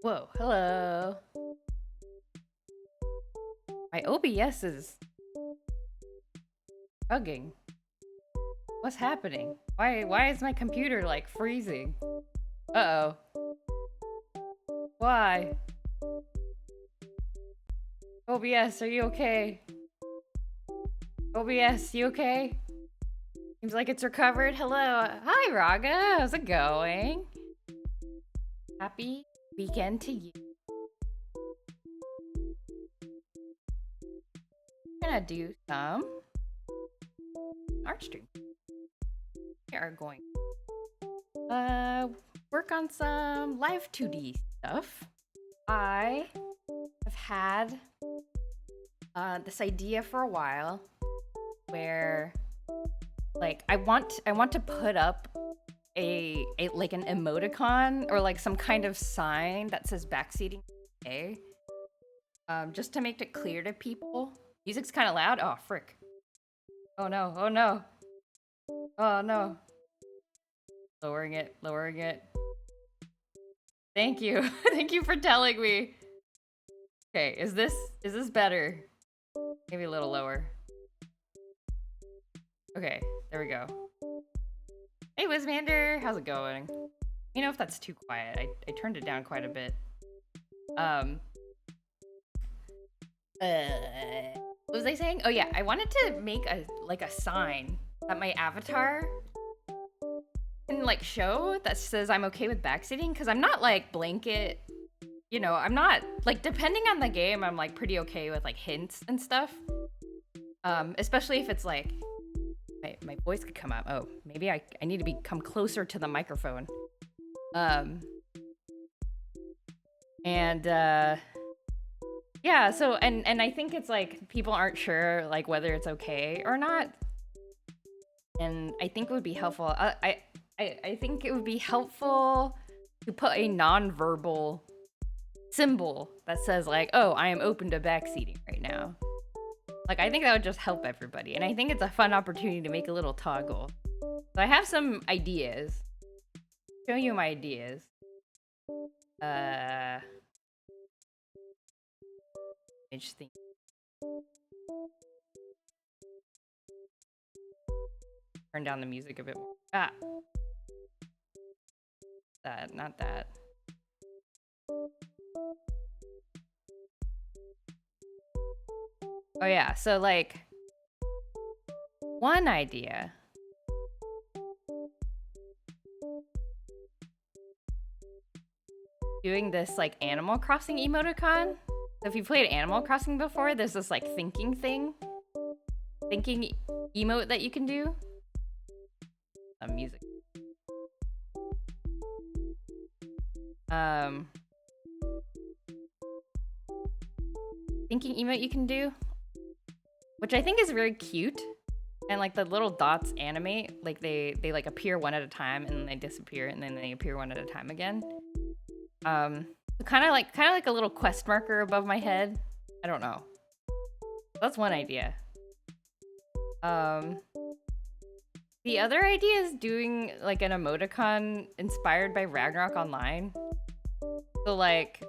Whoa, hello. My OBS is bugging. What's happening? Why is my computer like freezing? Uh-oh. Why? OBS, are you okay? OBS, you okay? Seems like it's recovered. Hello. Hi, Raga. How's it going? Happy weekend to you. Gonna do some art stream. We are going work on some Live2D stuff. I have had this idea for a while where like I want to put up a like an emoticon or like some kind of sign that says backseating today. Just to make it clear to people. Music's kind of loud. Oh, frick. Oh no, oh no. Oh no. Lowering it. Thank you. Thank you for telling me. Okay, is this better? Maybe a little lower. Okay, there we go. Hey, Wizmander, how's it going? You know if that's too quiet. I turned it down quite a bit. What was I saying? Oh yeah, I wanted to make a sign that my avatar can like show that says I'm okay with backseating, because I'm not like blanket, you know, I'm not like, depending on the game, I'm like pretty okay with like hints and stuff. Especially if it's like my voice could come out. Oh, maybe I need to come closer to the microphone. Yeah, so and I think it's like people aren't sure like whether it's okay or not. And I think it would be helpful. I think it would be helpful to put a non-verbal symbol that says like, oh, I am open to backseating right now. Like, I think that would just help everybody. And I think it's a fun opportunity to make a little toggle. So I have some ideas. Show you my ideas. Interesting. Turn down the music a bit more. Ah. That, not that. Oh yeah, so like one idea. Doing this like Animal Crossing emoticon. So if you played Animal Crossing before, there's this like thinking emote that you can do. Music. Thinking emote you can do, which I think is very cute, and like the little dots animate, like they like appear one at a time and then they disappear and then they appear one at a time again. Kind of like a little quest marker above my head. I don't know. That's one idea. The other idea is doing like an emoticon inspired by Ragnarok Online. So like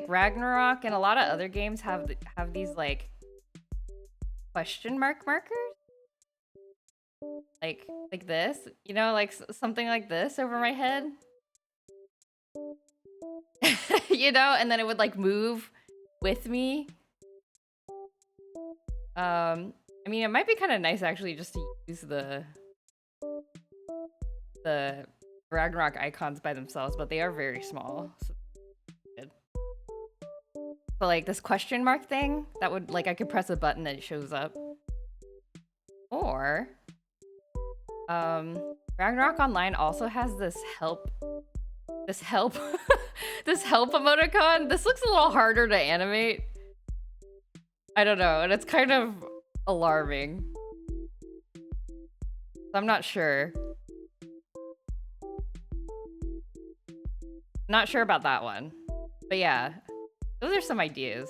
Ragnarok and a lot of other games have these like question mark markers. Like this, you know, like something like this over my head. You know, and then it would like move with me. I mean, it might be kind of nice actually just to use the Ragnarok icons by themselves, but they are very small. So good. But like this question mark thing, that would like I could press a button and it shows up. Or Ragnarok Online also has this help this help emoticon. This looks a little harder to animate. I don't know, and it's kind of alarming. I'm not sure. Not sure about that one. But yeah, those are some ideas.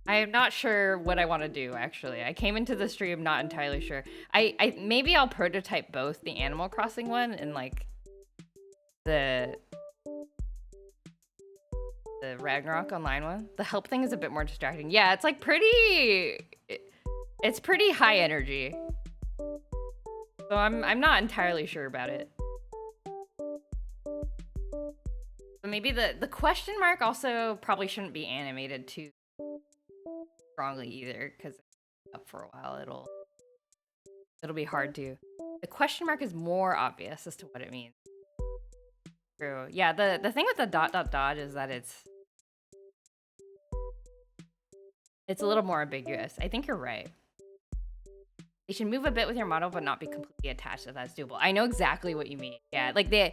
I am not sure what I want to do, actually. I came into the stream not entirely sure. Maybe I'll prototype both the Animal Crossing one and like the the Ragnarok online one. The help thing is a bit more distracting. Yeah, it's like pretty... It's pretty high energy. So I'm not entirely sure about it. But maybe the question mark also probably shouldn't be animated too strongly either, because up for a while it'll be hard to. The question mark is more obvious as to what it means. True. Yeah, the thing with the ... is that it's a little more ambiguous. I think you're right. You should move a bit with your model, but not be completely attached if that's doable. I know exactly what you mean. Yeah, like I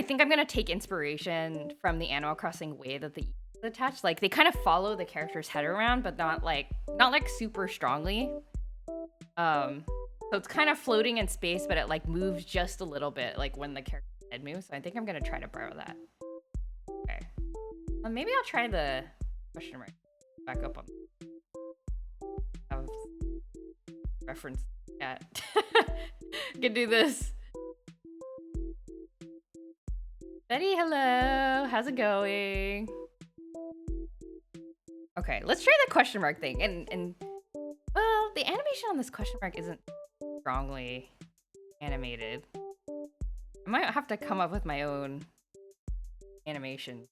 think I'm gonna take inspiration from the Animal Crossing way that the E is attached. Like they kind of follow the character's head around, but not like super strongly. So it's kind of floating in space, but it like moves just a little bit, like when the character's head moves. So I think I'm gonna try to borrow that. Okay. Maybe I'll try the question mark back up on. Reference chat. Can do this. Betty, hello. How's it going? Okay, let's try the question mark thing. And well, the animation on this question mark isn't strongly animated. I might have to come up with my own animation.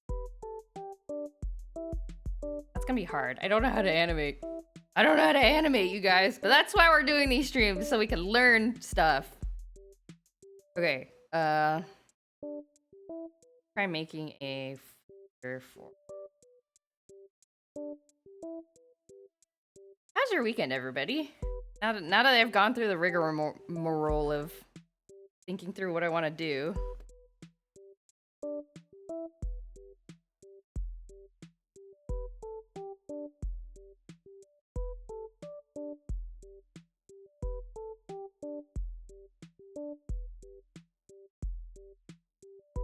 That's gonna be hard. I don't know how to animate. I don't know how to animate, you guys, but that's why we're doing these streams, so we can learn stuff. Okay, try making a figure for. How's your weekend, everybody? Now that I've gone through the rigmarole of thinking through what I want to do.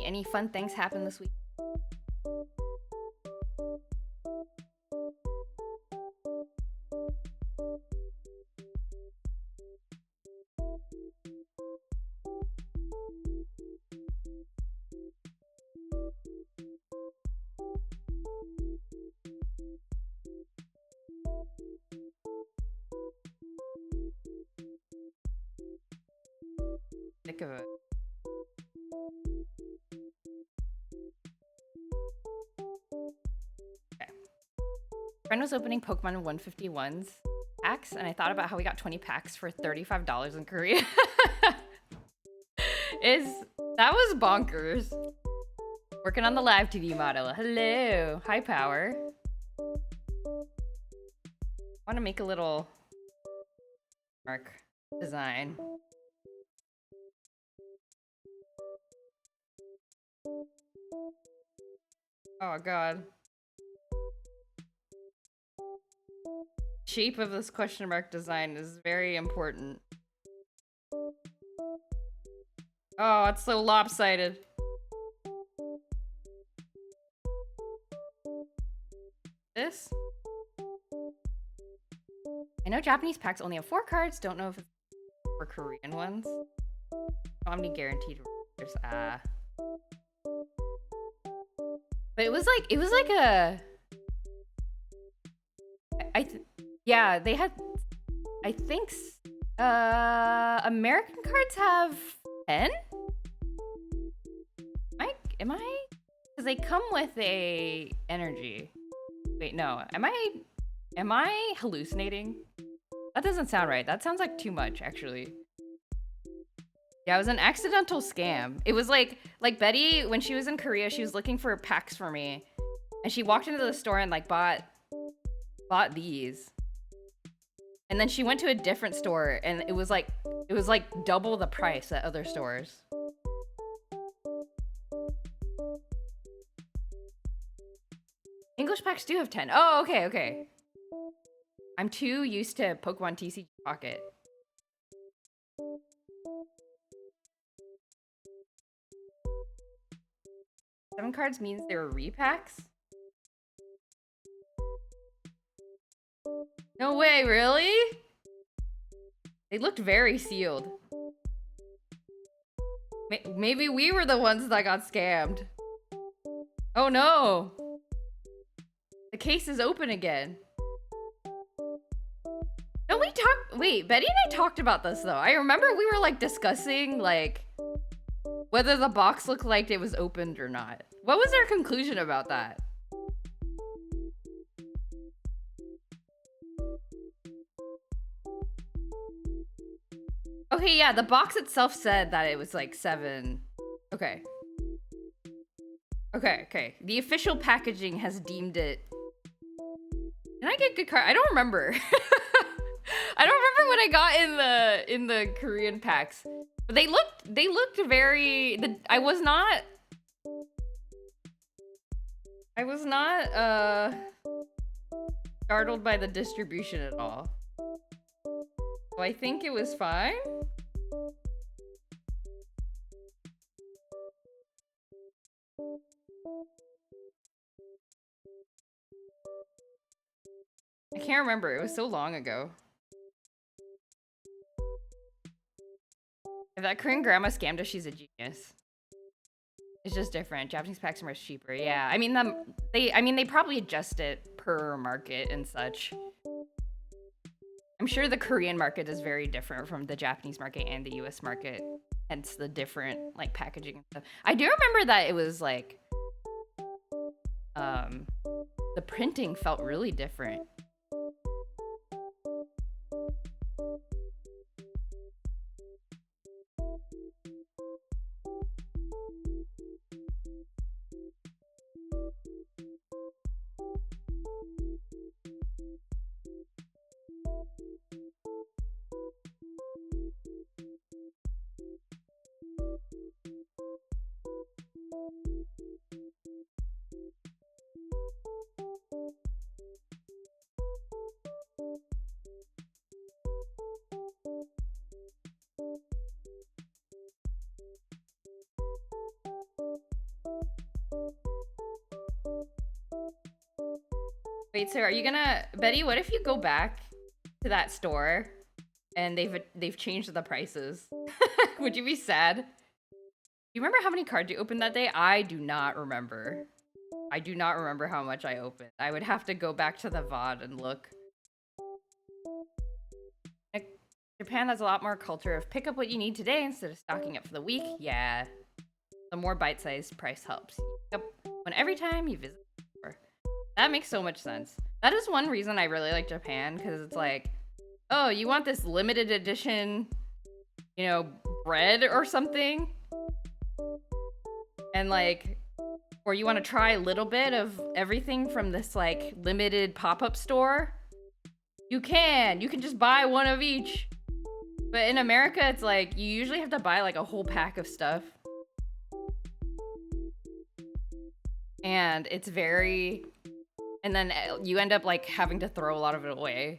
Any fun things happen this week? Think of it. Friend was opening Pokemon 151's packs, and I thought about how we got 20 packs for $35 in Korea. That was bonkers. Working on the Live2D model. Hello. Hi, Power. I want to make a little mark design. Oh, God. Shape of this question mark design is very important. Oh, it's so lopsided. This? I know Japanese packs only have 4 cards. Don't know if it's for Korean ones. Don't have any guaranteed readers. But it was like a... Yeah, they had, I think, American cards have 10? Am I? Because they come with a energy. Wait, no, am I hallucinating? That doesn't sound right. That sounds like too much, actually. Yeah, it was an accidental scam. It was like Betty, when she was in Korea, she was looking for packs for me. And she walked into the store and like bought these. And then she went to a different store and it was like double the price at other stores. English packs do have 10. Oh, okay. I'm too used to Pokemon TCG Pocket. Seven cards means they were repacks? No way, really? They looked very sealed. Maybe we were the ones that got scammed. Oh no! The case is open again. No, wait, Betty and I talked about this though. I remember we were like discussing like whether the box looked like it was opened or not. What was our conclusion about that? Okay, yeah, the box itself said that it was like 7. Okay. Okay. The official packaging has deemed it. Did I get good card? I don't remember. I don't remember what I got in the Korean packs. But they looked very I was not startled by the distribution at all. So I think it was fine. I can't remember. It was so long ago. If that Korean grandma scammed us, she's a genius. It's just different. Japanese packs are much cheaper. Yeah, I mean they probably adjust it per market and such. I'm sure the Korean market is very different from the Japanese market and the US market. Hence the different like packaging and stuff. I do remember that it was like the printing felt really different. Wait, so are you gonna, Betty, what if you go back to that store and they've changed the prices? Would you be sad? Do you remember how many cards you opened that day? I do not remember. I do not remember how much I opened. I would have to go back to the VOD and look. Japan has a lot more culture of pick up what you need today instead of stocking up for the week. Yeah. The more bite-sized price helps. Yep. When every time you visit the store. That makes so much sense. That is one reason I really like Japan, because it's like, oh, you want this limited edition, you know, bread or something? And like, or you want to try a little bit of everything from this like limited pop-up store? You can just buy one of each. But in America, it's like, you usually have to buy like a whole pack of stuff. And it's very, and then you end up like having to throw a lot of it away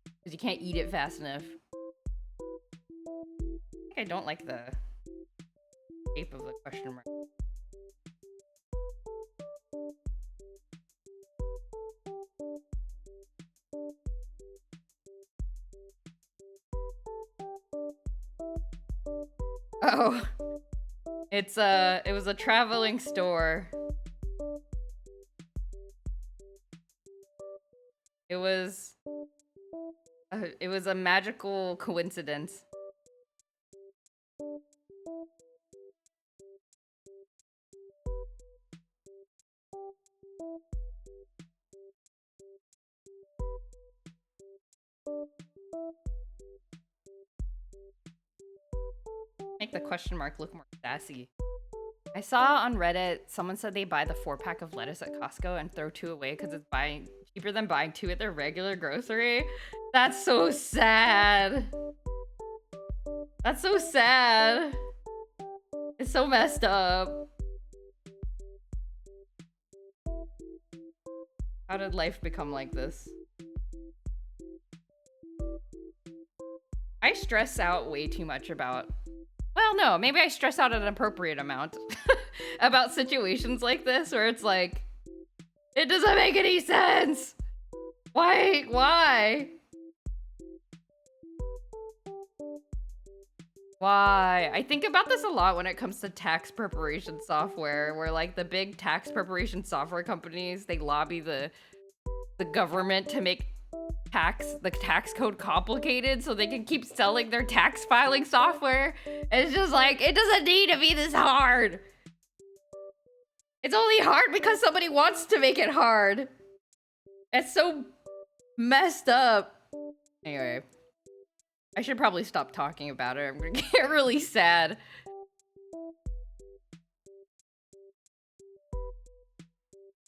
because you can't eat it fast enough. I think I don't like the shape of the question mark. Oh, it was a traveling store. It was a magical coincidence. Make the question mark look more sassy. I saw on Reddit, someone said they buy the 4-pack of lettuce at Costco and throw 2 away because it's cheaper than buying 2 at their regular grocery. That's so sad. That's so sad. It's so messed up. How did life become like this? I stress out way too much about... Well, no, maybe I stress out an appropriate amount about situations like this where it's like, it doesn't make any sense. Why? Why? I think about this a lot when it comes to tax preparation software, where like the big tax preparation software companies, they lobby the government to make the tax code complicated so they can keep selling their tax filing software. It's just like, it doesn't need to be this hard. It's only hard because somebody wants to make it hard. It's so messed up. Anyway, I should probably stop talking about it. I'm gonna get really sad.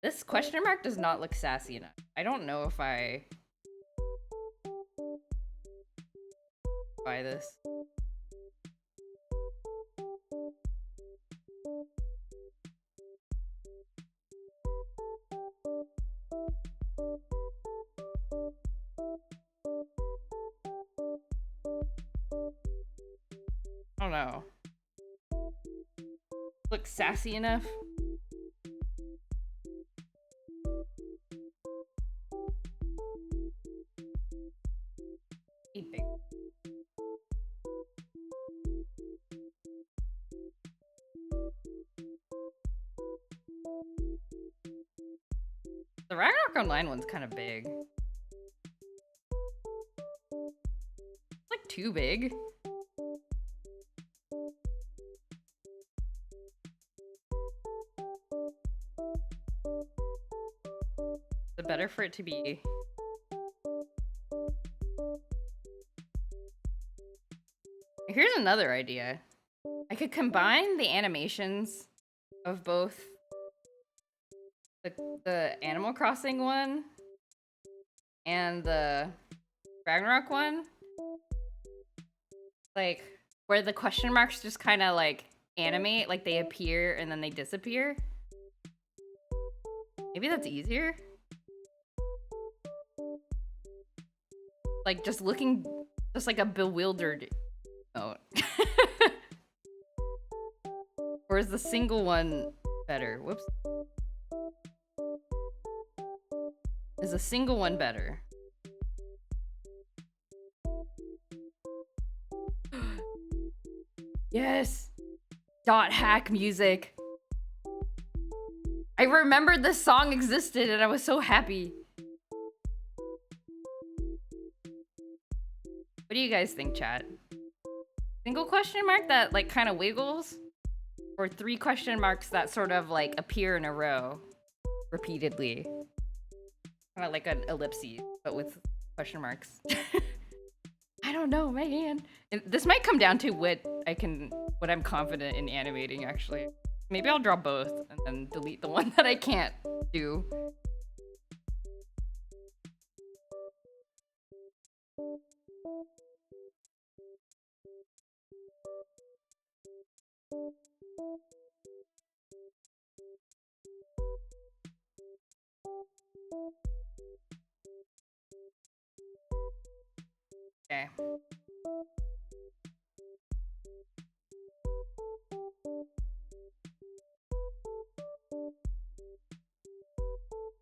This question mark does not look sassy enough. I don't know if I buy this. I don't know. Looks sassy enough? Big. The Ragnarok Online one's kind of big. It's like too big. Is it better for it to be... Here's another idea. I could combine the animations of both the Animal Crossing one and the Ragnarok one. Like, where the question marks just kind of like animate, like they appear and then they disappear. Maybe that's easier. Like just looking, just like a bewildered note. Or is the single one better? Whoops. Is a single one better? Yes! Dot hack music. I remembered this song existed and I was so happy. What do you guys think, chat? Single question mark that like kind of wiggles? Or 3 question marks that sort of like appear in a row repeatedly? Kind of like an ellipsis, but with question marks. I don't know, man. This might come down to what I'm confident in animating, actually. Maybe I'll draw both and then delete the one that I can't do. Okay.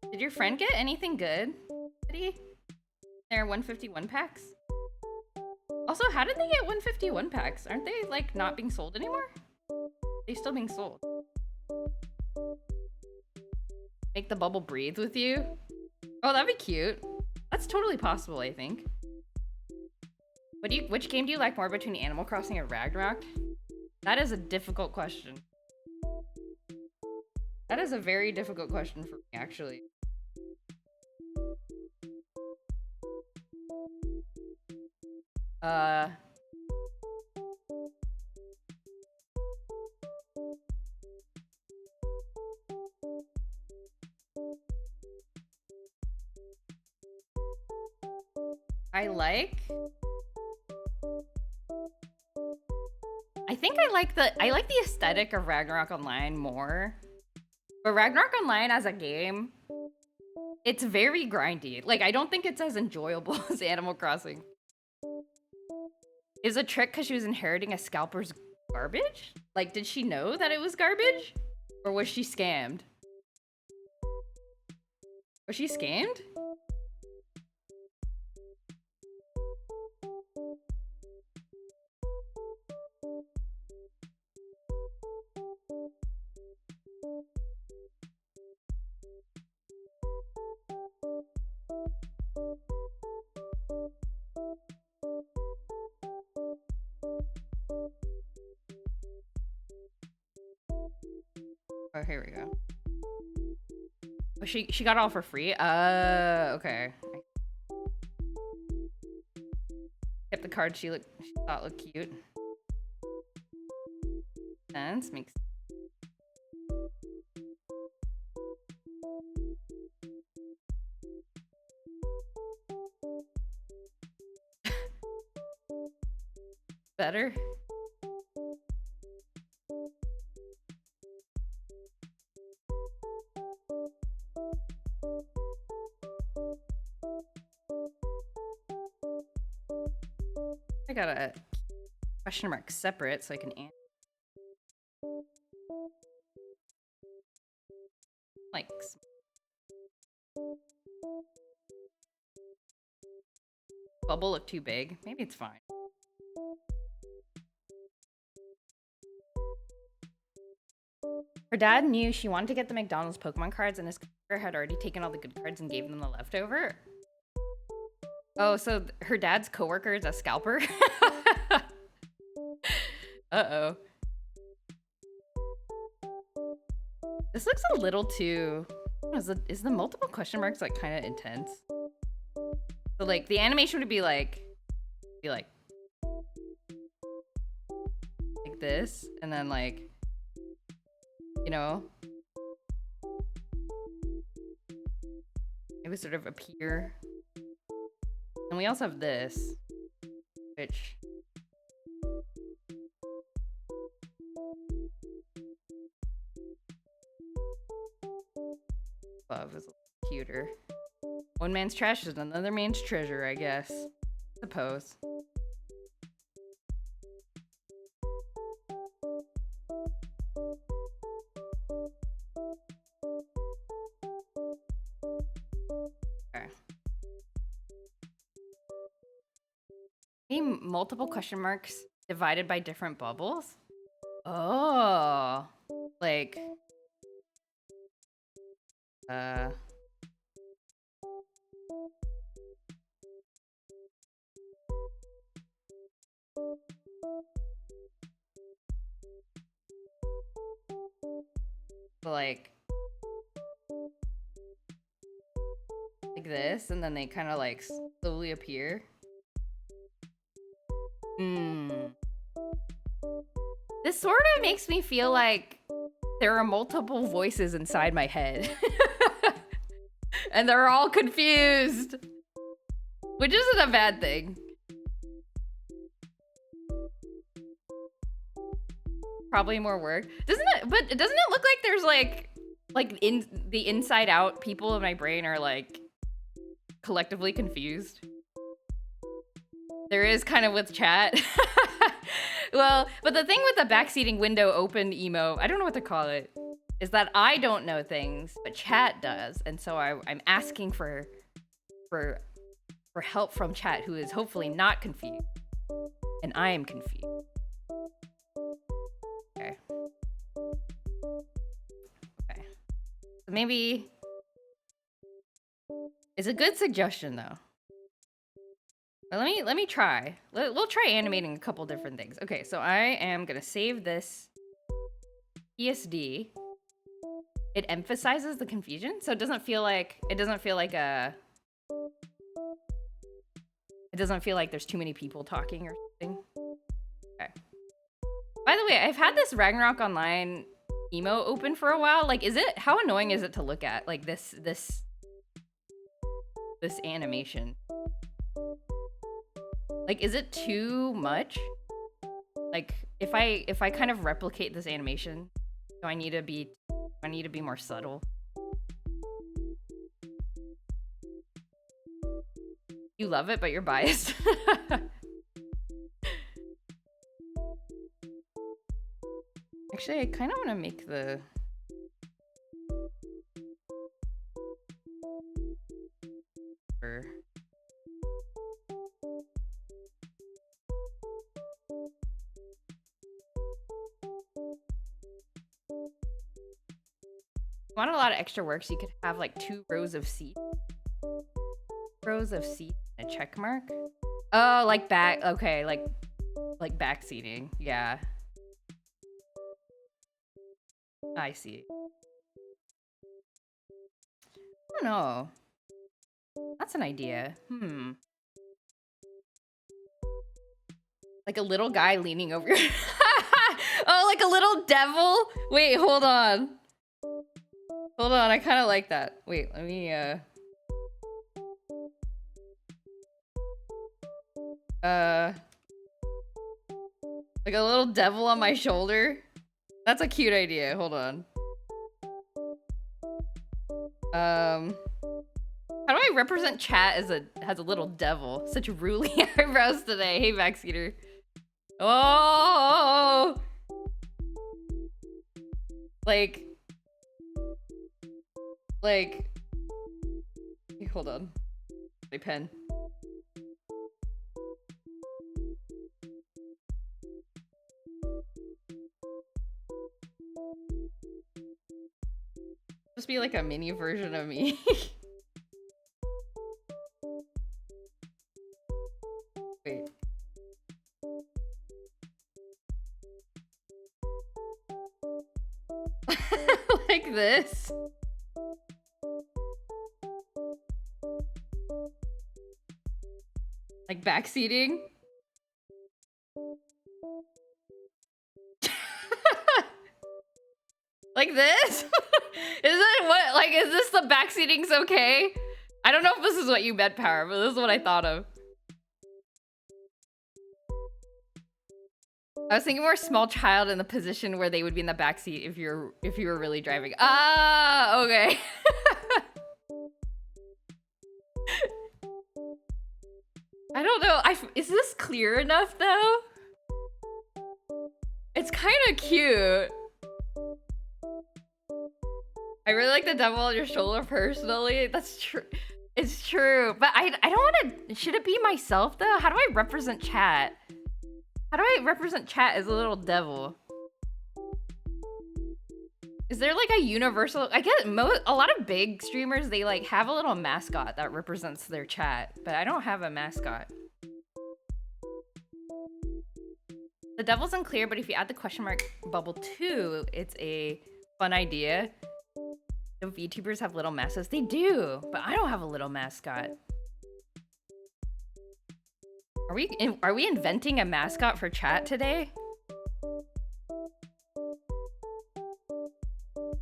Did your friend get anything good? There are 151 packs? Also, how did they get 151 packs? Aren't they, like, not being sold anymore? They're still being sold. Make the bubble breathe with you? Oh, that'd be cute. That's totally possible, I think. Which game do you like more between Animal Crossing and Ragnarok? That is a difficult question. That is a very difficult question for me, actually. I like the aesthetic of Ragnarok Online more. But Ragnarok Online as a game, it's very grindy. Like, I don't think it's as enjoyable as Animal Crossing. Is a trick because she was inheriting a scalper's garbage? Like, did she know that it was garbage? Or was she scammed? Was she scammed? Oh, here we go. Oh, she got it all for free? Okay. Kept the card she thought looked cute. Sense. Makes better. I got a question mark separate so I can answer. Like, bubble look too big. Maybe it's fine. Her dad knew she wanted to get the McDonald's Pokemon cards, and his coworker had already taken all the good cards and gave them the leftover. Oh, so her dad's coworker is a scalper? Uh-oh. This looks a little too... Is the multiple question marks like kind of intense? So like the animation would be like this, and then like, you know, it would sort of appear. And we also have this, which love is a little cuter. One man's trash is another man's treasure, I guess. Suppose. Okay. Maybe multiple question marks divided by different bubbles? Oh. Like... like this, and then they kind of like slowly appear. This sort of makes me feel like there are multiple voices inside my head. And they're all confused. Which isn't a bad thing. Probably more work. Doesn't it look like there's like in the inside out people in my brain are like collectively confused? There is kind of with chat. Well, but the thing with the backseating window open emo, I don't know what to call it, is that I don't know things, but chat does. And so I'm asking for help from chat, who is hopefully not confused. And I am confused. Okay. Okay. So maybe it's a good suggestion though. But let me try. We'll try animating a couple different things. Okay, so I am gonna save this PSD. It emphasizes the confusion, so it doesn't feel like there's too many people talking or something. Okay. By the way, I've had this Ragnarok Online emo open for a while. Like, how annoying is it to look at? Like this animation. Like, is it too much? Like, if I kind of replicate this animation, do I need to be more subtle? You love it, but you're biased. Actually, I kind of want to make the... If you want a lot of extra work, so you could have like 2 rows of seats. Rows of seats and a check mark. Oh, like okay, like backseating. Yeah. I see. don't know. That's an idea. Like a little guy leaning over your... Oh, like a little devil? Wait, hold on. Hold on, I kind of like that. Wait, let me, like a little devil on my shoulder? That's a cute idea. Hold on. How do I represent chat as has a little devil? Such ruly eyebrows today. Hey, backseater. Oh! Like... Hold on. My pen. Just be like a mini version of me. Wait. Like this. Like backseating. Like this? Is this the backseating's okay? I don't know if this is what you meant, Power, but this is what I thought of. I was thinking more small child in the position where they would be in the backseat if you were really driving. Ah, okay. I don't know. Is this clear enough though? It's kind of cute. I really like the devil on your shoulder personally. That's true. It's true. But I don't want to... Should it be myself though? How do I represent chat? How do I represent chat as a little devil? Is there like a universal... I get a lot of big streamers, they like have a little mascot that represents their chat. But I don't have a mascot. The devil's unclear, but if you add the question mark bubble too, it's a fun idea. Don't VTubers have little mascots? They do, but I don't have a little mascot. Are we inventing a mascot for chat today?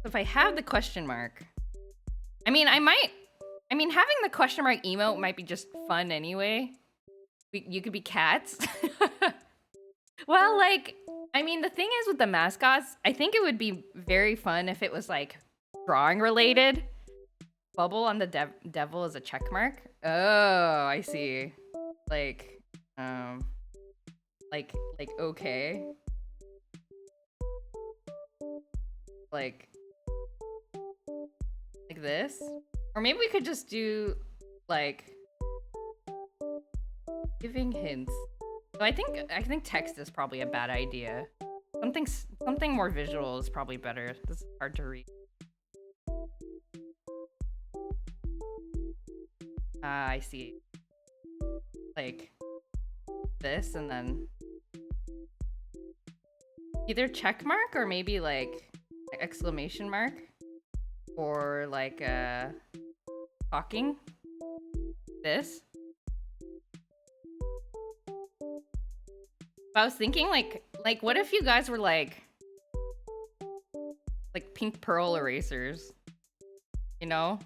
If I have the question mark, I mean, having the question mark emote might be just fun anyway. You could be cats. Well, like, I mean, the thing is with the mascots, I think it would be very fun if it was like drawing related. Bubble on the devil is a check mark. Oh, I see. Like okay. Like this? Or maybe we could just do like giving hints. So I think text is probably a bad idea. Something more visual is probably better. This is hard to read. Ah, I see. Like this and then either check mark or maybe like exclamation mark or like talking. This. I was thinking like what if you guys were like pink pearl erasers, you know?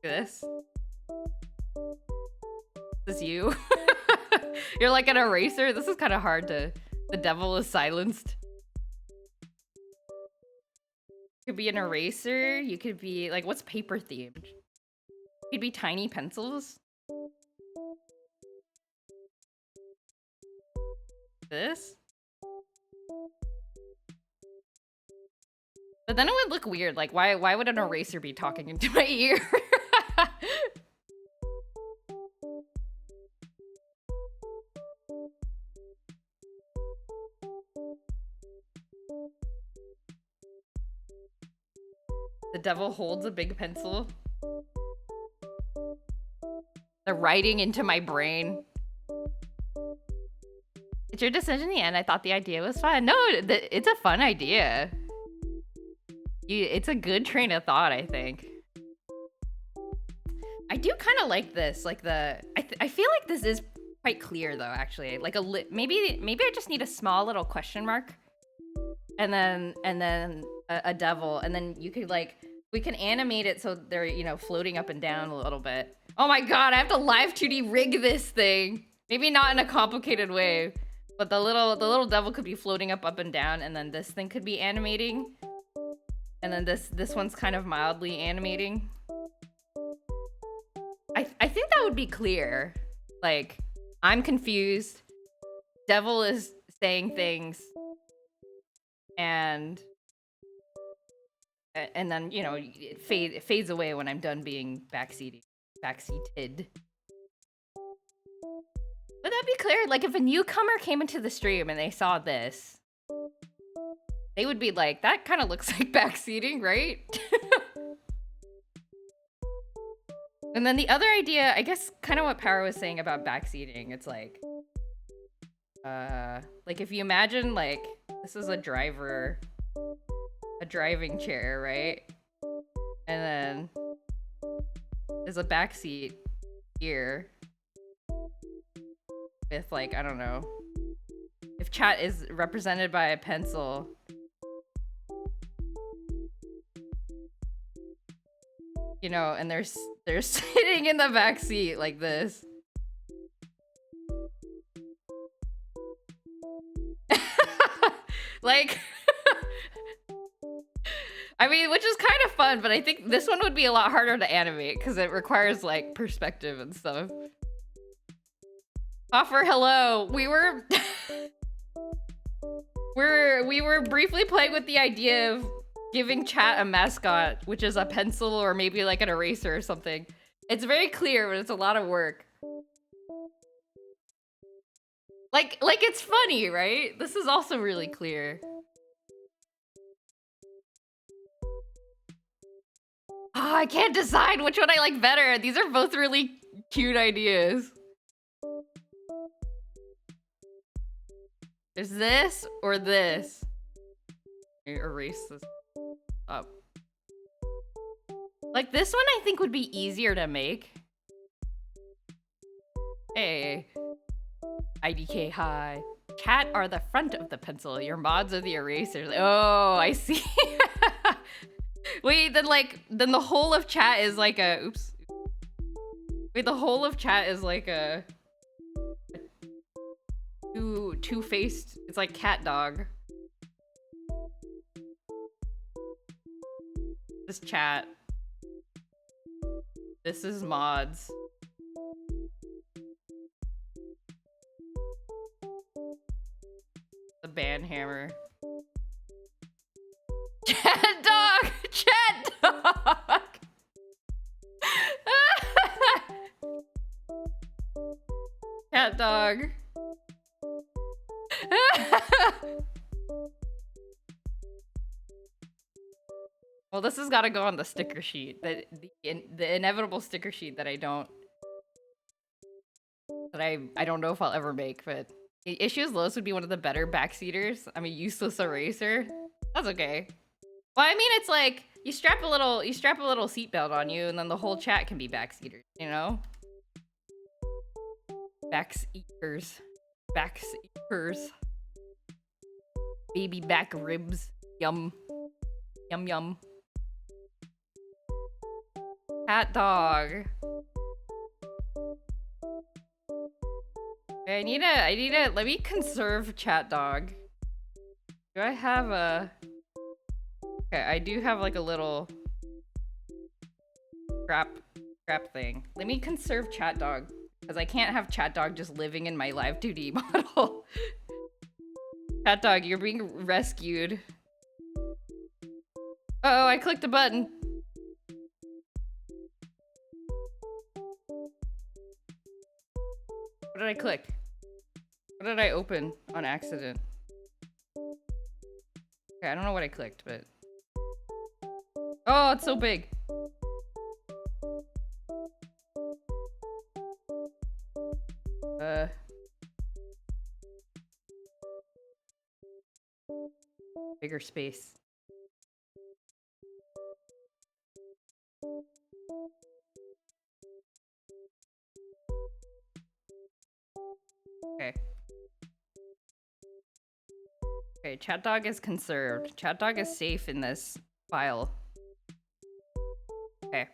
This is you. You're like an eraser. This is kind of hard to... The devil is silenced. You could be an eraser. You could be like, what's paper themed? You could be tiny pencils. This? But then it would look weird. Like, why would an eraser be talking into my ear? The devil holds a big pencil. They're writing into my brain. It's your decision in the end. I thought the idea was fun. No, it's a fun idea. It's a good train of thought, I think. do kind of like this. Like I feel like this is quite clear though. Actually, like maybe I just need a small little question mark, and then a devil, and then you could like we can animate it so they're floating up and down a little bit. Oh my god, I have to Live2D rig this thing. Maybe not in a complicated way, but the little devil could be floating up and down, and then this thing could be animating, and then this one's kind of mildly animating. I think that would be clear. Like, I'm confused. Devil is saying things, and then it fades away when I'm done being backseated. Would that be clear? Like, if a newcomer came into the stream and they saw this, they would be like, that kind of looks like backseating, right? And then the other idea, I guess, kind of what Power was saying about backseating, it's like if you imagine, like, this is a driving chair, right? And then there's a backseat here with, like, I don't know, if chat is represented by a pencil, and they're sitting in the back seat like this. Like, I mean, which is kind of fun, but I think this one would be a lot harder to animate because it requires like perspective and stuff. Offer hello. We were we were briefly playing with the idea of giving chat a mascot, which is a pencil or maybe like an eraser or something. It's very clear, but it's a lot of work. Like it's funny, right? This is also really clear. Oh, I can't decide which one I like better. These are both really cute ideas. There's this or this. Let me erase this up. Like, this one I think would be easier to make. Hey. IDK, hi. Chat are the front of the pencil. Your mods are the erasers. Oh, I see. Wait, then the whole of chat is like a... Oops. Wait, the whole of chat is like a... Two-faced... It's like cat dog. This chat. This is mods. The band hammer. Chat dog! Chat dog! Cat dog. Well, this has got to go on the sticker sheet. The inevitable sticker sheet that I don't know if I'll ever make, but Issues Lows would be one of the better backseaters. I'm a useless eraser. That's okay. Well, I mean, it's like you strap a little seatbelt on you, and then the whole chat can be backseaters, you know? Backseaters. Baby back ribs. Yum. Yum yum. Cat dog. I need a, let me conserve chat dog. Do I have a... Okay, I do have like a little scrap thing. Let me conserve chat dog, because I can't have chat dog just living in my Live2D model. Chat dog, you're being rescued. Uh-oh, I clicked a button. What did I click? What did I open on accident? Okay, I don't know what I clicked, but... Oh, it's so big. Bigger space. Okay. Okay, chat dog is conserved. Chat dog is safe in this file. Okay.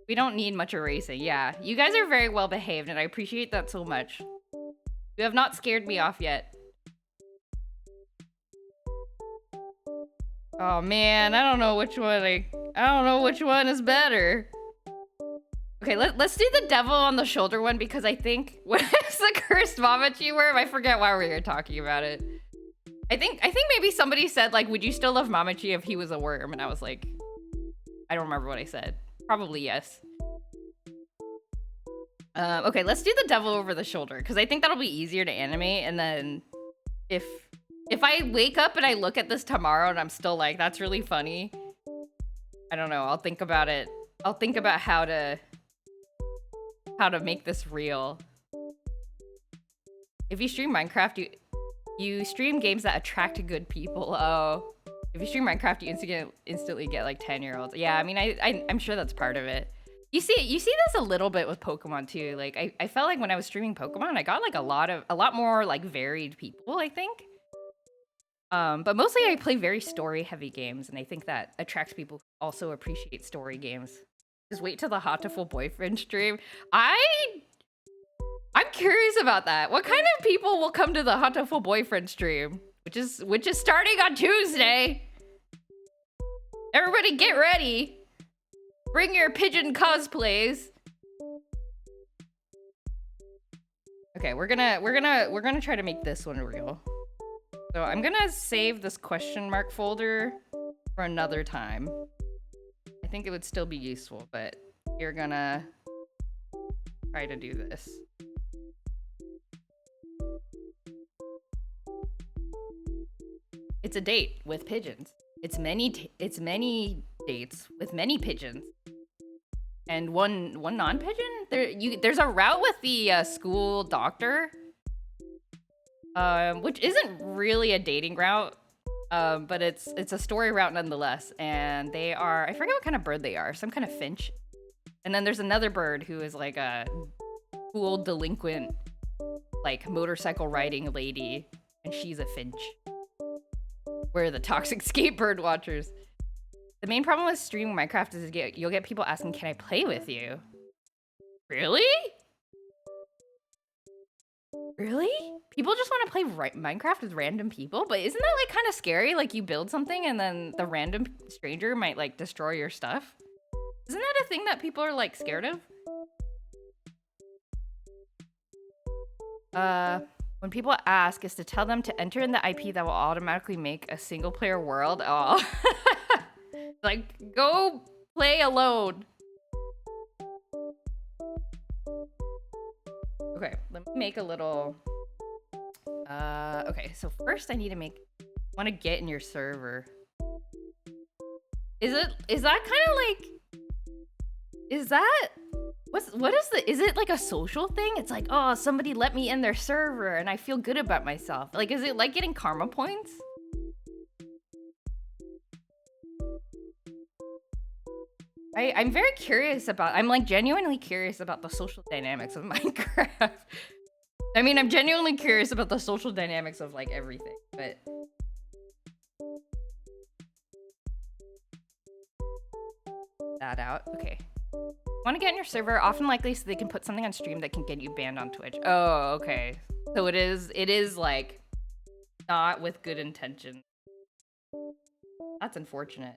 We don't need much erasing. Yeah, you guys are very well behaved, and I appreciate that so much. You have not scared me off yet. Oh man, I don't know which one I don't know which one is better. Okay, let's do the devil on the shoulder one because I think what is the cursed Mamachi worm? I forget why we were talking about it. I think maybe somebody said like, would you still love Mamachi if he was a worm? And I was like, I don't remember what I said. Probably yes. Okay, let's do the devil over the shoulder because I think that'll be easier to animate. And then if I wake up and I look at this tomorrow and I'm still like, that's really funny, I don't know. I'll think about it. I'll think about how to make this real. If you stream Minecraft, you stream games that attract good people. Oh, if you stream Minecraft, you instantly get like 10-year-olds. Yeah, I mean, I'm sure that's part of it. You see this a little bit with Pokemon too. Like I felt like when I was streaming Pokemon, I got like a lot more like varied people, I think. But mostly I play very story-heavy games, and I think that attracts people who also appreciate story games. Just wait till the Hatoful Boyfriend stream. I'm curious about that. What kind of people will come to the Hatoful Boyfriend stream, which is starting on Tuesday? Everybody, get ready. Bring your pigeon cosplays. Okay, we're gonna try to make this one real. So I'm gonna save this question mark folder for another time. I think it would still be useful, but you're gonna try to do this. It's a date with pigeons. It's many dates with many pigeons. And one non-pigeon? There's a route with the school doctor. Which isn't really a dating route, but it's a story route nonetheless. And they are, I forget what kind of bird they are, some kind of finch. And then there's another bird who is like a cool delinquent, like motorcycle riding lady, and she's a finch. We're the toxic skate bird watchers. The main problem with streaming Minecraft is you'll get people asking, can I play with you? Really? Really? People just want to play Minecraft with random people? But isn't that like kind of scary? Like you build something and then the random stranger might like destroy your stuff? Isn't that a thing that people are like scared of? When people ask is to tell them to enter in the IP that will automatically make a single player world. Oh. Like, go play alone. Okay, let me make a little... okay, so first I need to want to get in your server. Is that kind of like... Is it like a social thing? It's like, oh, somebody let me in their server and I feel good about myself. Like, is it like getting karma points? I'm very curious I'm like genuinely curious about the social dynamics of Minecraft. I mean, I'm genuinely curious about the social dynamics of like everything, but... that out, okay. Want to get in your server, often likely so they can put something on stream that can get you banned on Twitch. Oh, okay. So it is like not with good intention. That's unfortunate.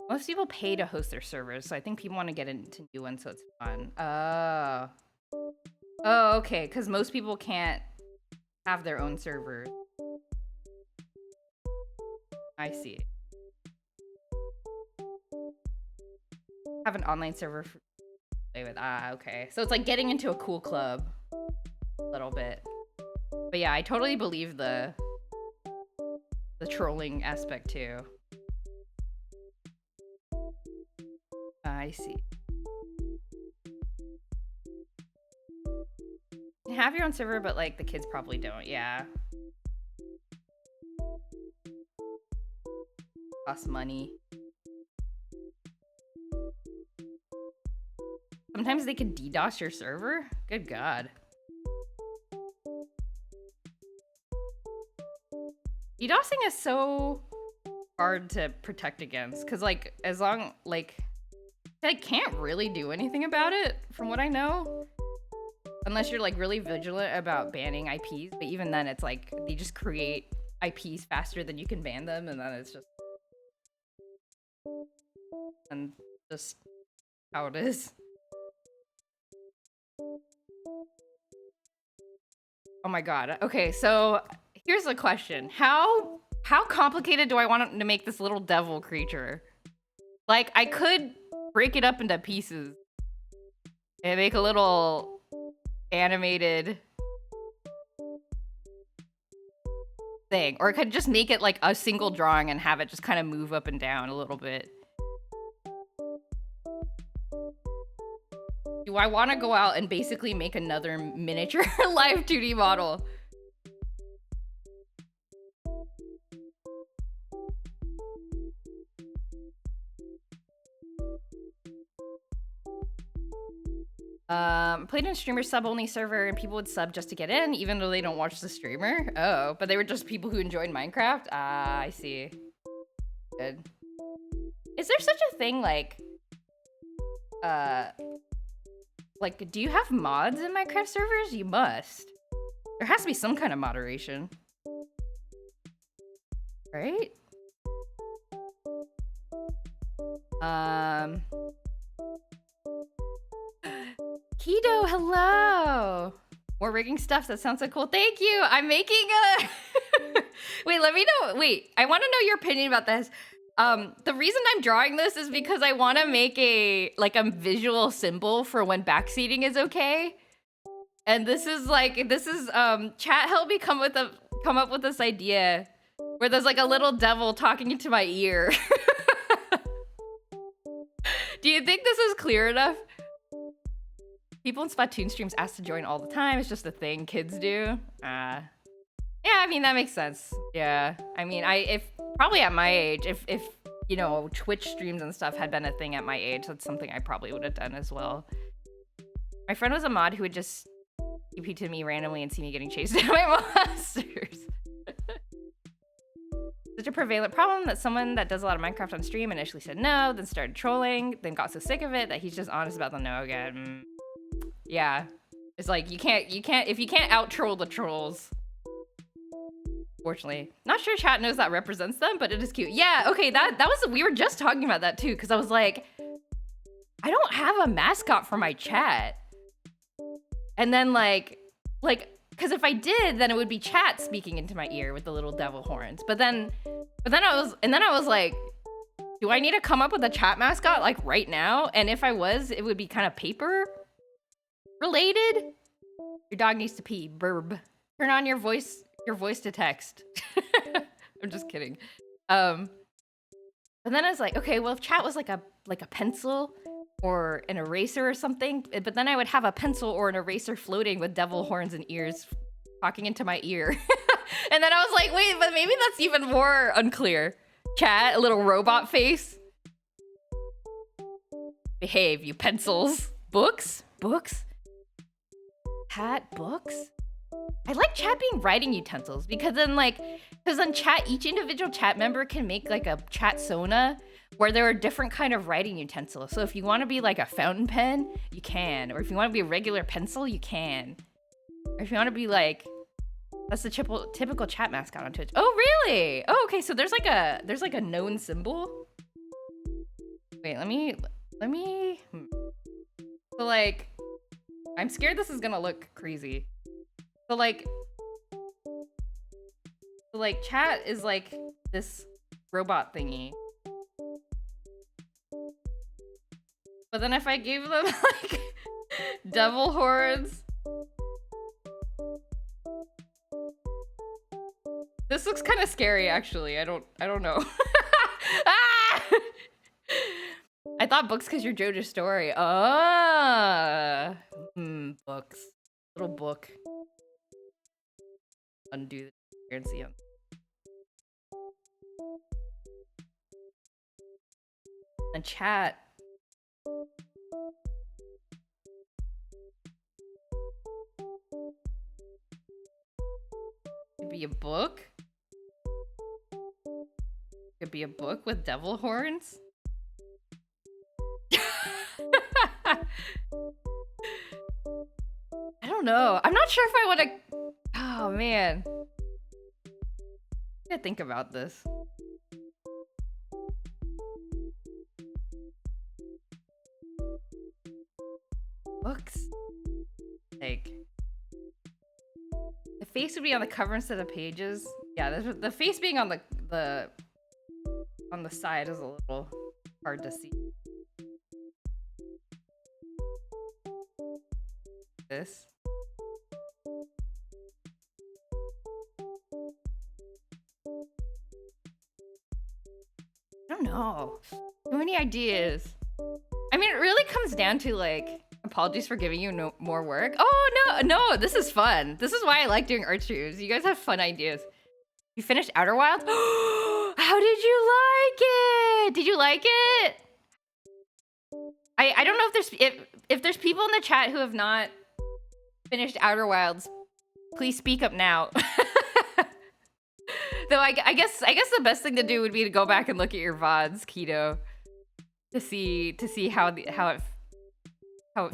Most people pay to host their servers, so I think people want to get into new ones so it's fun. Oh. Oh, okay, because most people can't have their own servers. I see. Have an online server to play with. Ah, okay. So it's like getting into a cool club. A little bit. But yeah, I totally believe the trolling aspect too. I see. You can have your own server, but like the kids probably don't. Yeah. Costs money. Sometimes they can DDoS your server? Good God. DDoSing is so hard to protect against, because like as long like I can't really do anything about it from what I know, unless you're like really vigilant about banning IPs. But even then, it's like they just create IPs faster than you can ban them, and then it's just how it is. Oh my God. Okay, so here's a question: How complicated do I want to make this little devil creature? Like, I could break it up into pieces and make a little animated thing, or I could just make it like a single drawing and have it just kind of move up and down a little bit. Do I want to go out and basically make another miniature Live2D model? Played in a streamer sub-only server, and people would sub just to get in, even though they don't watch the streamer. Oh, but they were just people who enjoyed Minecraft? Ah, I see. Good. Is there such a thing like, do you have mods in Minecraft servers? You must. There has to be some kind of moderation. Right? Keto, hello! More rigging stuff, that sounds so cool. Thank you! I'm making a... Wait, let me know. Wait, I want to know your opinion about this. The reason I'm drawing this is because I want to make a visual symbol for when backseating is okay. And this is chat helped me come up with this idea where there's like a little devil talking into my ear. Do you think this is clear enough? People in Splatoon streams ask to join all the time. It's just a thing kids do. Yeah, I mean, that makes sense. Yeah, I mean, if probably at my age, if you know, Twitch streams and stuff had been a thing at my age, that's something I probably would have done as well. My friend was a mod who would just TP to me randomly and see me getting chased by monsters. Such a prevalent problem that someone that does a lot of Minecraft on stream initially said no, then started trolling, then got so sick of it that he's just honest about the no again. Yeah, it's like you can't if you can't out troll the trolls. Fortunately, not sure chat knows that represents them, but it is cute. Yeah, okay, that was, we were just talking about that too, because I was like, I don't have a mascot for my chat. And then like, because if I did, then it would be chat speaking into my ear with the little devil horns. But then I was like, do I need to come up with a chat mascot like right now? And if I was, it would be kind of paper related. Your dog needs to pee. Burb. Turn on your voice to text. I'm just kidding. But then I was like, okay, well, if chat was like a pencil or an eraser or something, but then I would have a pencil or an eraser floating with devil horns and ears talking into my ear. And then I was like, wait, but maybe that's even more unclear. Chat, a little robot face. Behave, you pencils. Books? Chat, books? I like chat being writing utensils because then chat, each individual chat member can make like a chat sona where there are different kind of writing utensils. So if you want to be like a fountain pen, you can. Or if you want to be a regular pencil, you can. Or if you want to be like, that's the typical chat mascot on Twitch. Oh, really? Oh, okay. So there's like a known symbol. Wait, let me. So like, I'm scared this is gonna look crazy. So like chat is like this robot thingy. But then if I gave them like devil horns. This looks kind of scary actually. I don't know. Ah! I thought books because you're JoJo's story. Books. Little book. Undo the transparency on. And chat. be a book. Could be a book with devil horns. I don't know. I'm not sure if I want to. Oh man. I gotta think about this. Books. Like, the face would be on the cover instead of pages. Yeah, the face being on the side is a little hard to see. This. I don't know. So many ideas. I mean, it really comes down to like, apologies for giving you more work. Oh, no, this is fun. This is why I like doing art streams. You guys have fun ideas. You finished Outer Wilds? How did you like it? Did you like it? I don't know if there's people in the chat who have not finished Outer Wilds. Please speak up now. Though I guess the best thing to do would be to go back and look at your VODs, Keto, to see how it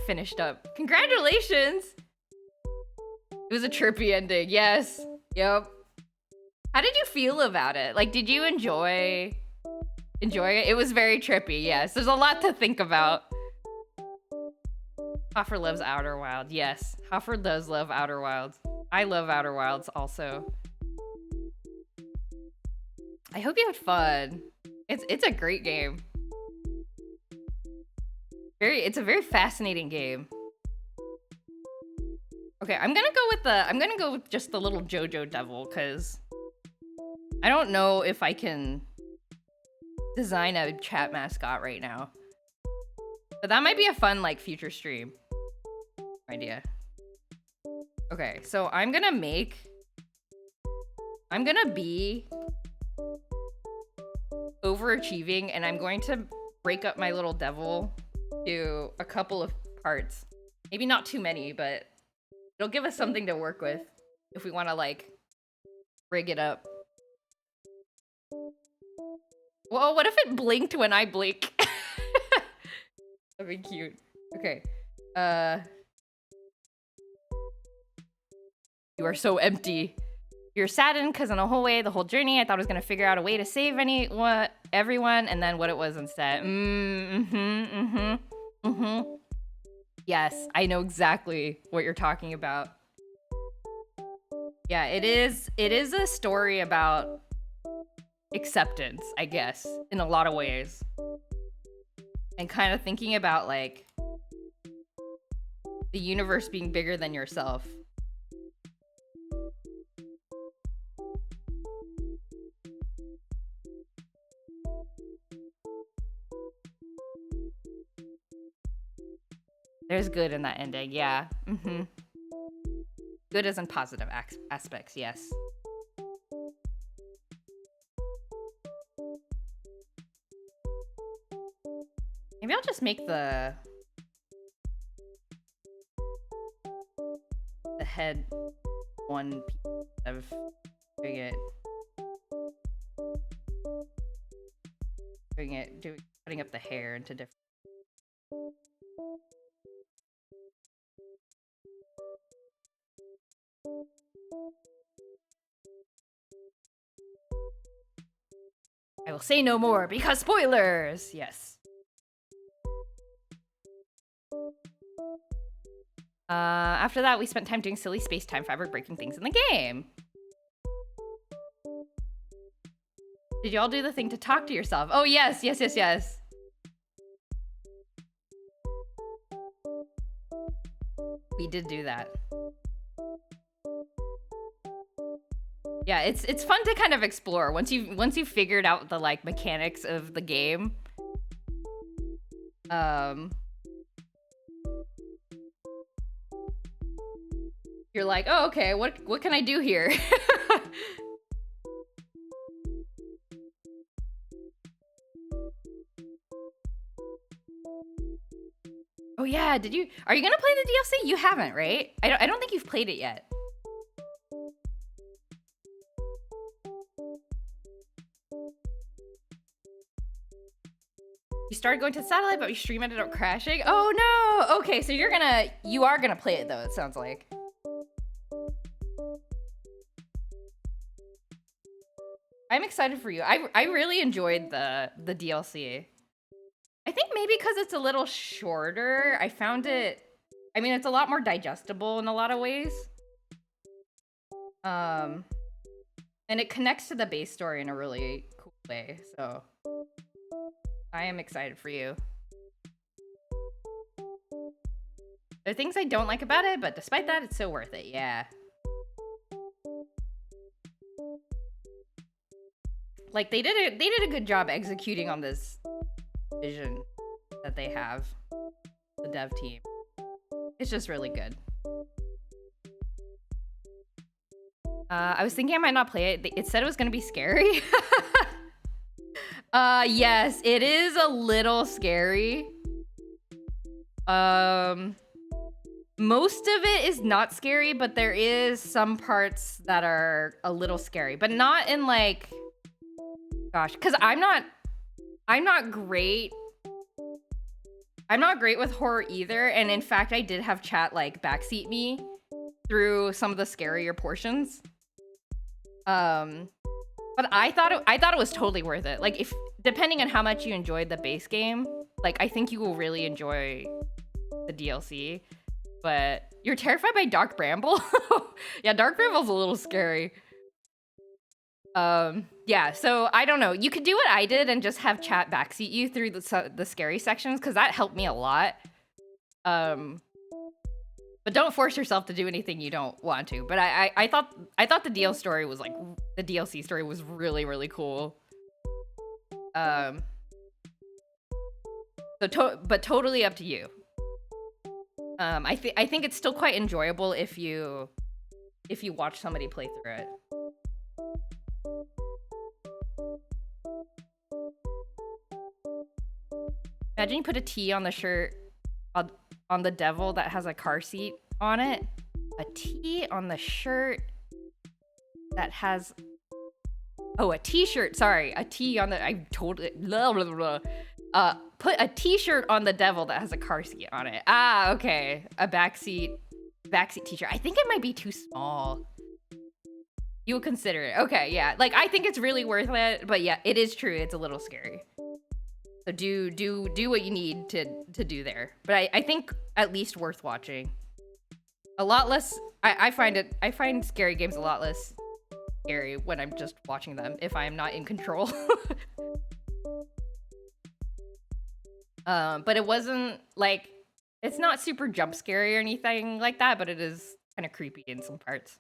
finished up. Congratulations! It was a trippy ending. Yes. Yep. How did you feel about it? Like, did you enjoy it? It was very trippy. Yes. There's a lot to think about. Hoffer loves Outer Wild. Yes. Hoffer does love Outer Wilds. I love Outer Wilds also. I hope you had fun. It's a great game. It's a very fascinating game. Okay, I'm gonna go with just the little JoJo devil, because I don't know if I can design a chat mascot right now. But that might be a fun, like, future stream idea. Okay, so I'm gonna be overachieving, and I'm going to break up my little devil to a couple of parts. Maybe not too many, but it'll give us something to work with if we want to, like, rig it up. Well, what if it blinked when I blink? That'd be cute. Okay. You are so empty. You're saddened because on the whole journey, I thought I was going to figure out a way to save everyone, and then what it was instead. Yes, I know exactly what you're talking about. Yeah, it is a story about acceptance, I guess, in a lot of ways. And kind of thinking about, like, the universe being bigger than yourself. There's good in that ending, yeah. Good as in positive aspects, yes. Maybe I'll just make the head one piece of doing cutting up the hair into different. I will say no more because spoilers. Yes. After that, we spent time doing silly space-time fabric breaking things in the game. Did you all do the thing to talk to yourself? Oh, yes. We did do that. Yeah, it's fun to kind of explore once you've figured out the, like, mechanics of the game. You're like, oh, okay, what can I do here? Oh yeah, are you gonna play the DLC? You haven't, right? I don't think you've played it yet. You started going to the satellite, but your stream ended up crashing. Oh no! Okay, so you are gonna play it though, it sounds like. I'm excited for you. I really enjoyed the DLC. I think maybe because it's a little shorter, I found it... I mean, it's a lot more digestible in a lot of ways. And it connects to the base story in a really cool way, so... I am excited for you. There are things I don't like about it, but despite that, it's so worth it, yeah. Like, they did a good job executing on this vision that they have, the dev team. It's just really good. I was thinking I might not play it. It said it was gonna be scary. Yes, it is a little scary. Most of it is not scary, but there is some parts that are a little scary, but not in like, gosh, because I'm not great. I'm not great with horror either, and in fact, I did have chat like backseat me through some of the scarier portions. But I thought it was totally worth it. Like, if depending on how much you enjoyed the base game, like I think you will really enjoy the DLC. But you're terrified by Dark Bramble? Yeah, Dark Bramble's a little scary. Yeah, so I don't know. You could do what I did and just have chat backseat you through the scary sections, because that helped me a lot. But don't force yourself to do anything you don't want to. But I thought the DLC story was really, really cool. But totally up to you. I think it's still quite enjoyable if you watch somebody play through it. Imagine you put a T on the shirt on the devil that has a car seat on it. A T on the shirt that has... Oh, a t-shirt. Sorry, a T on the... I totally... Blah, blah, blah. Put a t-shirt on the devil that has a car seat on it. Ah, okay. A backseat t-shirt. I think it might be too small. You would consider it. Okay, yeah. Like, I think it's really worth it, but yeah, it is true. It's a little scary. So do what you need to do there. But I think at least worth watching. A lot less... I find scary games a lot less scary when I'm just watching them, if I am not in control. But it wasn't like, it's not super jump scary or anything like that, but it is kind of creepy in some parts.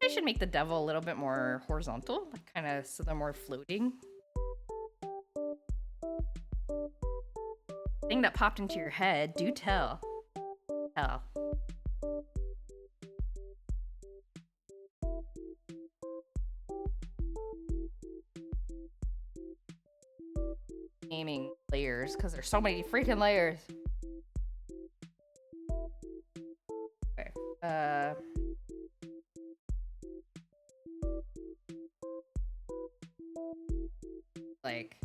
I should make the devil a little bit more horizontal, like kind of so they're more floating. Thing that popped into your head, do tell. Tell. Naming layers, because there's so many freaking layers. Okay. Like...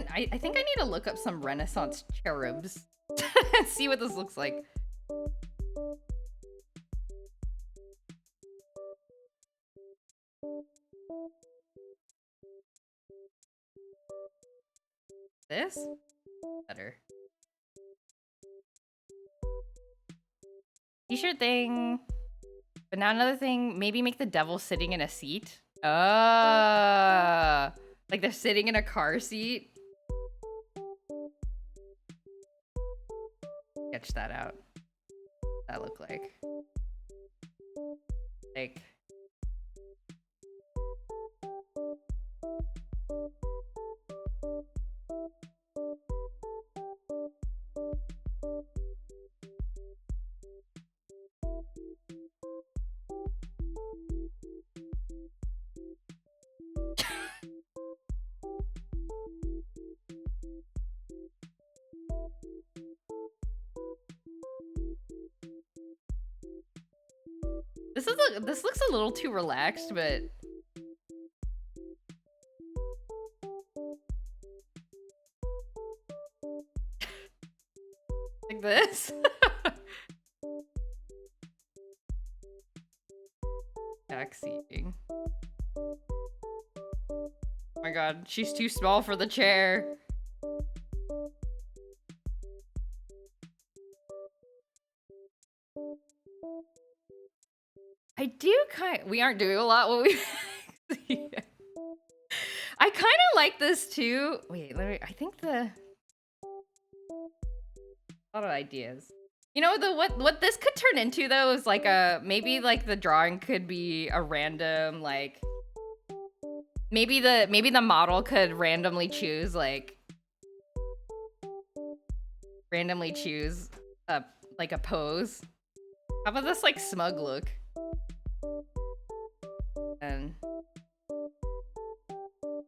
I think I need to look up some Renaissance cherubs and see what this looks like. This? Better. T-shirt thing. But now another thing, maybe make the devil sitting in a seat. Like they're sitting in a car seat. Sketch that out. What that look like? Like... This looks a little too relaxed, but like this. Backseating. Oh my god, she's too small for the chair. We aren't doing a lot what we I kind of like this too. Wait, I think a lot of ideas. You know, what this could turn into though is like maybe like the drawing could be a random like maybe the model could randomly choose a like a pose. How about this like smug look? And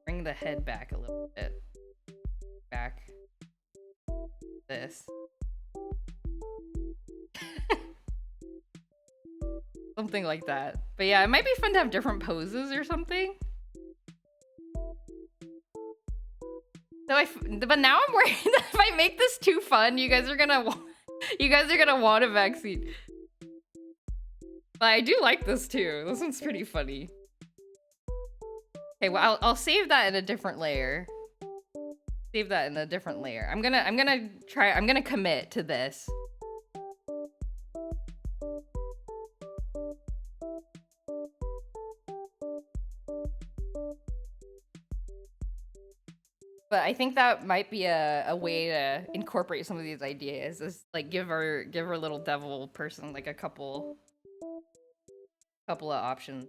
bring the head back a little bit. Back. This. Something like that. But yeah, it might be fun to have different poses or something. So but now I'm worried that if I make this too fun, you guys are gonna want a backseat. But I do like this too. This one's pretty funny. Okay, well I'll save that in a different layer. Save that in a different layer. I'm gonna commit to this. But I think that might be a way to incorporate some of these ideas. Is like give our little devil person like a couple of options.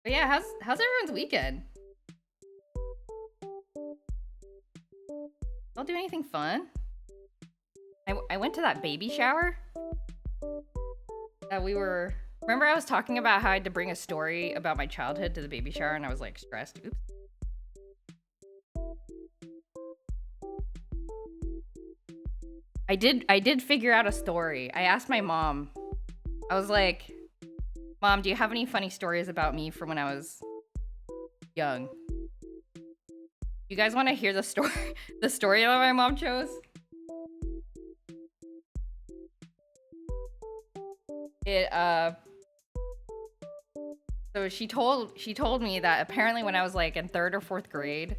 But yeah, how's everyone's weekend? I'll do anything fun. I went to that baby shower. Remember I was talking about how I had to bring a story about my childhood to the baby shower and I was like stressed. Oops. I did figure out a story. I asked my mom. I was like, Mom, do you have any funny stories about me from when I was young? You guys want to hear the story that my mom chose? So she told me that apparently when I was like in 3rd or 4th grade,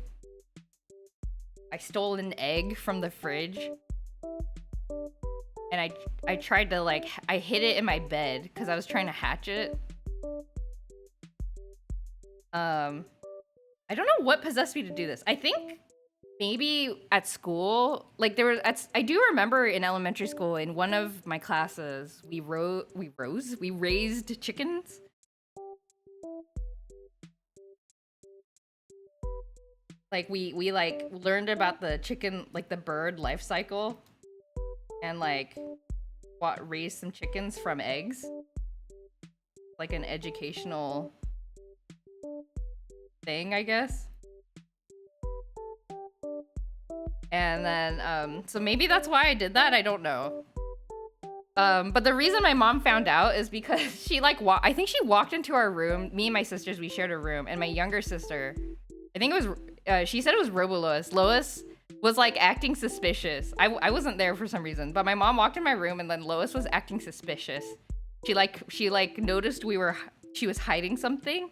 I stole an egg from the fridge. And I tried to like I hid it in my bed because I was trying to hatch it. I don't know what possessed me to do this. I think maybe at school, like I do remember in elementary school in one of my classes, we raised chickens. Like we like learned about the chicken, like the bird life cycle, and like raised some chickens from eggs. Like an educational thing, I guess. And then so maybe that's why I did that. I don't know. But the reason my mom found out is because she like I think she walked into our room. Me and my sisters, we shared a room, and my younger sister, I think it was she said it was Lois. Lois was like acting suspicious. I wasn't there for some reason, but my mom walked in my room and then Lois was acting suspicious. She like noticed she was hiding something.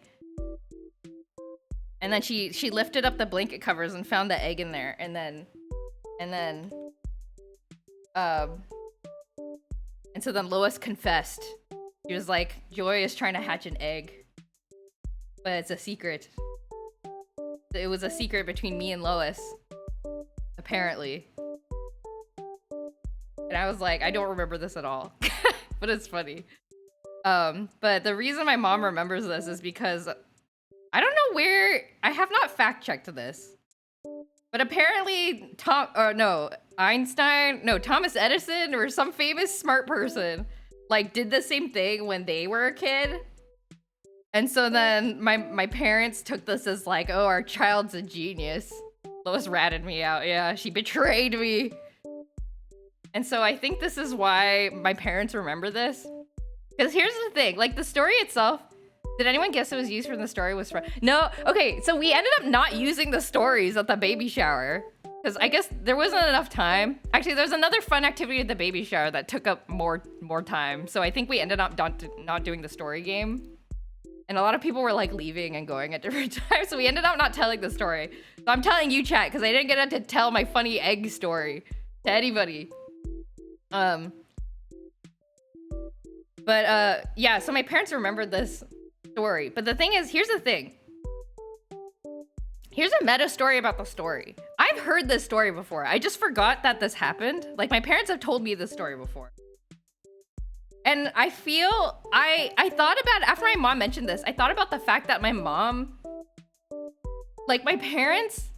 And then she lifted up the blanket covers and found the egg in there. And so then Lois confessed. She was like, Joy is trying to hatch an egg. But it's a secret. It was a secret between me and Lois. Apparently. And I was like, I don't remember this at all. But it's funny. But the reason my mom remembers this is because I don't know where, I have not fact checked this, but apparently Thomas Edison or some famous smart person like did the same thing when they were a kid. And so then my parents took this as like, oh, our child's a genius. Lois ratted me out. Yeah, she betrayed me. And so I think this is why my parents remember this. Because here's the thing, like the story itself, did anyone guess it was used from the story was from? No, okay, so we ended up not using the stories at the baby shower. Because I guess there wasn't enough time. Actually, there's another fun activity at the baby shower that took up more time. So I think we ended up not doing the story game. And a lot of people were like leaving and going at different times. So we ended up not telling the story. So I'm telling you, chat, because I didn't get to tell my funny egg story to anybody. Yeah, so my parents remembered this story. But the thing is, here's the thing. Here's a meta story about the story. I've heard this story before. I just forgot that this happened. Like, my parents have told me this story before. And I feel, I thought about, after my mom mentioned this, I thought about the fact that my mom, like my parents,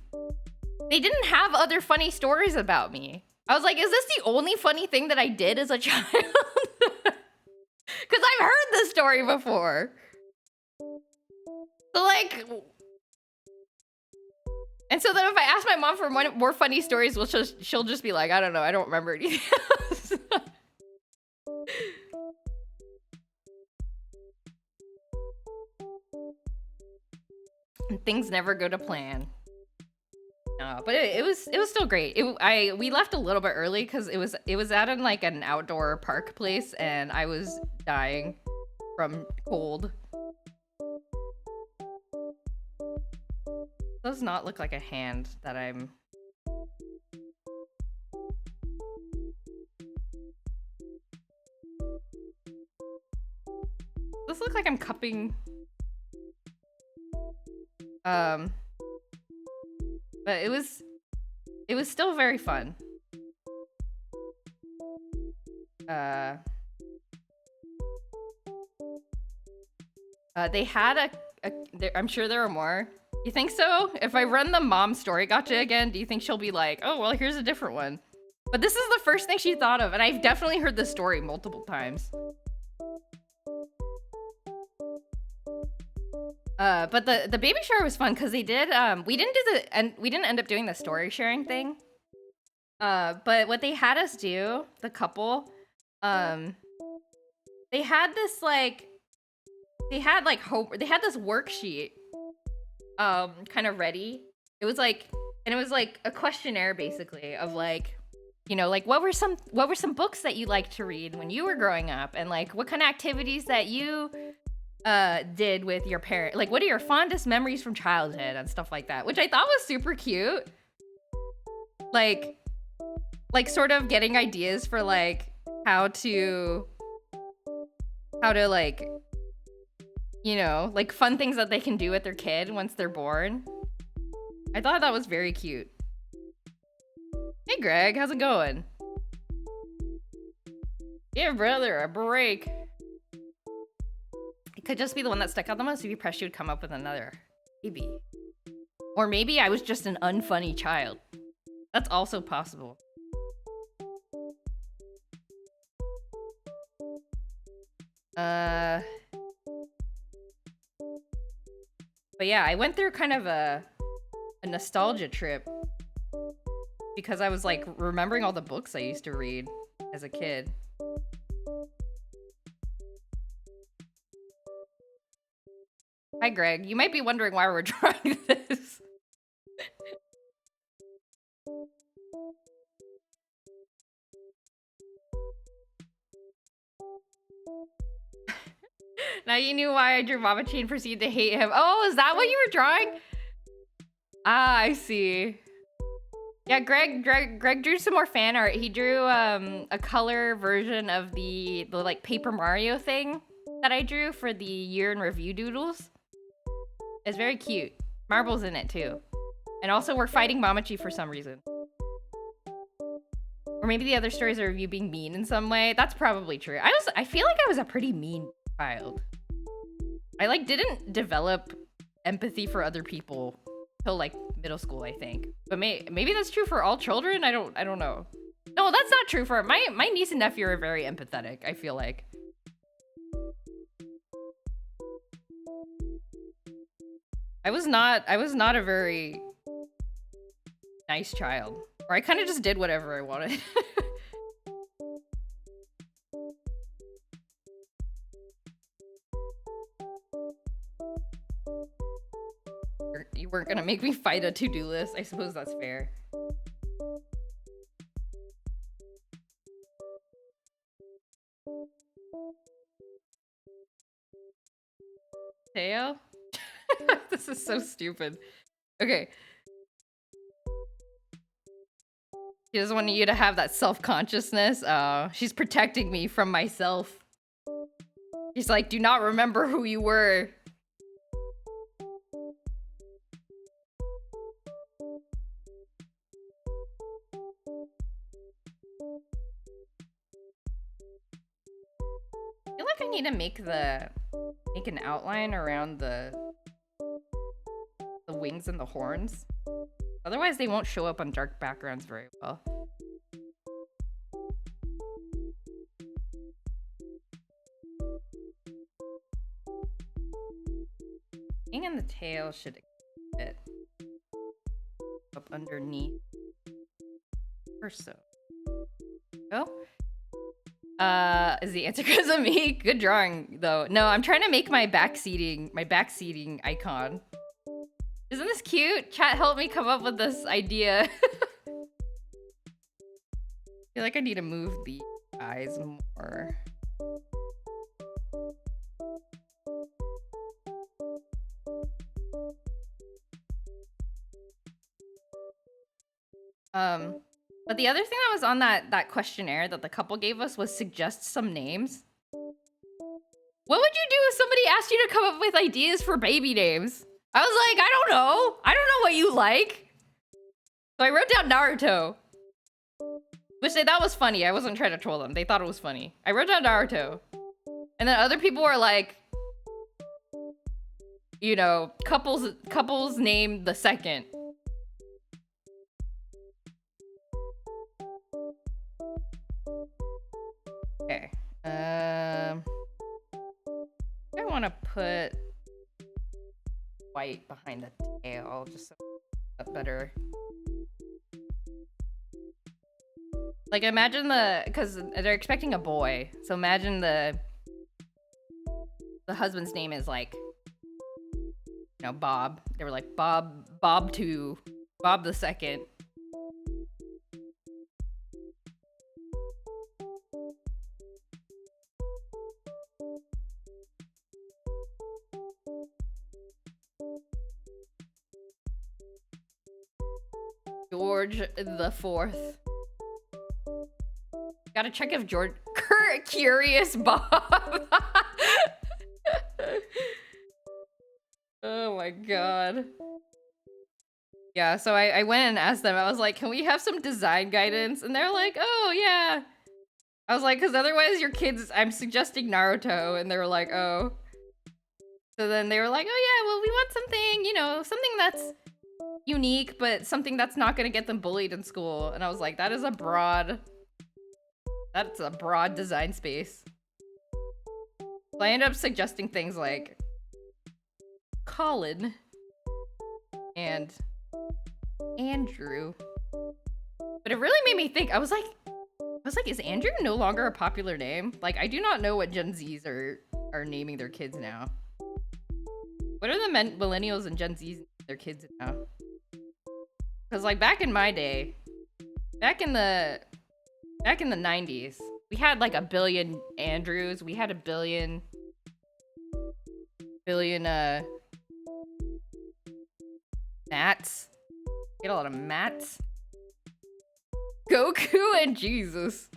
they didn't have other funny stories about me. I was like, is this the only funny thing that I did as a child? Because I've heard this story before. So like, and so then if I ask my mom for more funny stories, she'll just be like, I don't know, I don't remember anything else. Things never go to plan. No, but it was still great. We left a little bit early because it was at like an outdoor park place, and I was dying from cold. Does not look like a hand that I'm. Does look like I'm cupping. But it was still very fun. They had I'm sure there are more. You think so? If I run the mom story gotcha again, do you think she'll be like, oh, well, here's a different one? But this is the first thing she thought of, and I've definitely heard this story multiple times. But the baby shower was fun because they did, we didn't end up doing the story sharing thing. But what they had us do, the couple, they had this like, they had this worksheet, kind of ready. It was like, and it was like a questionnaire basically of like, you know, like what were some books that you liked to read when you were growing up, and like what kind of activities that you did with your parent, like what are your fondest memories from childhood and stuff like that, which I thought was super cute. Like sort of getting ideas for like how to like, you know, like fun things that they can do with their kid once they're born. I thought that was very cute. Hey Greg, how's it going? Give brother a break. It could just be the one that stuck out the most. If you press, you would come up with another. Maybe. Or maybe I was just an unfunny child. That's also possible. But yeah, I went through kind of a nostalgia trip because I was like remembering all the books I used to read as a kid. Hi, Greg. You might be wondering why we're trying this. Now you knew why I drew Mamachi and proceeded to hate him. Oh, is that what you were drawing? Ah, I see. Yeah, Greg drew some more fan art. He drew a color version of the like Paper Mario thing that I drew for the year in review doodles. It's very cute. Marbles in it too. And also we're fighting Mamachi for some reason. Or maybe the other stories are of you being mean in some way. That's probably true. I feel like I was a pretty mean child. I like didn't develop empathy for other people till like middle school, I think. But maybe that's true for all children. I don't know. No, that's not true for my niece and nephew are very empathetic, I feel like. I was not a very nice child. Or I kind of just did whatever I wanted. You weren't gonna make me fight a to-do list. I suppose that's fair. Teo? This is so stupid. Okay. She doesn't want you to have that self-consciousness. She's protecting me from myself. She's like, do not remember who you were. I feel like I need to make an outline around the wings and the horns. Otherwise, they won't show up on dark backgrounds very well. Wing and the tail should fit up underneath. Or so. Oh? Is the answer because of me? Good drawing, though. No, I'm trying to make my backseating icon. Isn't this cute? Chat helped me come up with this idea. I feel like I need to move the eyes more. But the other thing that was on that questionnaire that the couple gave us was suggest some names. What would you do if somebody asked you to come up with ideas for baby names? I was like, I don't know. I don't know what you like. So I wrote down Naruto. Which they thought was funny. I wasn't trying to troll them. They thought it was funny. I wrote down Naruto. And then other people were like, you know, couples named the second. Okay. I want to put white behind the tail, just so that's better. Like, imagine because they're expecting a boy, so imagine the husband's name is like, you know, Bob. They were like Bob the second. George the Fourth. Gotta check if George... Curious Bob. Oh my god. Yeah, so I went and asked them. I was like, can we have some design guidance? And they're like, oh yeah. I was like, because otherwise your kids... I'm suggesting Naruto. And they were like, oh. So then they were like, oh yeah, well we want something, you know, something that's unique, but something that's not gonna get them bullied in school. And I was like, that's a broad design space. So I ended up suggesting things like Colin and Andrew. But it really made me think. I was like, is Andrew no longer a popular name? Like, I do not know what Gen Zs are naming their kids now. What are the millennials and Gen Zs naming their kids now? Because like back in my day, back in the 90s, we had like a billion Andrews. We had a billion Mats. We had a lot of Mats. Goku and Jesus.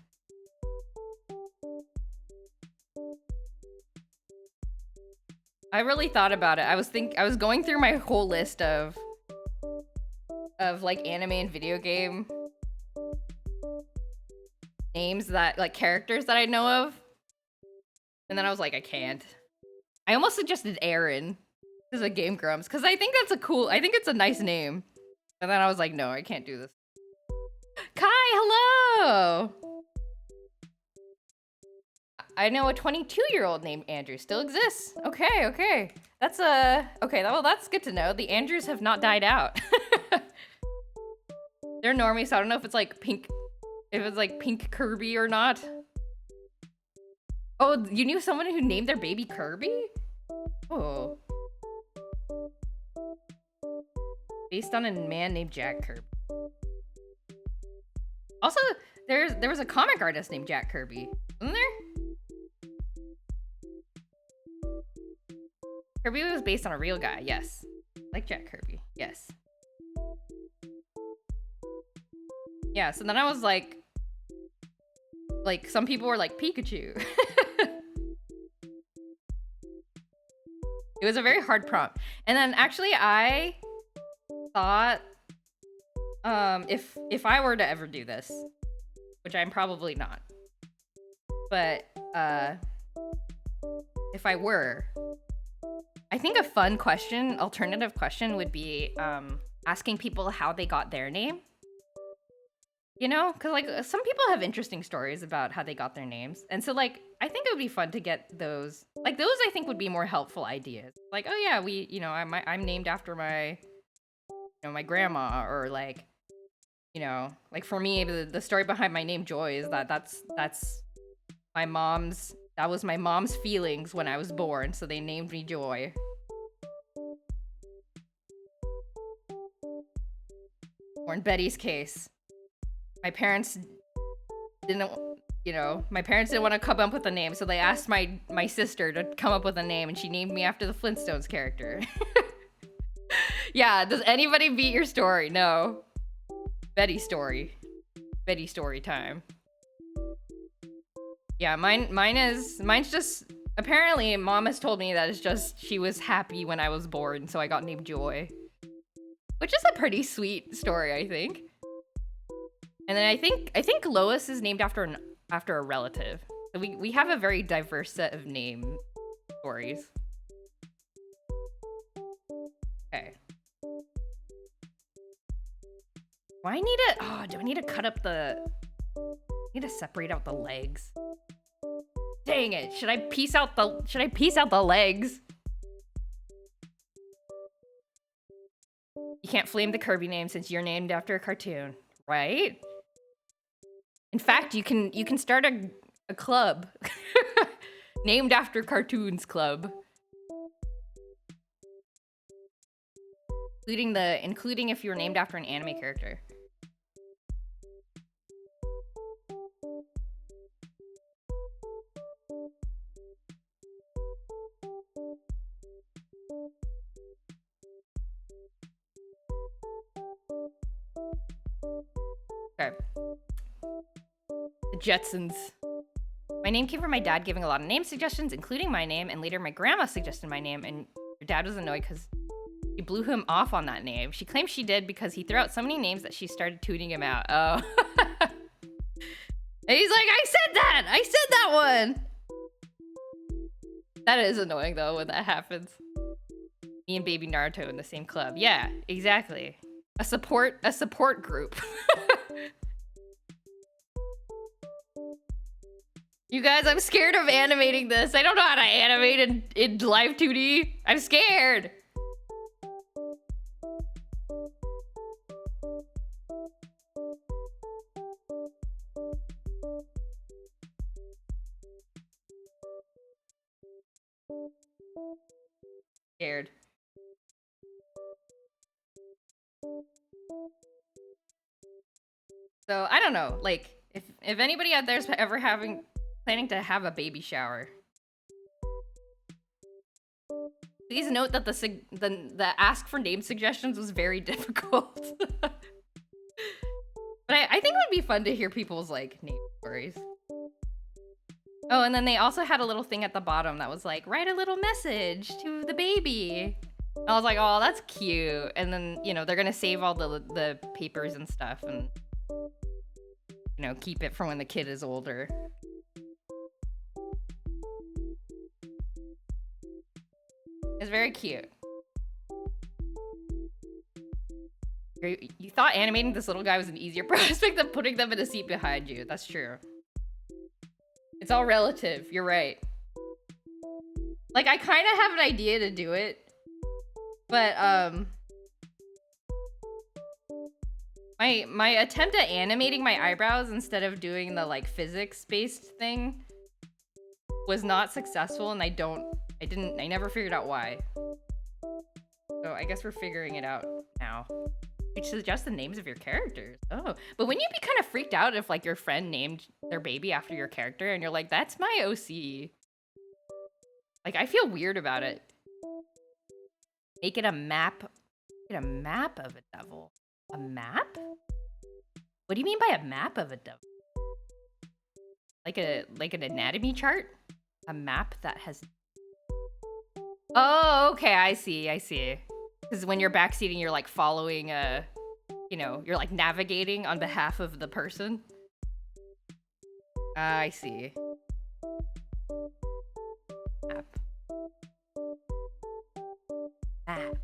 I really thought about it. I was going through my whole list of like anime and video game names that like characters that I know of. And then I was like, I can't. I almost suggested Aaron as a Game Grumps because I think it's a nice name. And then I was like, no, I can't do this. Kai, hello! I know a 22-year-old named Andrew still exists. Okay. That's okay, well, that's good to know. The Andrews have not died out. They're normies, so I don't know if it's like pink Kirby or not. Oh, you knew someone who named their baby Kirby? Oh. Based on a man named Jack Kirby. Also, there was a comic artist named Jack Kirby, wasn't there? Kirby was based on a real guy, yes. Like Jack Kirby, yes. Yeah, so then I was like some people were like Pikachu. It was a very hard prompt. And then actually I thought if I were to ever do this, which I'm probably not, but if I were, I think a fun question, alternative question would be asking people how they got their name. You know, because like some people have interesting stories about how they got their names, and so like I think it would be fun to get those. Like those, I think would be more helpful ideas. Like, oh yeah, I'm named after my, my grandma, or like, like for me, the story behind my name Joy is that's my mom's. That was my mom's feelings when I was born, so they named me Joy. Or in Betty's case, my parents didn't want to come up with a name, so they asked my sister to come up with a name, and she named me after the Flintstones character. Yeah, does anybody beat your story? No. Betty story time. Yeah, mine's just, apparently mom has told me that it's just she was happy when I was born, so I got named Joy. Which is a pretty sweet story, I think. And then I think Lois is named after a relative. So we have a very diverse set of name stories. Okay. Do I need to cut up I need to separate out the legs. Dang it. Should I piece out the legs? You can't flame the Kirby name since you're named after a cartoon, right? In fact, you can start a club. Named after cartoons club. Including if you were named after an anime character. Okay. The Jetsons. My name came from my dad giving a lot of name suggestions, including my name, and later my grandma suggested my name, and your dad was annoyed because she blew him off on that name. She claims she did because he threw out so many names that she started tuning him out. Oh. And he's like, I said that one! That is annoying though when that happens. Me and baby Naruto in the same club. Yeah, exactly. A support group. You guys, I'm scared of animating this. I don't know how to animate in Live2D. I'm scared. Scared. So I don't know, like if anybody out there's ever planning to have a baby shower, please note that the ask for name suggestions was very difficult. But I think it would be fun to hear people's like name stories. Oh, and then they also had a little thing at the bottom that was like, write a little message to the baby. And I was like, oh, that's cute. And then, they're gonna save all the papers and stuff and, keep it for when the kid is older. It's very cute. You thought animating this little guy was an easier prospect than putting them in a seat behind you. That's true. It's all relative. You're right. Like, I kind of have an idea to do it, but my attempt at animating my eyebrows instead of doing the like physics-based thing was not successful, and I never figured out why. So I guess we're figuring it out now. You suggest the names of your characters. Oh, but wouldn't you be kind of freaked out if like your friend named their baby after your character and you're like, that's my OC? Like, I feel weird about it. Make it a map. Make it a map of a devil. A map? What do you mean by a map of a devil? Like an anatomy chart? A map that has... Oh, okay, I see. Because when you're backseating, you're like following you're like navigating on behalf of the person. I see. Map. Map.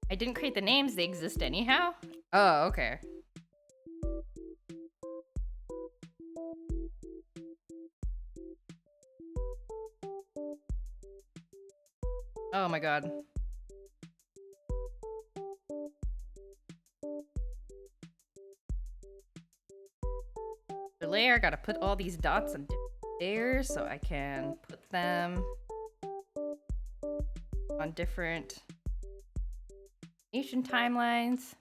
I didn't create the names, they exist anyhow? Oh, okay. Oh my god. The layer, gotta put all these dots on different layers so I can put them on different timelines.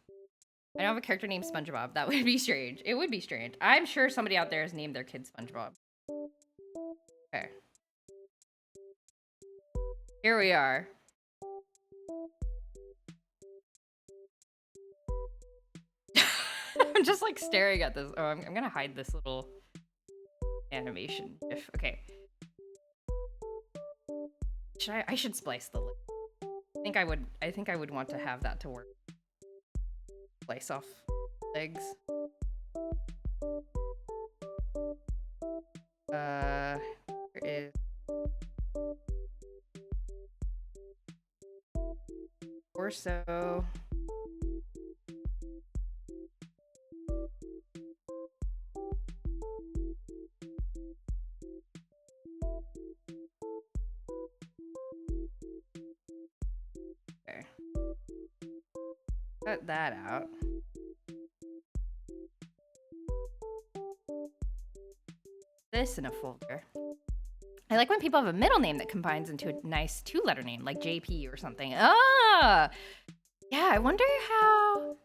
I don't have a character named SpongeBob. That would be strange. It would be strange. I'm sure somebody out there has named their kid SpongeBob. Okay. Here we are. I'm just like staring at this. Oh, I'm gonna hide this little animation. Okay. I should splice the lip. I think I would want to have that to work. Slice off legs. There is torso. Cut that out. This in a folder. I like when people have a middle name that combines into a nice two-letter name, like JP or something. Ah! Yeah, I wonder if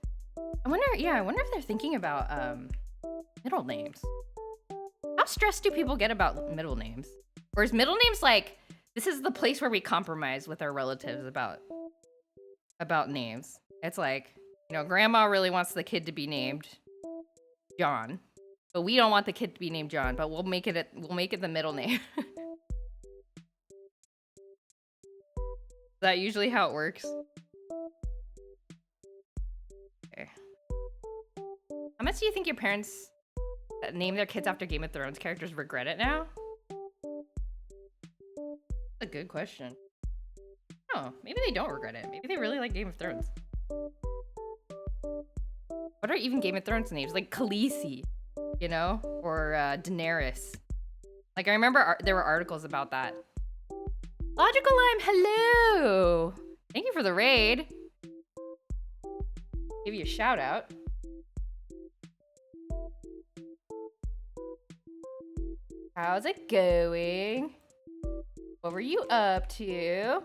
they're thinking about middle names. How stressed do people get about middle names? Or is middle names like, this is the place where we compromise with our relatives about names? It's like, grandma really wants the kid to be named John, but we don't want the kid to be named John, but we'll make it the middle name. Is that usually how it works? Okay. How much do you think your parents that name their kids after Game of Thrones characters regret it now? That's a good question. Oh, maybe they don't regret it. Maybe they really like Game of Thrones. What are even Game of Thrones names? Like Khaleesi, or Daenerys. Like, I remember there were articles about that. Logical Lime, hello! Thank you for the raid. Give you a shout out. How's it going? What were you up to?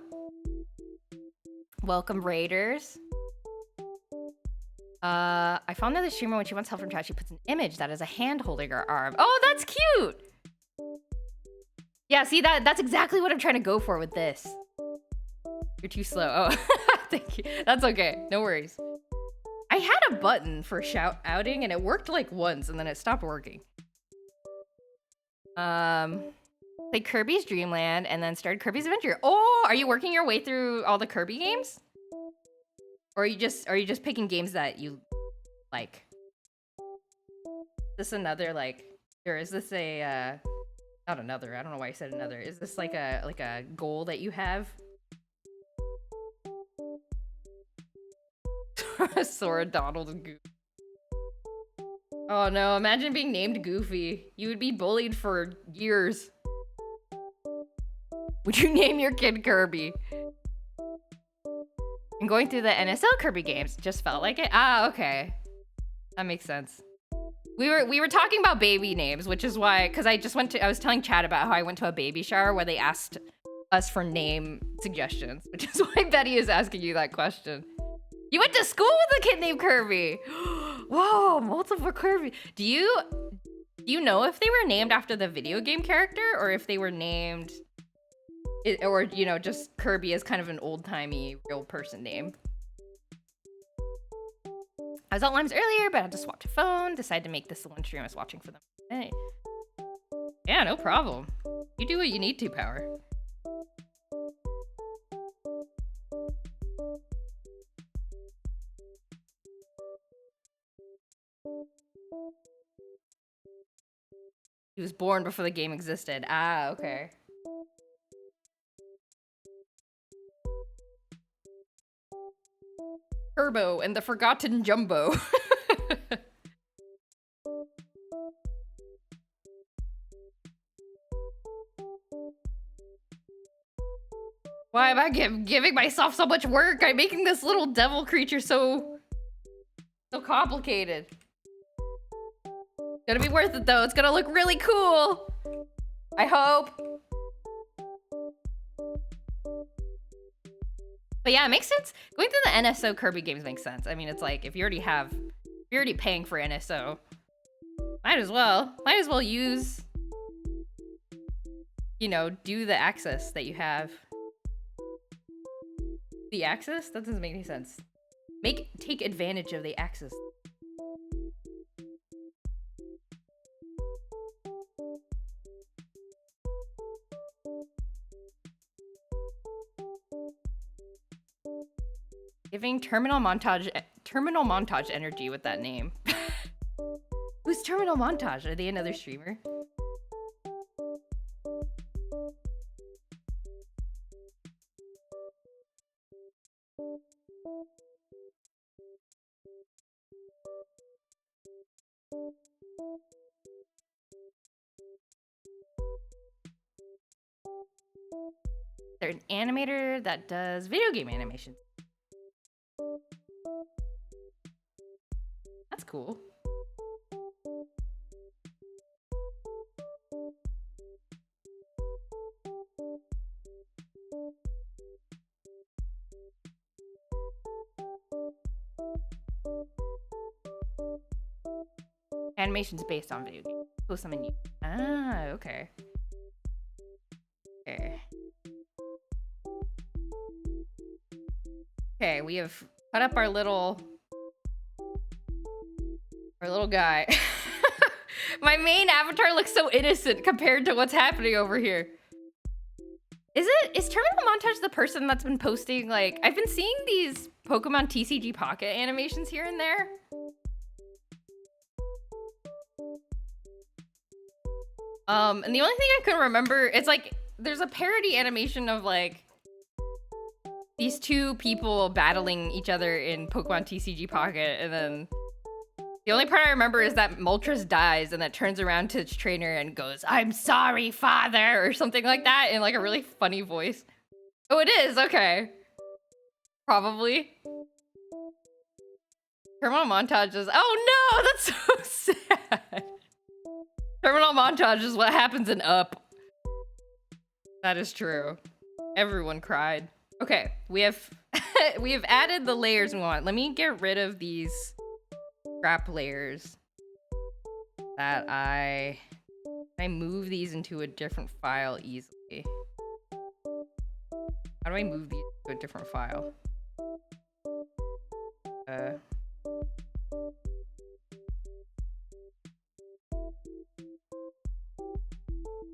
Welcome, raiders. I found that the streamer, when she wants help from chat, she puts an image that is a hand holding her arm. Oh, that's cute! Yeah, see, that's exactly what I'm trying to go for with this. You're too slow. Oh, thank you. That's okay. No worries. I had a button for outing, and it worked like once, and then it stopped working. Played Kirby's Dream Land, and then started Kirby's Adventure. Oh, are you working your way through all the Kirby games? Or are you just picking games that you like? Is this another, like, or is this a Not another. I don't know why I said another. Is this like a goal that you have? Sora, Donald, and Goofy. Oh no, imagine being named Goofy. You would be bullied for years. Would you name your kid Kirby? And going through the NSL Kirby games just felt like it. Ah, okay. That makes sense. We were talking about baby names, which is why, because I was telling Chad about how I went to a baby shower where they asked us for name suggestions, which is why Betty is asking you that question. You went to school with a kid named Kirby. Whoa, multiple Kirby. Do you know if they were named after the video game character or if they were named, or you know, just Kirby as kind of an old-timey real person name? I was at Limes earlier, but I had to swap to phone. Decided to make this the one stream I was watching for them. Hey. Yeah, no problem. You do what you need to, Power. He was born before the game existed. Ah, okay. Turbo and the Forgotten Jumbo. Why am I giving myself so much work? I'm making this little devil creature so complicated. Gonna be worth it though. It's gonna look really cool. I hope. But yeah, it makes sense. Going through the NSO Kirby games makes sense. I mean, it's like if you're already paying for NSO, might as well use, you know, do the access that you have. The access? That doesn't make any sense. Take advantage of the access. Giving terminal montage energy with that name. Who's Terminal Montage? Are they another streamer? They're an animator that does video game animations. That's cool. Animation's based on video games. Post them in YouTube. Ah, okay. Okay. Okay, we have cut up our little guy. My main avatar looks so innocent compared to what's happening over here. Is Terminal Montage the person that's been posting, like, I've been seeing these Pokemon TCG Pocket animations here and there. And the only thing I can remember, it's like, there's a parody animation of, like, these two people battling each other in Pokemon TCG Pocket, and then the only part I remember is that Moltres dies and that turns around to its trainer and goes, "I'm sorry, father," or something like that in like a really funny voice. Oh, it is? Okay. Probably. Terminal Montage is, oh no, that's so sad. Terminal Montage is what happens in Up. That is true. Everyone cried. Okay, we have we have added the layers we want. Let me get rid of these scrap layers that I move these into a different file easily. How do I move these to a different file?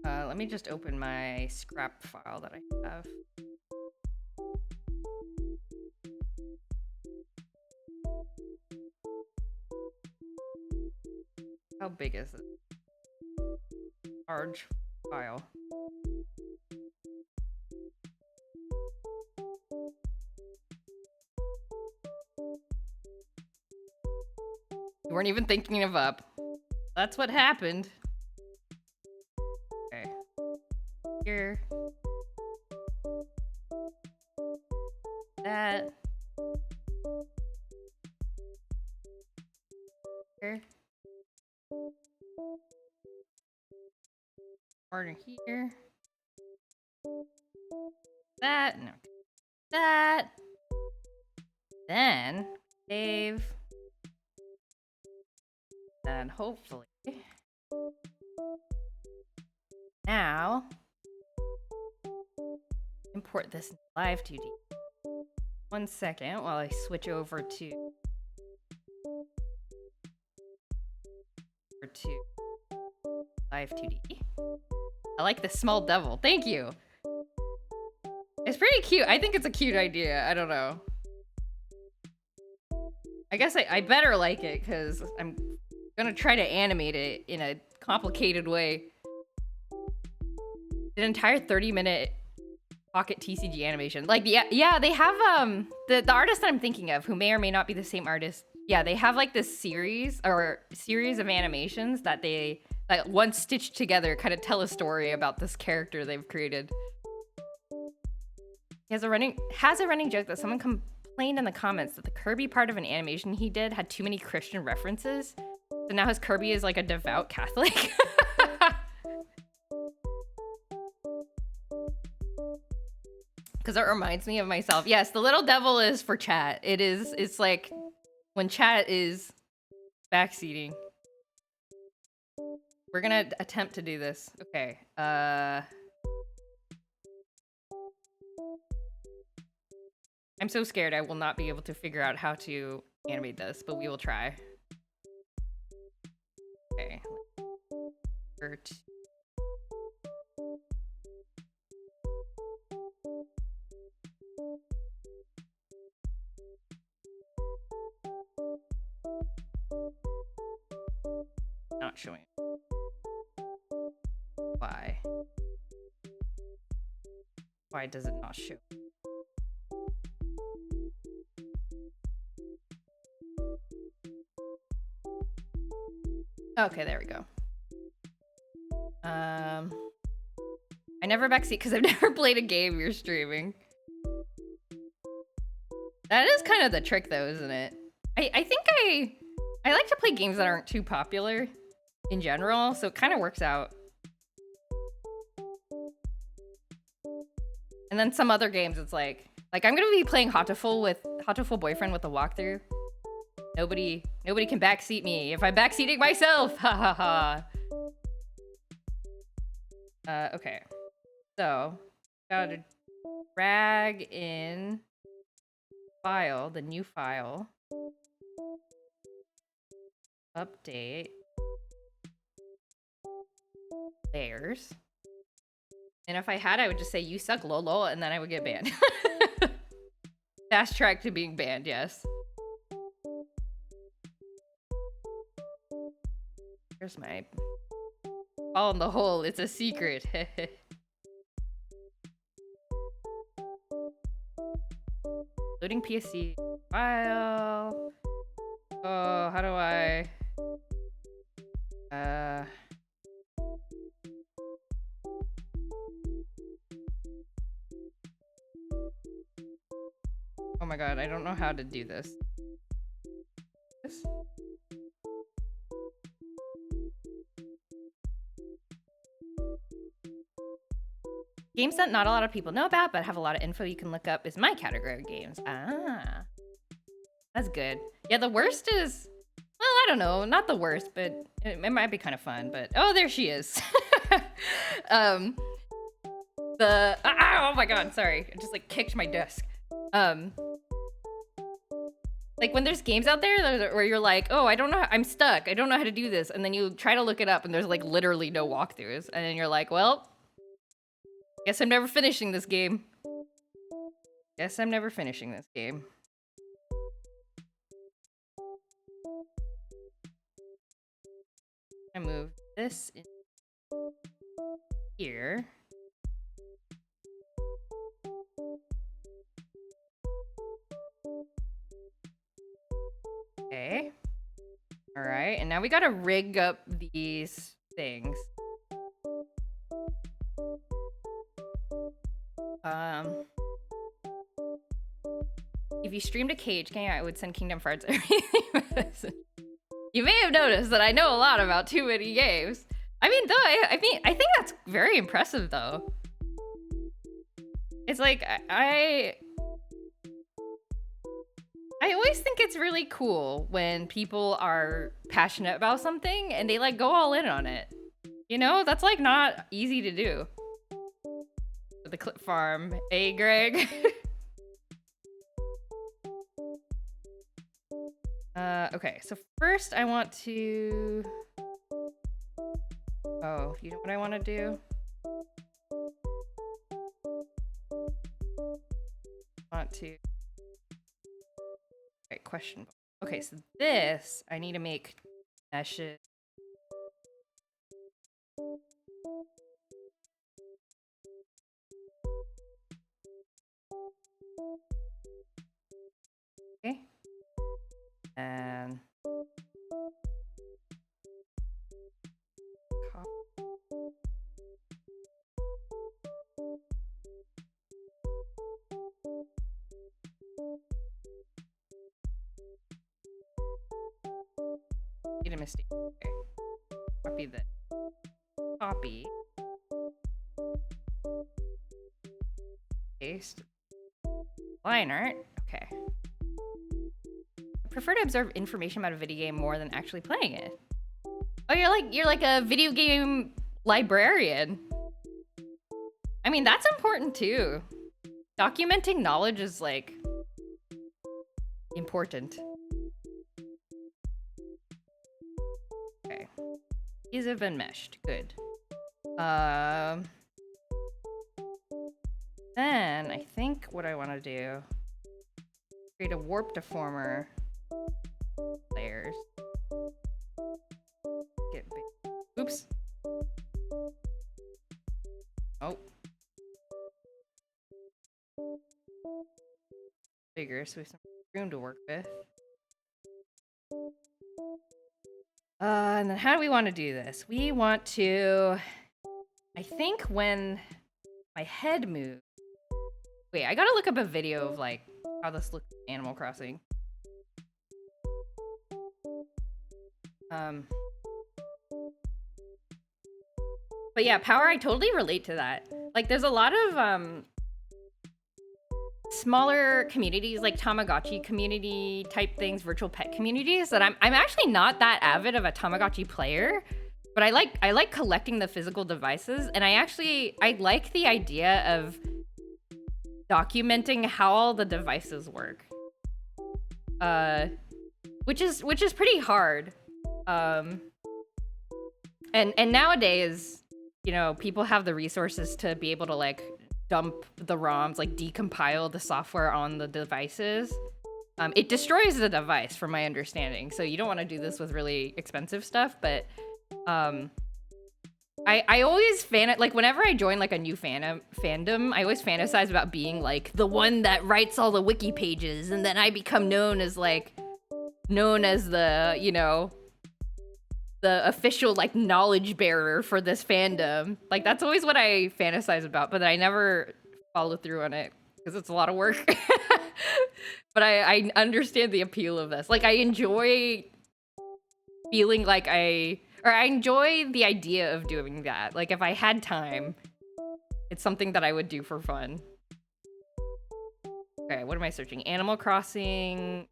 Let me just open my scrap file that I have. How big is it? Large file. You weren't even thinking of up. That's what happened. Okay. Here. That. Here. Order here. That. No. That. Then save. And hopefully. Now. Import this into Live2D. 1 second while I switch over to Live2D. I like the small devil. Thank you. It's pretty cute. I think it's a cute idea. I don't know. I guess I better like it because I'm gonna try to animate it in a complicated way. An entire 30-minute Pocket TCG animation. Like, yeah, they have the artist that I'm thinking of, who may or may not be the same artist. Yeah, they have like this series of animations that they once stitched together kind of tell a story about this character they've created. He has a running joke that someone complained in the comments that the Kirby part of an animation he did had too many Christian references. So now his Kirby is like a devout Catholic. Because it reminds me of myself. Yes, the little devil is for chat. It's like when chat is backseating. We're gonna attempt to do this. Okay. I'm so scared I will not be able to figure out how to animate this, but we will try. Okay. Not showing. Why? Why does it not show? Okay, there we go. I never backseat because I've never played a game you're streaming. That is kind of the trick though, isn't it? I think I like to play games that aren't too popular in general, so it kind of works out. And then some other games, it's like I'm gonna be playing Hot to Full Boyfriend with the walkthrough. Nobody can backseat me if I'm backseating myself. Ha ha ha. Okay. So, gotta drag in file, the new file. Update. Layers. And if I had, I would just say, you suck, lol, and then I would get banned. Fast track to being banned, yes. Here's my... fall in the hole, it's a secret. Loading PSC file. Oh, how do I... Oh my god, I don't know how to do this. Games that not a lot of people know about, but have a lot of info you can look up is my category of games. Ah. That's good. Yeah, the worst is... well, I don't know. Not the worst, but it might be kind of fun. But... oh, there she is. Oh my god, sorry. I just, like, kicked my desk. Like, when there's games out there where you're like, oh, I don't know, I'm stuck. I don't know how to do this. And then you try to look it up, and there's, like, literally no walkthroughs. And then you're like, well... guess I'm never finishing this game. Guess I'm never finishing this game. I move this in here. Okay. All right, and now we gotta rig up these things. If you streamed a cage game, I would send Kingdom Hearts. You may have noticed that I know a lot about too many games. I mean, though, I think that's very impressive, though. It's like, I always think it's really cool when people are passionate about something and they, like, go all in on it. You know? That's, like, not easy to do. The clip farm. Hey, Greg. Okay, so first I want to... Oh, you know what I want to do? I want to... Okay, question. Okay, so this, I need to make meshes. Okay. And... Made a mistake. Okay. Copy this. Copy. Paste. Line art. Okay. I prefer to observe information about a video game more than actually playing it. Oh, you're like a video game librarian. I mean, that's important too. Documenting knowledge is like important. Okay. These have been meshed. Good. Then I think what I want to do, create a warp deformer layers. Get big. Oops. Oh. Bigger, so we have some room to work with. And then how do we want to do this? We want to, I think when my head moves. Wait, I gotta look up a video of like how this looks in Animal Crossing. But yeah, power, I totally relate to that. Like there's a lot of smaller communities, like Tamagotchi community type things, virtual pet communities, that I'm actually not that avid of a Tamagotchi player, but I like collecting the physical devices, and I like the idea of documenting how all the devices work. Which is pretty hard. And nowadays, you know, people have the resources to be able to like dump the ROMs, like decompile the software on the devices. It destroys the device from my understanding. So you don't want to do this with really expensive stuff, but I always like whenever I join like a new fandom, I always fantasize about being like the one that writes all the wiki pages, and then I become known as the, you know, the official like knowledge bearer for this fandom. Like that's always what I fantasize about, but I never follow through on it because it's a lot of work. But I understand the appeal of this. Like I enjoy feeling like I enjoy the idea of doing that. Like if I had time, it's something that I would do for fun. Okay, what am I searching? Animal Crossing.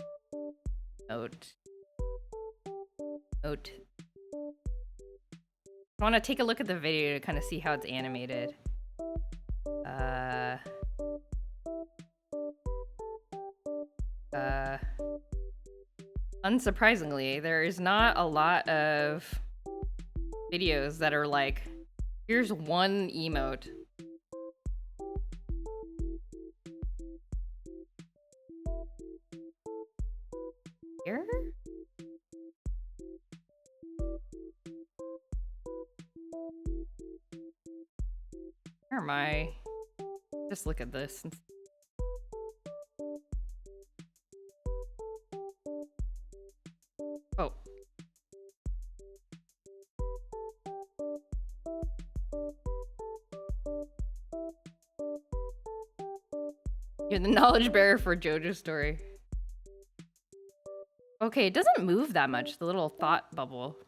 Note. I want to take a look at the video to kind of see how it's animated. Unsurprisingly, there is not a lot of videos that are like, here's one emote. Here? Or am I? Just look at this. Oh. You're the knowledge bearer for JoJo's story. Okay, it doesn't move that much, the little thought bubble.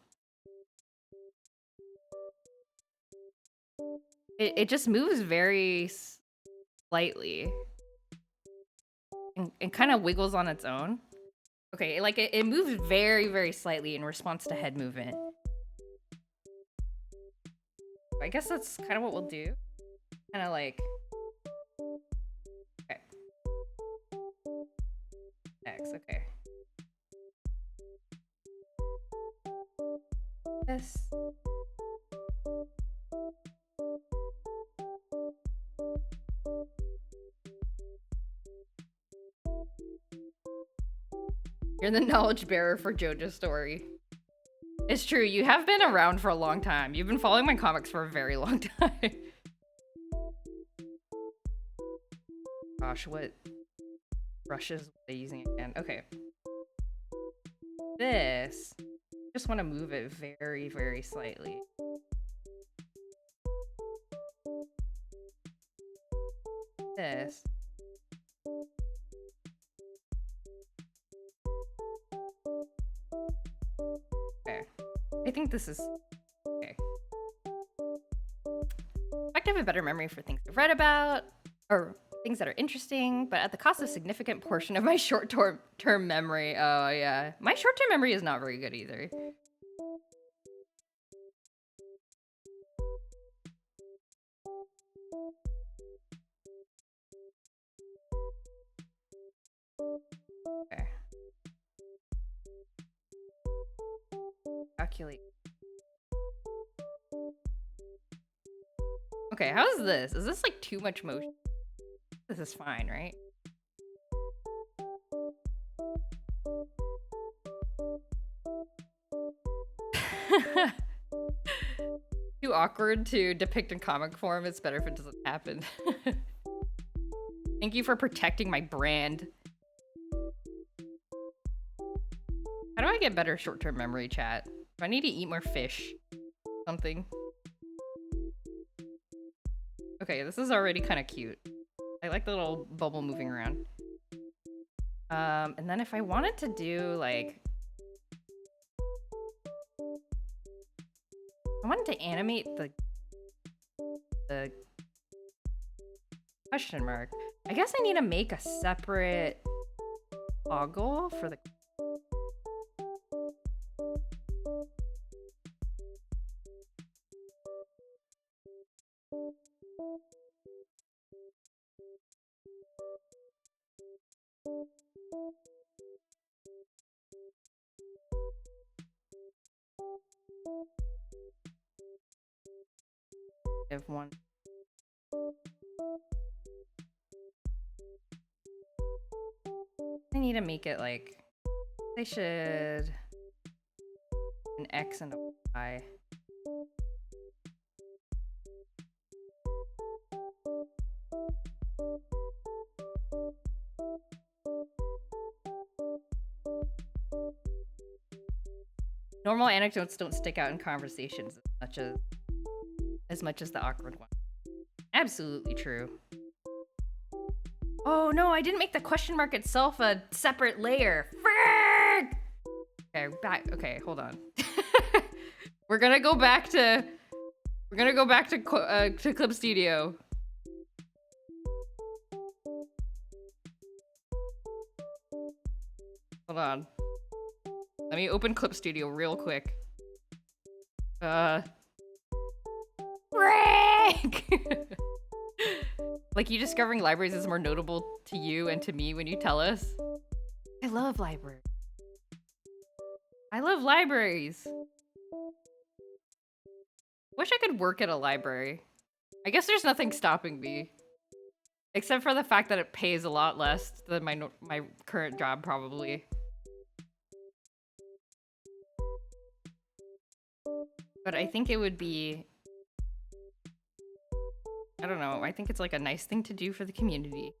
It just moves very slightly. And kind of wiggles on its own. Okay, like it moves very, very slightly in response to head movement. I guess that's kind of what we'll do. Kind of like... Okay. X, okay. This. You're the knowledge bearer for JoJo's story. It's true, you have been around for a long time. You've been following my comics for a very long time. Gosh, what brushes are they using again? Okay. This, just want to move it very, very slightly. This. Okay. I think this is okay. I have a better memory for things I've read about, or things that are interesting, but at the cost of a significant portion of my short-term memory. Oh, yeah. My short-term memory is not very good either. Okay. Calculate. Okay, how's this? Is this like too much motion? This is fine, right? Too awkward to depict in comic form. It's better if it doesn't happen. Thank you for protecting my brand. How do I get better short-term memory, chat? Do I need to eat more fish? Something. Okay, this is already kind of cute. I like the little bubble moving around. And then if I wanted to do like... I wanted to animate the question mark. I guess I need to make a separate toggle for the... One. I need to make it like they should an X and a Y. Normal anecdotes don't stick out in conversations as much as the awkward one. Absolutely true. Oh no, I didn't make the question mark itself a separate layer. Frick! Okay, back. Okay, hold on. We're gonna go back to Clip Studio. Hold on. Let me open Clip Studio real quick. Frick! Like, you discovering libraries is more notable to you and to me when you tell us. I love libraries. I love libraries. Wish I could work at a library. I guess there's nothing stopping me. Except for the fact that it pays a lot less than my current job, probably. But I think it would be... I don't know. I think it's like a nice thing to do for the community.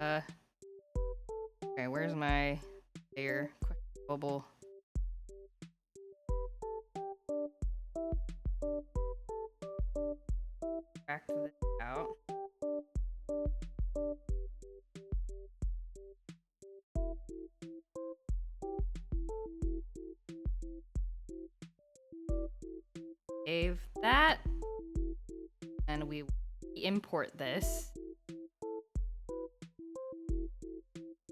Okay, where's my layer? Bubble. Back this out. Save that. And we import this.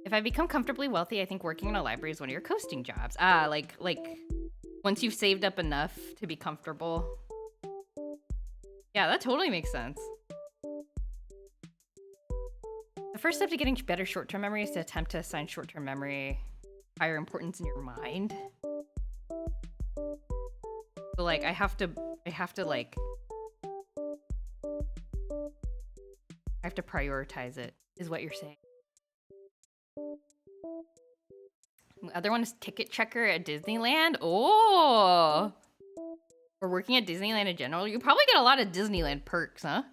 If I become comfortably wealthy, I think working in a library is one of your coasting jobs. Ah, like once you've saved up enough to be comfortable. Yeah, that totally makes sense. The first step to getting better short-term memory is to attempt to assign short-term memory higher importance in your mind. So like I have to prioritize it, is what you're saying. The other one is ticket checker at Disneyland. Oh! Or working at Disneyland in general. You probably get a lot of Disneyland perks, huh?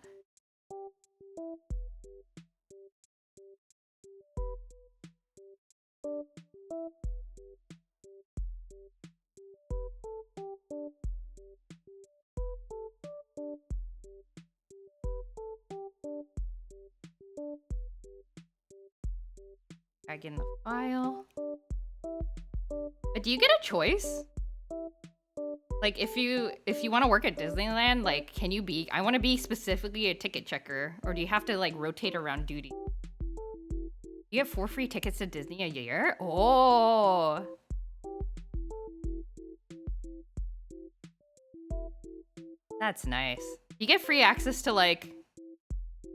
Tag in the file. But do you get a choice? Like if you want to work at Disneyland, like can you be, I want to be specifically a ticket checker, or do you have to like rotate around duty? You get 4 free tickets to Disney a year? Oh. That's nice. You get free access to like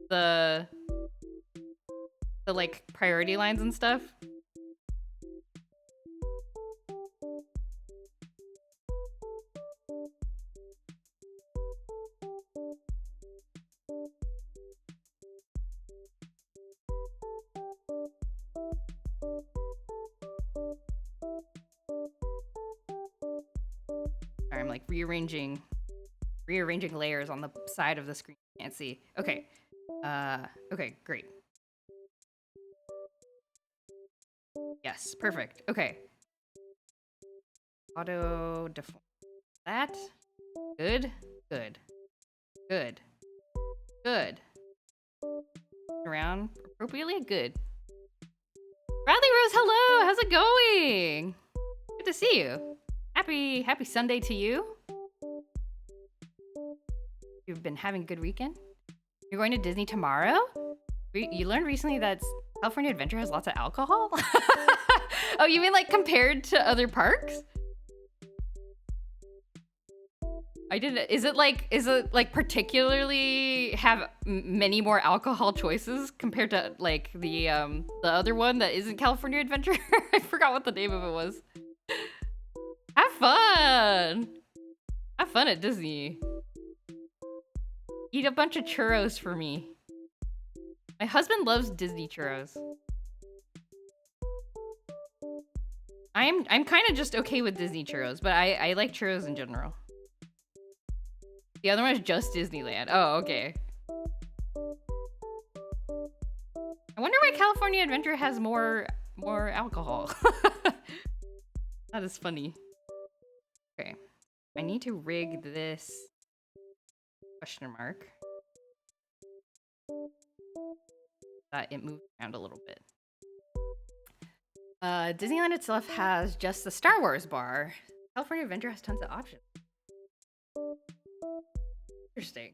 the like priority lines and stuff. I'm like rearranging layers on the side of the screen. Can't see. Okay. Okay, great. Yes, perfect. Okay. Auto default that. Good. Good. Good. Good. Around appropriately. Good. Bradley Rose, hello. How's it going? Good to see you. Happy Sunday to you. You've been having a good weekend. You're going to Disney tomorrow? You learned recently that California Adventure has lots of alcohol? Oh, you mean like compared to other parks? I didn't. Is it like particularly have many more alcohol choices compared to like the other one that isn't California Adventure? I forgot what the name of it was. Have fun. Have fun at Disney. Eat a bunch of churros for me. My husband loves Disney churros. I'm kind of just okay with Disney churros, but I like churros in general. The other one is just Disneyland. Oh, okay. I wonder why California Adventure has more alcohol. That is funny. Okay. I need to rig this question mark. That it moves around a little bit. Disneyland itself has just the Star Wars bar. California Adventure has tons of options. Interesting.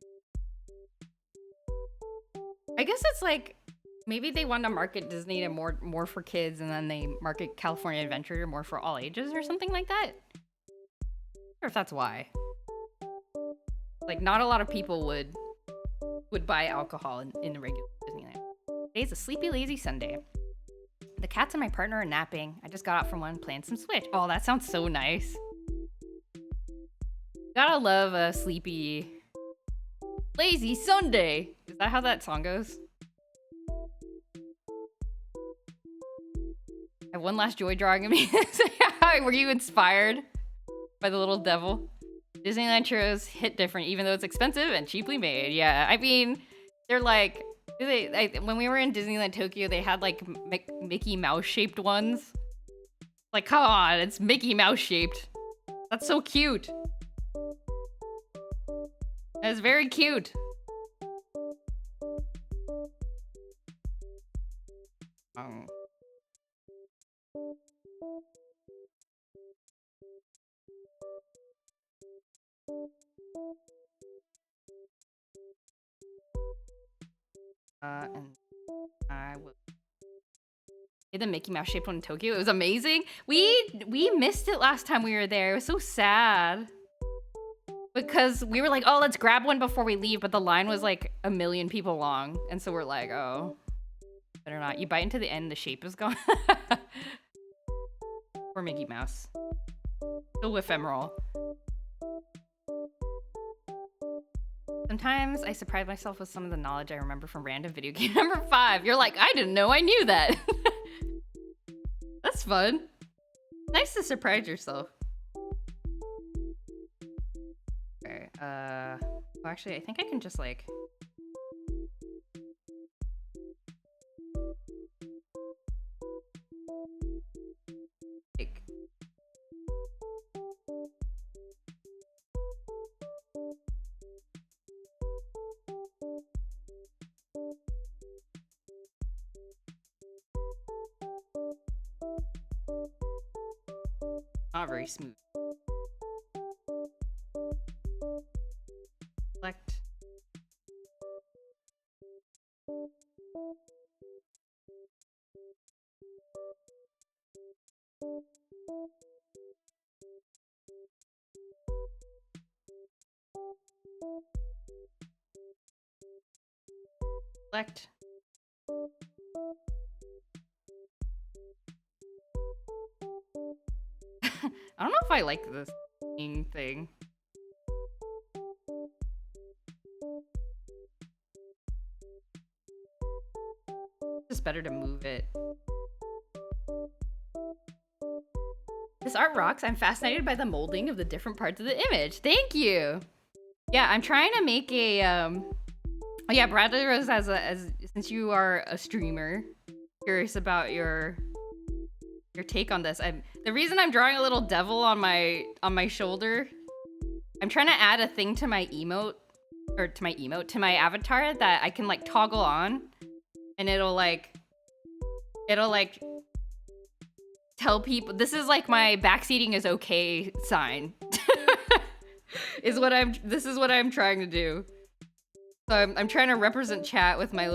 I guess it's like maybe they want to market Disney to more for kids, and then they market California Adventure more for all ages or something like that. Or if that's why. Like not a lot of people would buy alcohol in the regular Disneyland. Today's a sleepy, lazy Sunday. The cats and my partner are napping. I just got out from one playing some Switch. Oh, that sounds so nice. Gotta love a sleepy, lazy Sunday. Is that how that song goes? I have one last joy drawing of me. Were you inspired by the little devil? Disneyland churros hit different, even though it's expensive and cheaply made. Yeah, I mean, they're like, when we were in Disneyland Tokyo, they had like Mickey Mouse shaped ones. Like, come on, it's Mickey Mouse shaped. That's so cute. That's very cute. And I will. The Mickey Mouse shaped one in Tokyo. It was amazing. We missed it last time we were there. It was so sad. Because we were like, oh, let's grab one before we leave, but the line was like 1 million people long. And so we're like, oh, better not. You bite into the end, the shape is gone. Poor Mickey Mouse. So ephemeral. Sometimes I surprise myself with some of the knowledge I remember from random video game. Number 5, you're like, I didn't know I knew that. That's fun. Nice to surprise yourself. Okay, well, actually, I think I can just, like... Not very smooth. Select. Select. I don't know if I like this thing. It's just better to move it. This art rocks. I'm fascinated by the molding of the different parts of the image. Thank you. Yeah, I'm trying to make a oh yeah, Bradley Rose, since you are a streamer, curious about your take on this. The reason I'm drawing a little devil on my shoulder, I'm trying to add a thing to my emote, or to my avatar that I can like toggle on, and it'll like tell people this is like my backseating is okay sign. This is what I'm trying to do. So I'm trying to represent chat with the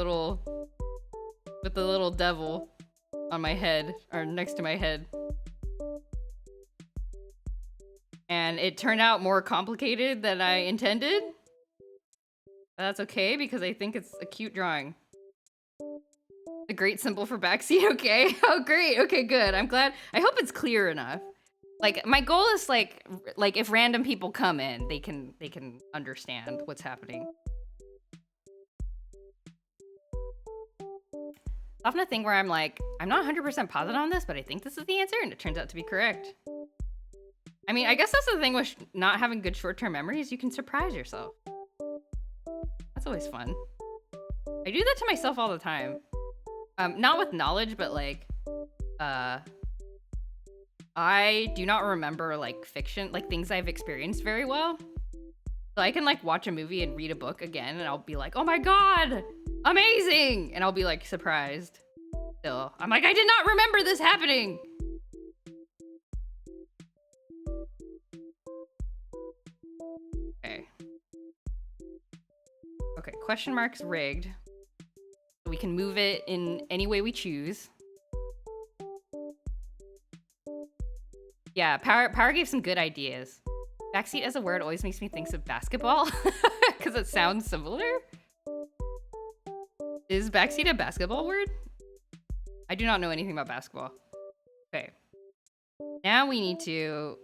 little devil on my head, or next to my head. And it turned out more complicated than I intended. But that's okay, because I think it's a cute drawing. A great symbol for backseat, okay? Oh, great, okay, good. I'm glad. I hope it's clear enough. Like, my goal is like if random people come in, they can understand what's happening. Often a thing where I'm like, I'm not 100% positive on this, but I think this is the answer, and it turns out to be correct. I mean, I guess that's the thing with not having good short-term memories. You can surprise yourself. That's always fun. I do that to myself all the time. Not with knowledge, but like, I do not remember like fiction, like things I've experienced very well. So I can like watch a movie and read a book again, and I'll be like, oh my god! Amazing! And I'll be like surprised. Still, I'm like, I did not remember this happening. Okay. Okay, question mark's rigged. We can move it in any way we choose. Yeah, Power gave some good ideas. Backseat as a word always makes me think of basketball because it sounds similar. Is backseat a basketball word? I do not know anything about basketball. Okay. Now we need to...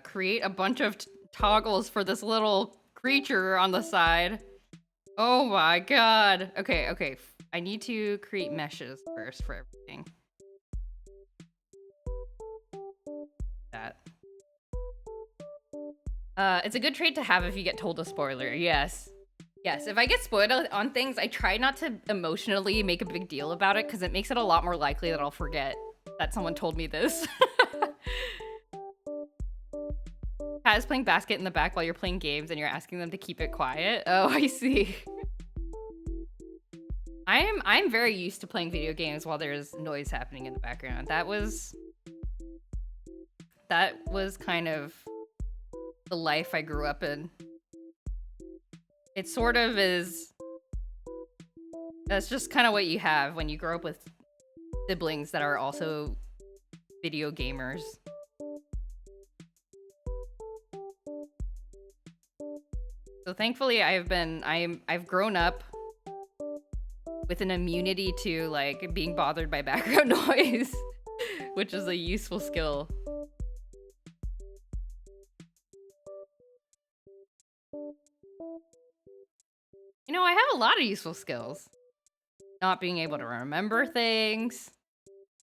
create a bunch of toggles for this little creature on the side. Oh my god. Okay. I need to create meshes first for everything. It's a good trait to have if you get told a spoiler. Yes. Yes, if I get spoiled on things, I try not to emotionally make a big deal about it because it makes it a lot more likely that I'll forget that someone told me this. Kat is playing basket in the back while you're playing games and you're asking them to keep it quiet. Oh, I see. I'm very used to playing video games while there's noise happening in the background. That was kind of the life I grew up in. It sort of is. That's just kind of what you have when you grow up with siblings that are also video gamers. So thankfully I've grown up with an immunity to like being bothered by background noise, which is a useful skill. You know, I have a lot of useful skills. Not being able to remember things,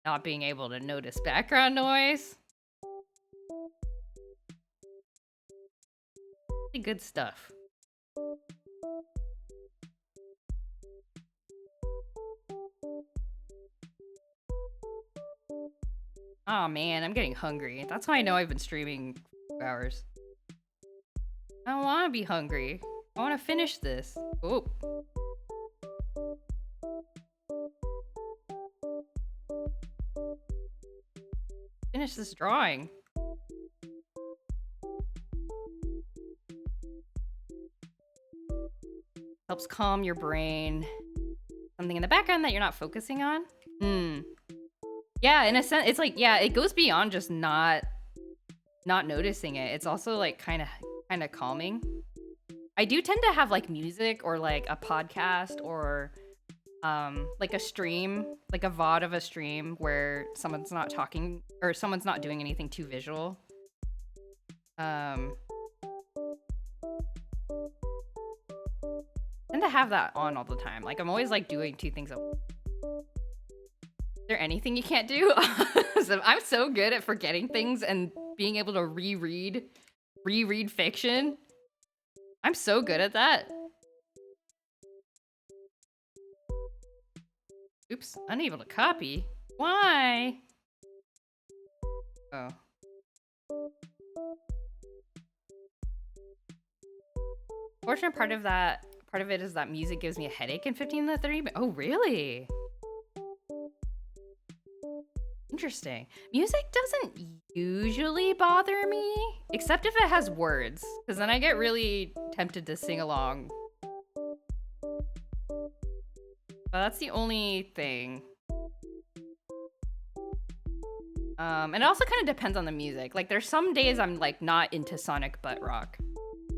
not being able to notice background noise. Pretty good stuff. Oh man, I'm getting hungry. That's why I know I've been streaming for hours. I don't want to be hungry. I want to finish this. Oh. Finish this drawing. Helps calm your brain. Something in the background that you're not focusing on? Yeah, in a sense, it's like, yeah, it goes beyond just not noticing it. It's also like kind of calming. I do tend to have like music or like a podcast or like a stream, like a VOD of a stream where someone's not talking or someone's not doing anything too visual. Tend to have that on all the time. Like I'm always like doing two things at once. Is there anything you can't do? So I'm so good at forgetting things and being able to reread fiction. I'm so good at that. Oops, unable to copy. Why? Oh. Fortunate part of it is that music gives me a headache in 15 to 30 minutes. Oh, really? Interesting. Music doesn't usually bother me, except if it has words, because then I get really tempted to sing along. But that's the only thing. And it also kind of depends on the music. Like, there's some days I'm, like, not into sonic butt rock.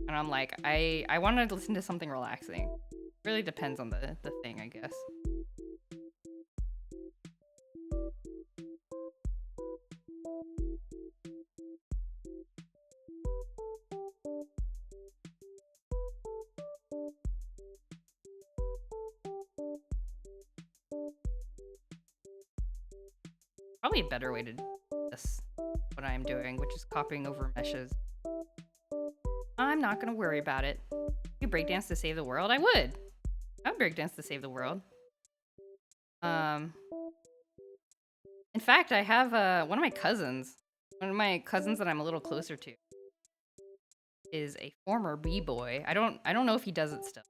And I'm like, I want to listen to something relaxing. It really depends on the thing, I guess. Probably a better way to do this, what I'm doing, which is copying over meshes. I'm not gonna worry about it. You breakdance to save the world? I would breakdance to save the world. In fact, I have one of my cousins that I'm a little closer to is a former b-boy. I don't know if he does it still.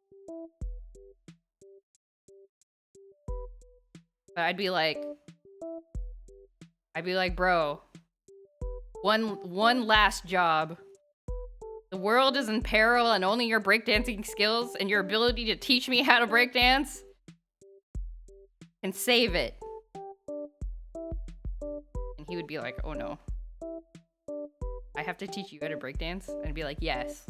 But I'd be like, bro, one last job. The world is in peril and only your breakdancing skills and your ability to teach me how to breakdance can save it. And he would be like, oh no. I have to teach you how to breakdance? And I'd be like, yes.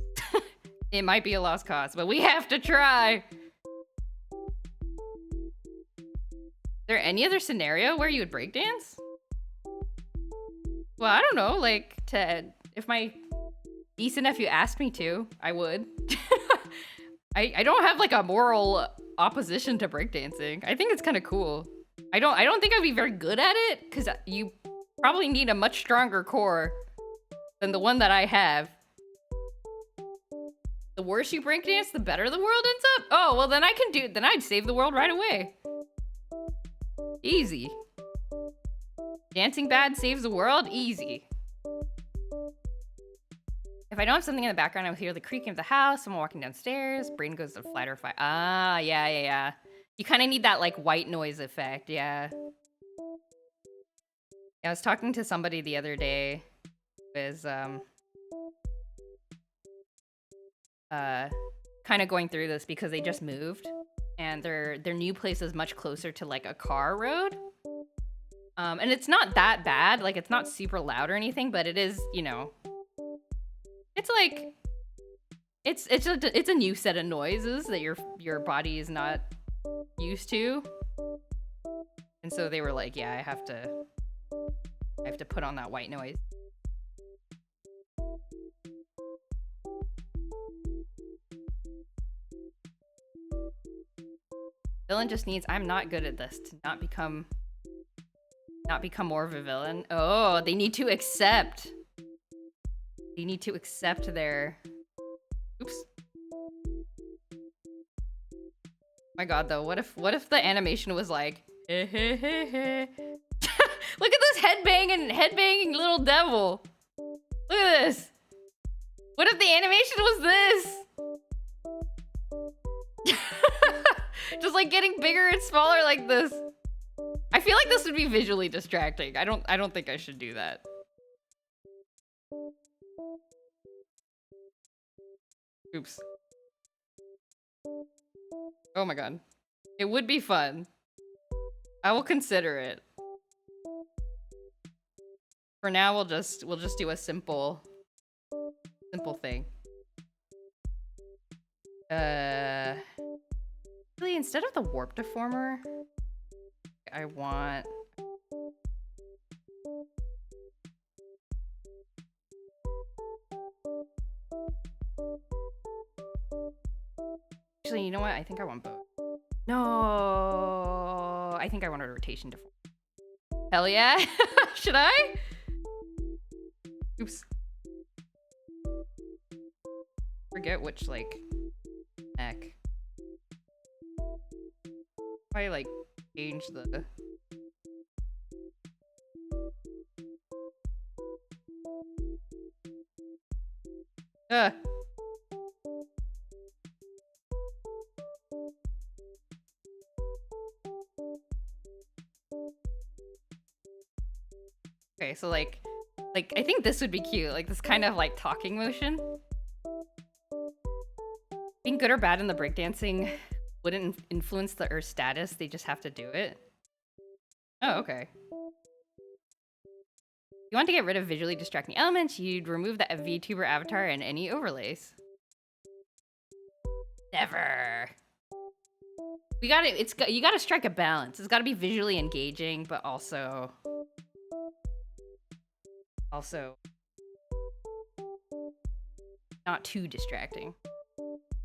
It might be a lost cause, but we have to try. Is there any other scenario where you would breakdance? Well, I don't know, like, if my niece and nephew asked me to, I would. I don't have, like, a moral opposition to breakdancing. I think it's kind of cool. I don't think I'd be very good at it, because you probably need a much stronger core than the one that I have. The worse you breakdance, the better the world ends up? Oh, well then then I'd save the world right away. Easy. Dancing bad saves the world? Easy. If I don't have something in the background, I will hear the creaking of the house, someone walking downstairs, brain goes to flight or fight. Ah, yeah. You kind of need that, like, white noise effect, yeah. I was talking to somebody the other day who was, kind of going through this because they just moved, and their new place is much closer to, like, a car road. And it's not that bad, like, it's not super loud or anything, but it is, you know... It's like, it's a new set of noises that your body is not used to, and so they were like, yeah, I have to put on that white noise. Villain just needs, I'm not good at this, to not become more of a villain. Oh, they need to accept. They need to accept their... Oops. My god, though, what if the animation was like... Look at this headbanging little devil. Look at this. What if the animation was this? Just like getting bigger and smaller like this. I feel like this would be visually distracting. I don't think I should do that. Oops. Oh my god. It would be fun. I will consider it. For now, we'll just do a simple thing. Really, instead of the warp deformer, I want... Actually, you know what? I think I want both. No, I think I want a rotation deformer. Hell yeah. Should I? Oops. Forget which, like, neck. Probably, like, change the... Okay, so like I think this would be cute, like this kind of like talking motion. Being good or bad in the breakdancing wouldn't influence the Earth status, they just have to do it. Oh, okay. You want to get rid of visually distracting elements, you'd remove the VTuber avatar and any overlays. Never. You gotta strike a balance. It's gotta be visually engaging, but also not too distracting.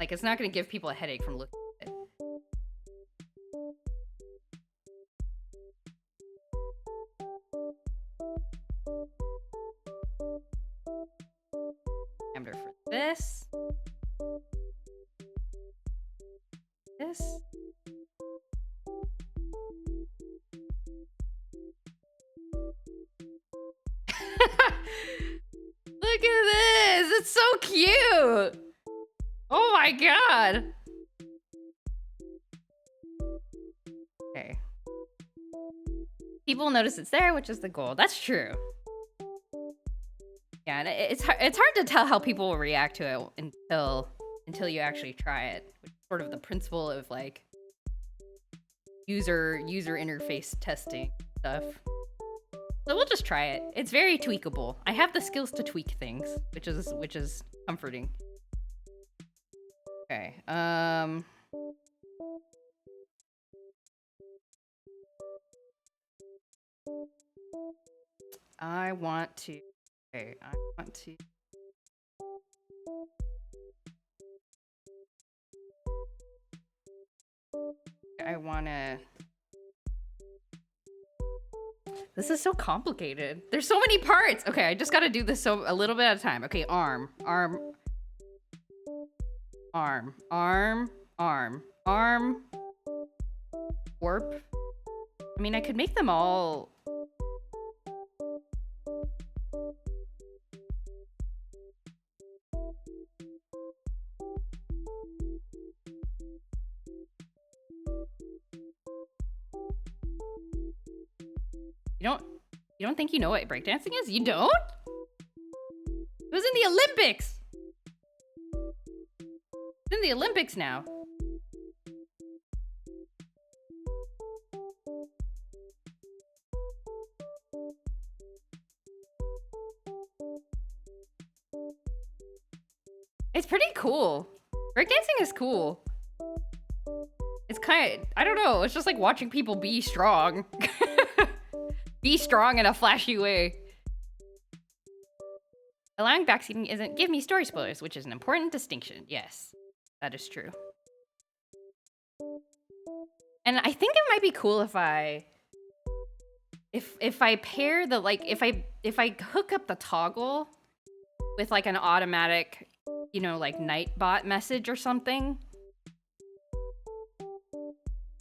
Like, it's not gonna give people a headache from looking at it. Diameter for this. This. Look at this! It's so cute! Oh my god! Okay. People will notice it's there, which is the goal. That's true. Yeah, and it's hard to tell how people will react to it until you actually try it. Which is sort of the principle of like user interface testing stuff. So we'll just try it. It's very tweakable. I have the skills to tweak things, which is comforting. Okay. I want to This is so complicated. There's so many parts. Okay, I just gotta do this a little bit at a time. Okay, arm. Arm. Warp. I mean, I could make them all... You don't think you know what breakdancing is? You don't? It was in the Olympics! It's in the Olympics now. It's pretty cool. Breakdancing is cool. It's kind of, I don't know, it's just like watching people be strong. Be strong in a flashy way. Allowing backseating isn't give me story spoilers, which is an important distinction. Yes, that is true. And I think it might be cool if I pair the, like, if I hook up the toggle with like an automatic, you know, like Nightbot message or something.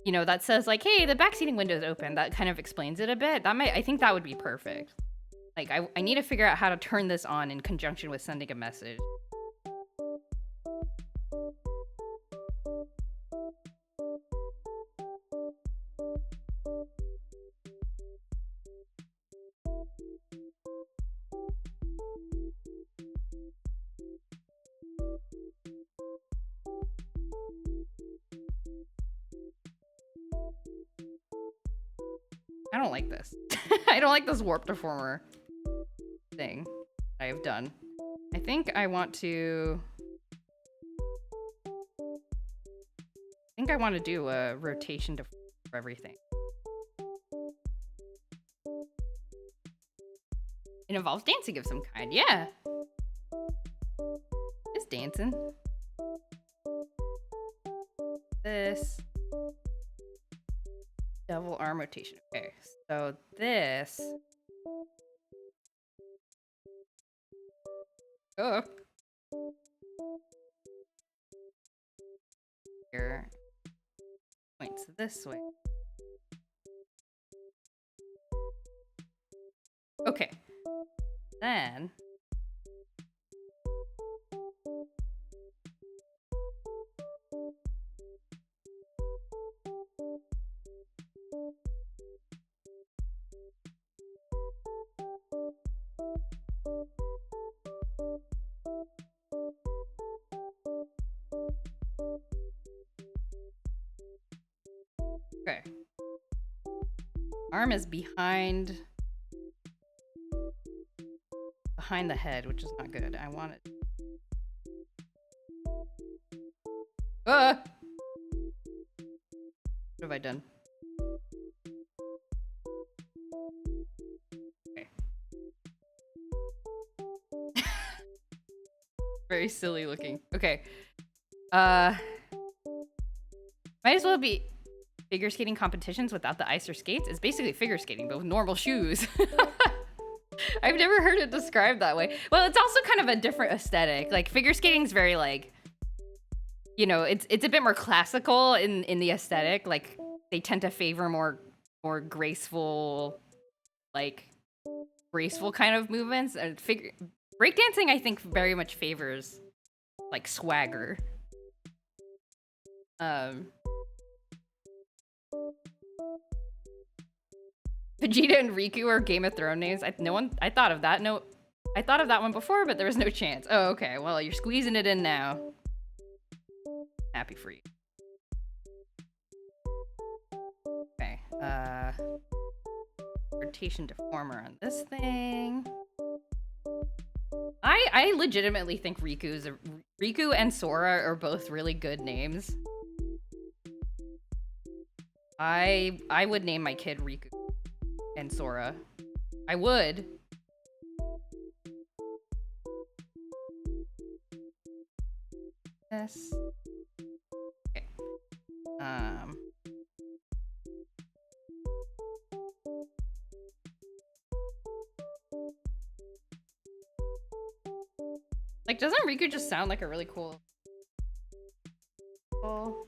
You know, that says like, hey, the backseating window is open. That kind of explains it a bit. I think that would be perfect. Like, I need to figure out how to turn this on in conjunction with sending a message. I don't like this. I don't like this warp deformer thing I have done. I think I want to... do a rotation to for everything. It involves dancing of some kind, yeah. It's dancing. This... double arm rotation. Okay, so this... Oh. Here. Points this way. Okay. Then... Okay. Arm is behind the head, which is not good. I want it. What have I done? Okay. Very silly looking. Okay. Might as well be figure skating competitions without the ice or skates. It's basically figure skating, but with normal shoes. I've never heard it described that way. Well, it's also kind of a different aesthetic. Like, figure skating's very, like, you know, it's a bit more classical in the aesthetic. Like, they tend to favor more graceful, like, graceful kind of movements. Breakdancing, I think, very much favors, like, swagger. Vegeta and Riku are Game of Thrones names. I thought of that. No, I thought of that one before, but there was no chance. Oh, okay. Well, you're squeezing it in now. Happy for you. Okay. Rotation deformer on this thing. I legitimately think Riku and Sora are both really good names. I would name my kid Riku and Sora. I would. Yes. Okay. Like, doesn't Riku just sound like a really cool Oh.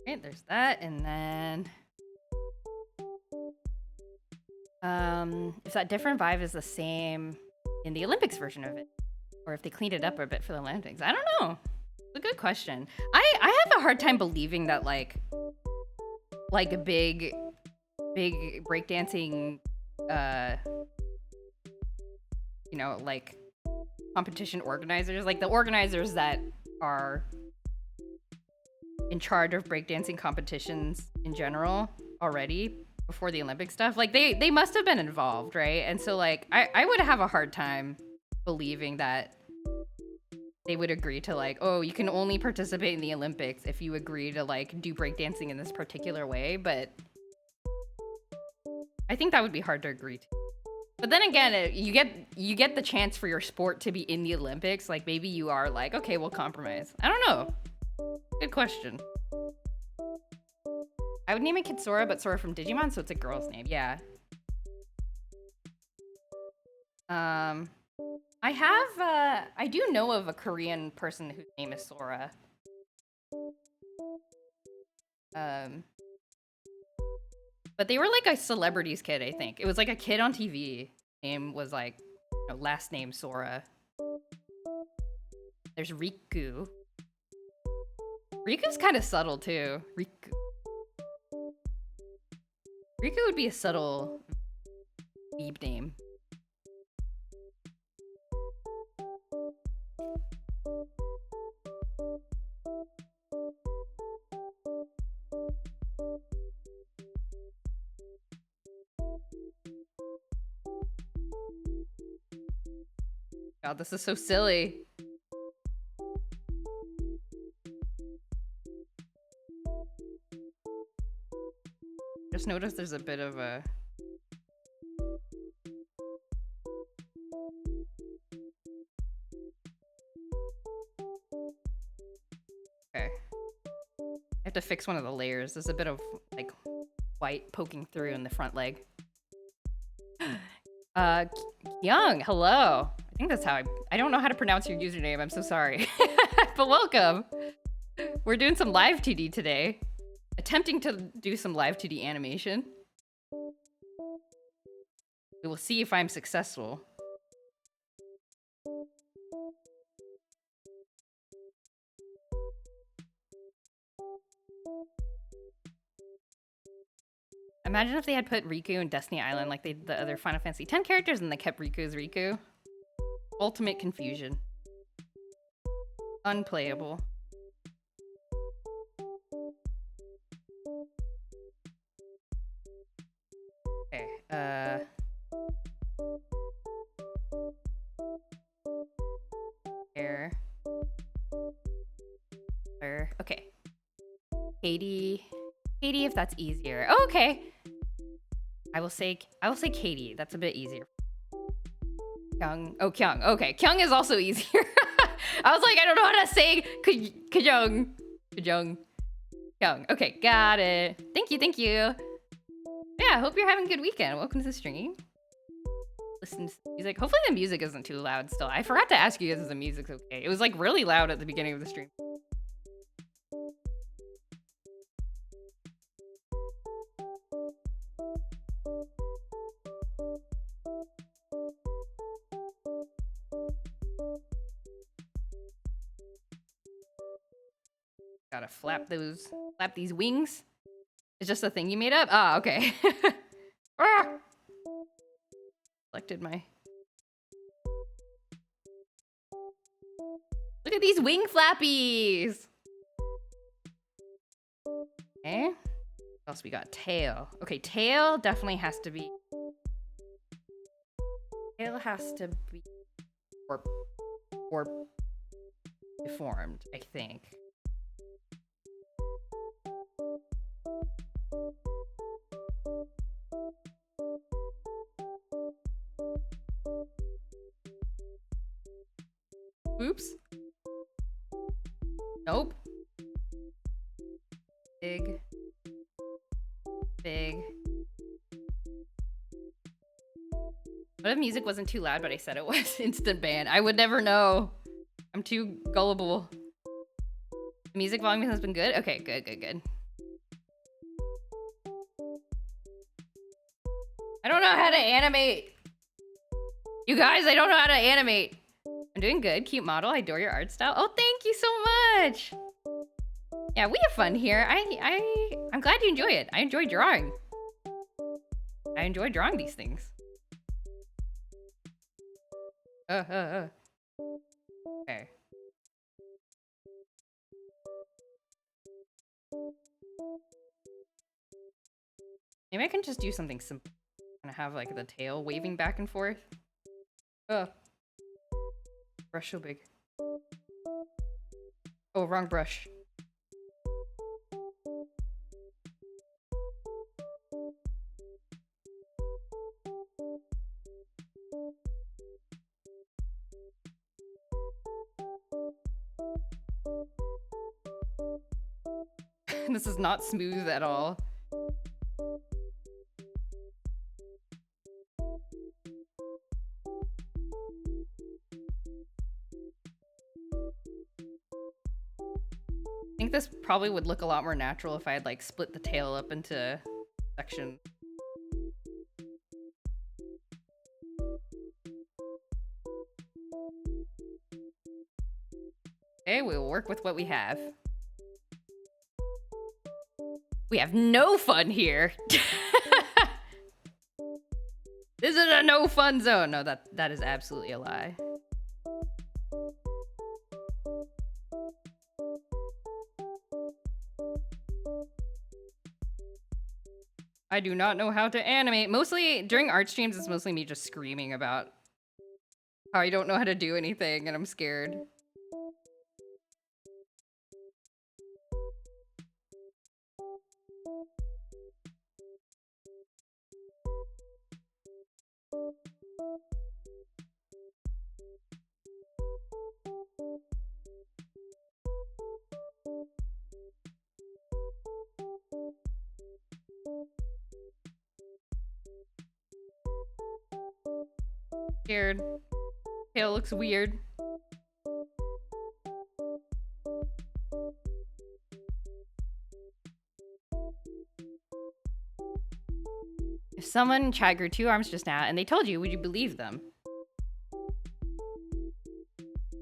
Okay, there's that, and then if that different vibe is the same in the Olympics version of it, or if they cleaned it up a bit for the Olympics. I don't know. It's a good question. I have a hard time believing that like a big breakdancing you know, like competition organizers, like the organizers that are in charge of breakdancing competitions in general already before the Olympic stuff, like they must have been involved, right? And so like I would have a hard time believing that they would agree to like, oh, you can only participate in the Olympics if you agree to like do breakdancing in this particular way. But I think that would be hard to agree to. But then again, you get the chance for your sport to be in the Olympics. Like maybe you are like, okay, we'll compromise. I don't know. Good question. I would name a kid Sora, but Sora from Digimon, so it's a girl's name. Yeah. I do know of a Korean person whose name is Sora. But they were like a celebrity's kid, I think. It was like a kid on TV. Name was like, you know, last name Sora. There's Riku. Riku's kind of subtle too. Riku would be a subtle weeb name. God, this is so silly. Just noticed there's a bit of a... Okay. I have to fix one of the layers. There's a bit of, like, white poking through in the front leg. Young, hello. I think that's how I don't know how to pronounce your username. I'm so sorry. But welcome. We're doing some Live2D today. Attempting to do some Live2D animation. We will see if I'm successful. Imagine if they had put Riku in Destiny Island like they did the other Final Fantasy X characters and they kept Riku as Riku. Ultimate confusion. Unplayable. Okay, Here. There. Okay. Katie, if that's easier. Oh, okay. I will say Katie. That's a bit easier. Kyung. Oh, Kyung. Okay, Kyung is also easier. I was like, I don't know how to say Kyung. Okay, got it. Thank you. Yeah, hope you're having a good weekend. Welcome to the stream. Listen to music. Hopefully the music isn't too loud still. I forgot to ask you guys if the music's okay. It was like really loud at the beginning of the stream. Gotta flap these wings. It's just a thing you made up? Ah, okay. Ah! Selected my... Look at these wing flappies! Okay. What else we got? Tail. Okay, tail definitely has to be... Tail has to be... Or deformed, I think. Oops. Nope. Big. Big. What if music wasn't too loud, but I said it was? Instant ban. I would never know. I'm too gullible. The music volume has been good? Okay, good, good, good. I don't know how to animate. You guys, I don't know how to animate. I'm doing good. Cute model. I adore your art style. Oh, thank you so much. Yeah, we have fun here. I'm glad you enjoy it. I enjoy drawing. I enjoy drawing these things. Okay. Maybe I can just do something simple. And have like the tail waving back and forth. Brush so big. Oh, wrong brush. This is not smooth at all. I think this probably would look a lot more natural if I had like split the tail up into sections. Okay, we'll work with what we have. We have no fun here. This is a no fun zone. No, that is absolutely a lie. I do not know how to animate. Mostly during art streams, it's mostly me just screaming about how I don't know how to do anything and I'm scared. Scared. Tail looks weird. If someone in chat grew 2 arms just now and they told you, would you believe them?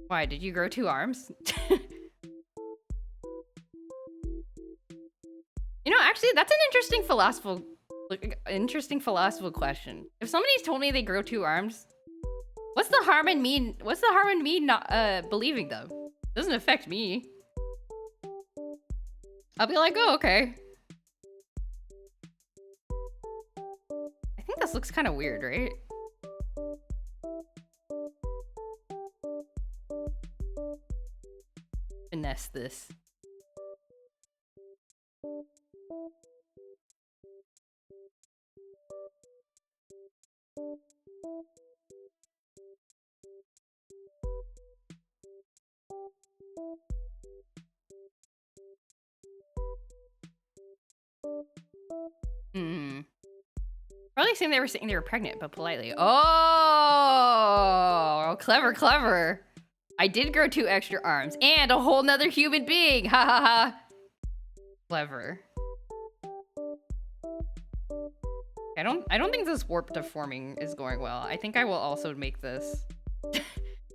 Why, did you grow 2 arms? You know, actually, that's an interesting philosophical question. If somebody's told me they grow 2 arms, what's the harm in me not believing them? It doesn't affect me. I'll be like, oh, okay. I think this looks kind of weird, right? Finesse this. Probably saying they were saying they were pregnant, but politely. Oh, clever, clever. I did grow 2 extra arms and a whole nother human being. Ha ha ha. Clever. I don't think this warp deforming is going well. I think I will also make this.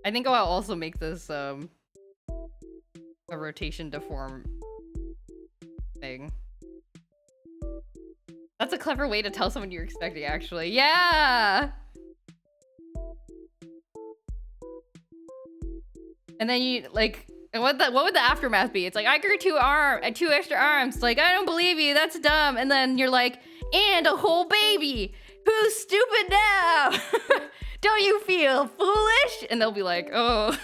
I think I'll also make this a rotation deform thing. That's a clever way to tell someone you're expecting, actually. Yeah! And then you, like, what would the aftermath be? It's like, I grew 2 extra arms. It's like, I don't believe you, that's dumb. And then you're like, and a whole baby! Who's stupid now? Don't you feel foolish? And they'll be like, oh.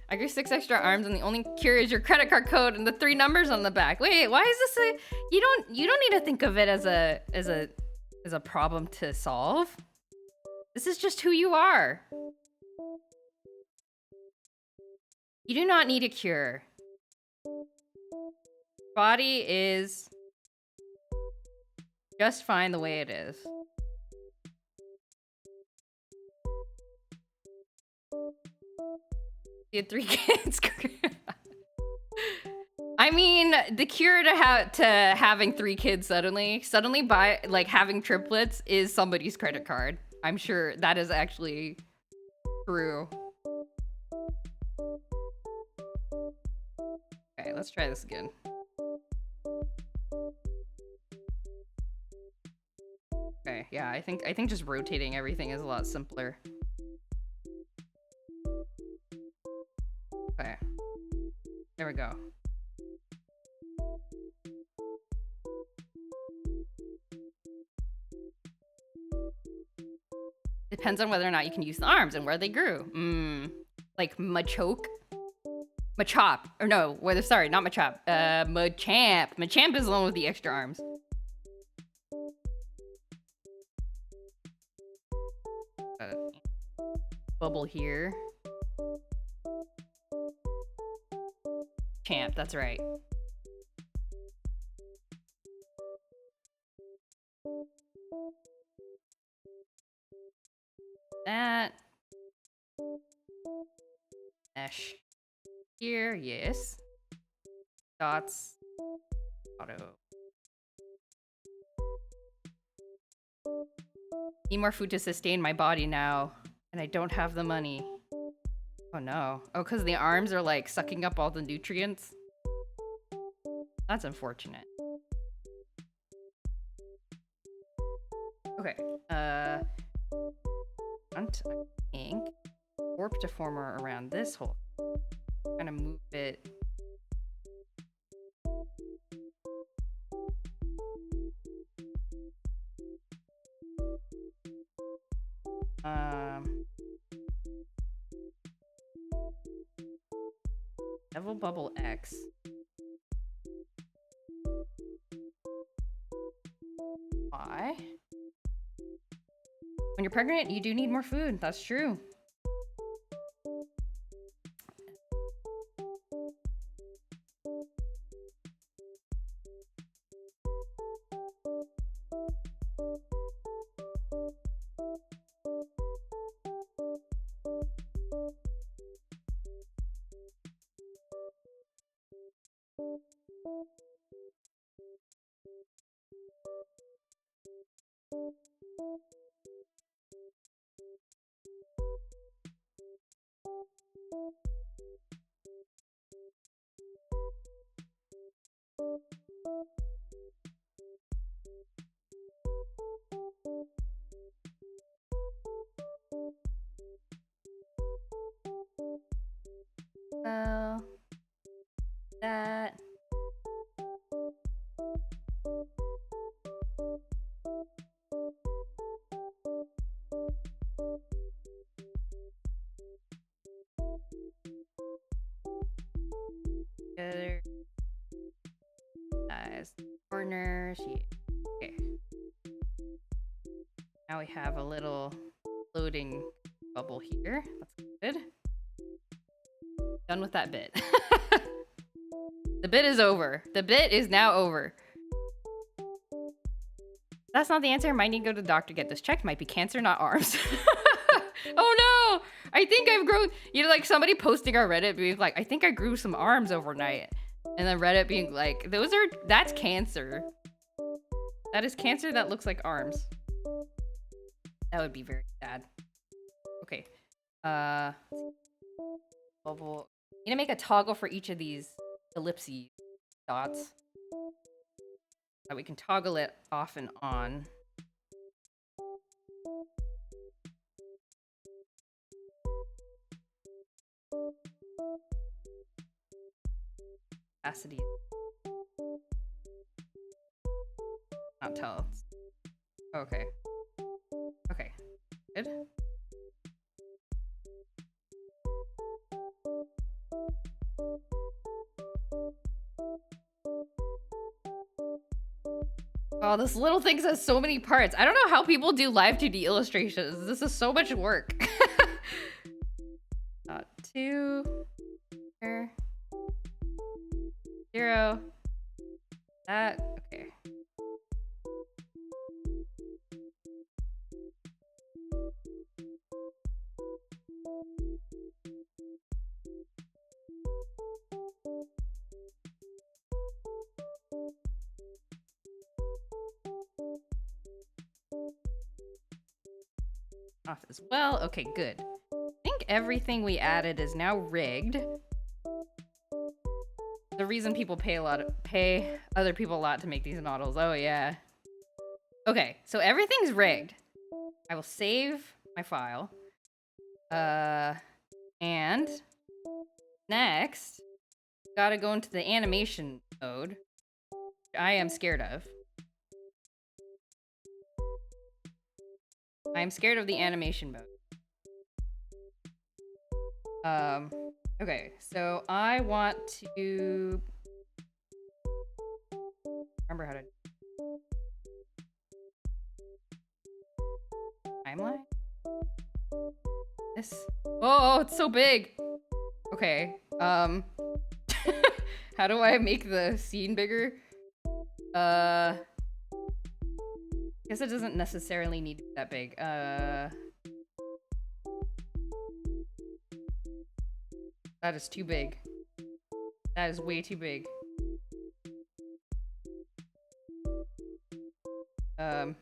I grew 6 extra arms, and the only cure is your credit card code and the 3 numbers on the back. Wait, why is this a? You don't need to think of it as a problem to solve. This is just who you are. You do not need a cure. Body is just fine the way it is. You had 3 kids. I mean, the cure to having 3 kids suddenly by like having triplets is somebody's credit card. I'm sure that is actually true. Okay, let's try this again. Okay, yeah, I think just rotating everything is a lot simpler. Okay. There we go. Depends on whether or not you can use the arms and where they grew. Like Machoke? Machop. Or no, sorry, not Machop. Machamp. Machamp is the one with the extra arms. Bubble here. Champ, that's right. That. Mesh. Here, yes. Dots. Auto. Need more food to sustain my body now. And I don't have the money. Oh no. Oh, because the arms are like sucking up all the nutrients? That's unfortunate. Okay. Front, I think. Warp deformer around this hole. Kind of move it. Devil Bubble X. Why? When you're pregnant, you do need more food. That's true. That. Together. Size corners. Yeah. Okay. Now we have a little floating bubble here. That's good. Done with that bit. The bit is over. The bit is now over. That's not the answer. Might need to go to the doctor to get this checked. Might be cancer, not arms. Oh no! I think I've grown. You know, like somebody posting on Reddit being like, I think I grew some arms overnight. And then Reddit being like, that's cancer. That is cancer that looks like arms. That would be very sad. Okay. Bubble. You need to make a toggle for each of these ellipses dots. So we can toggle it off and on. Opacity. Not tell. Okay. Okay. Good. Oh, this little thing has so many parts. I don't know how people do Live2D illustrations. This is so much work. 2 here, 0 that. Okay. Off as well. Okay, good. I think everything we added is now rigged. The reason people pay other people a lot to make these models. Oh yeah. Okay, so everything's rigged. I will save my file. And next, gotta go into the animation mode, which I am scared of. I'm scared of the animation mode. Okay, so I want to remember how to timeline. This. Oh, it's so big. Okay. How do I make the scene bigger? Guess it doesn't necessarily need to be that big. That is too big. That is way too big. Okay.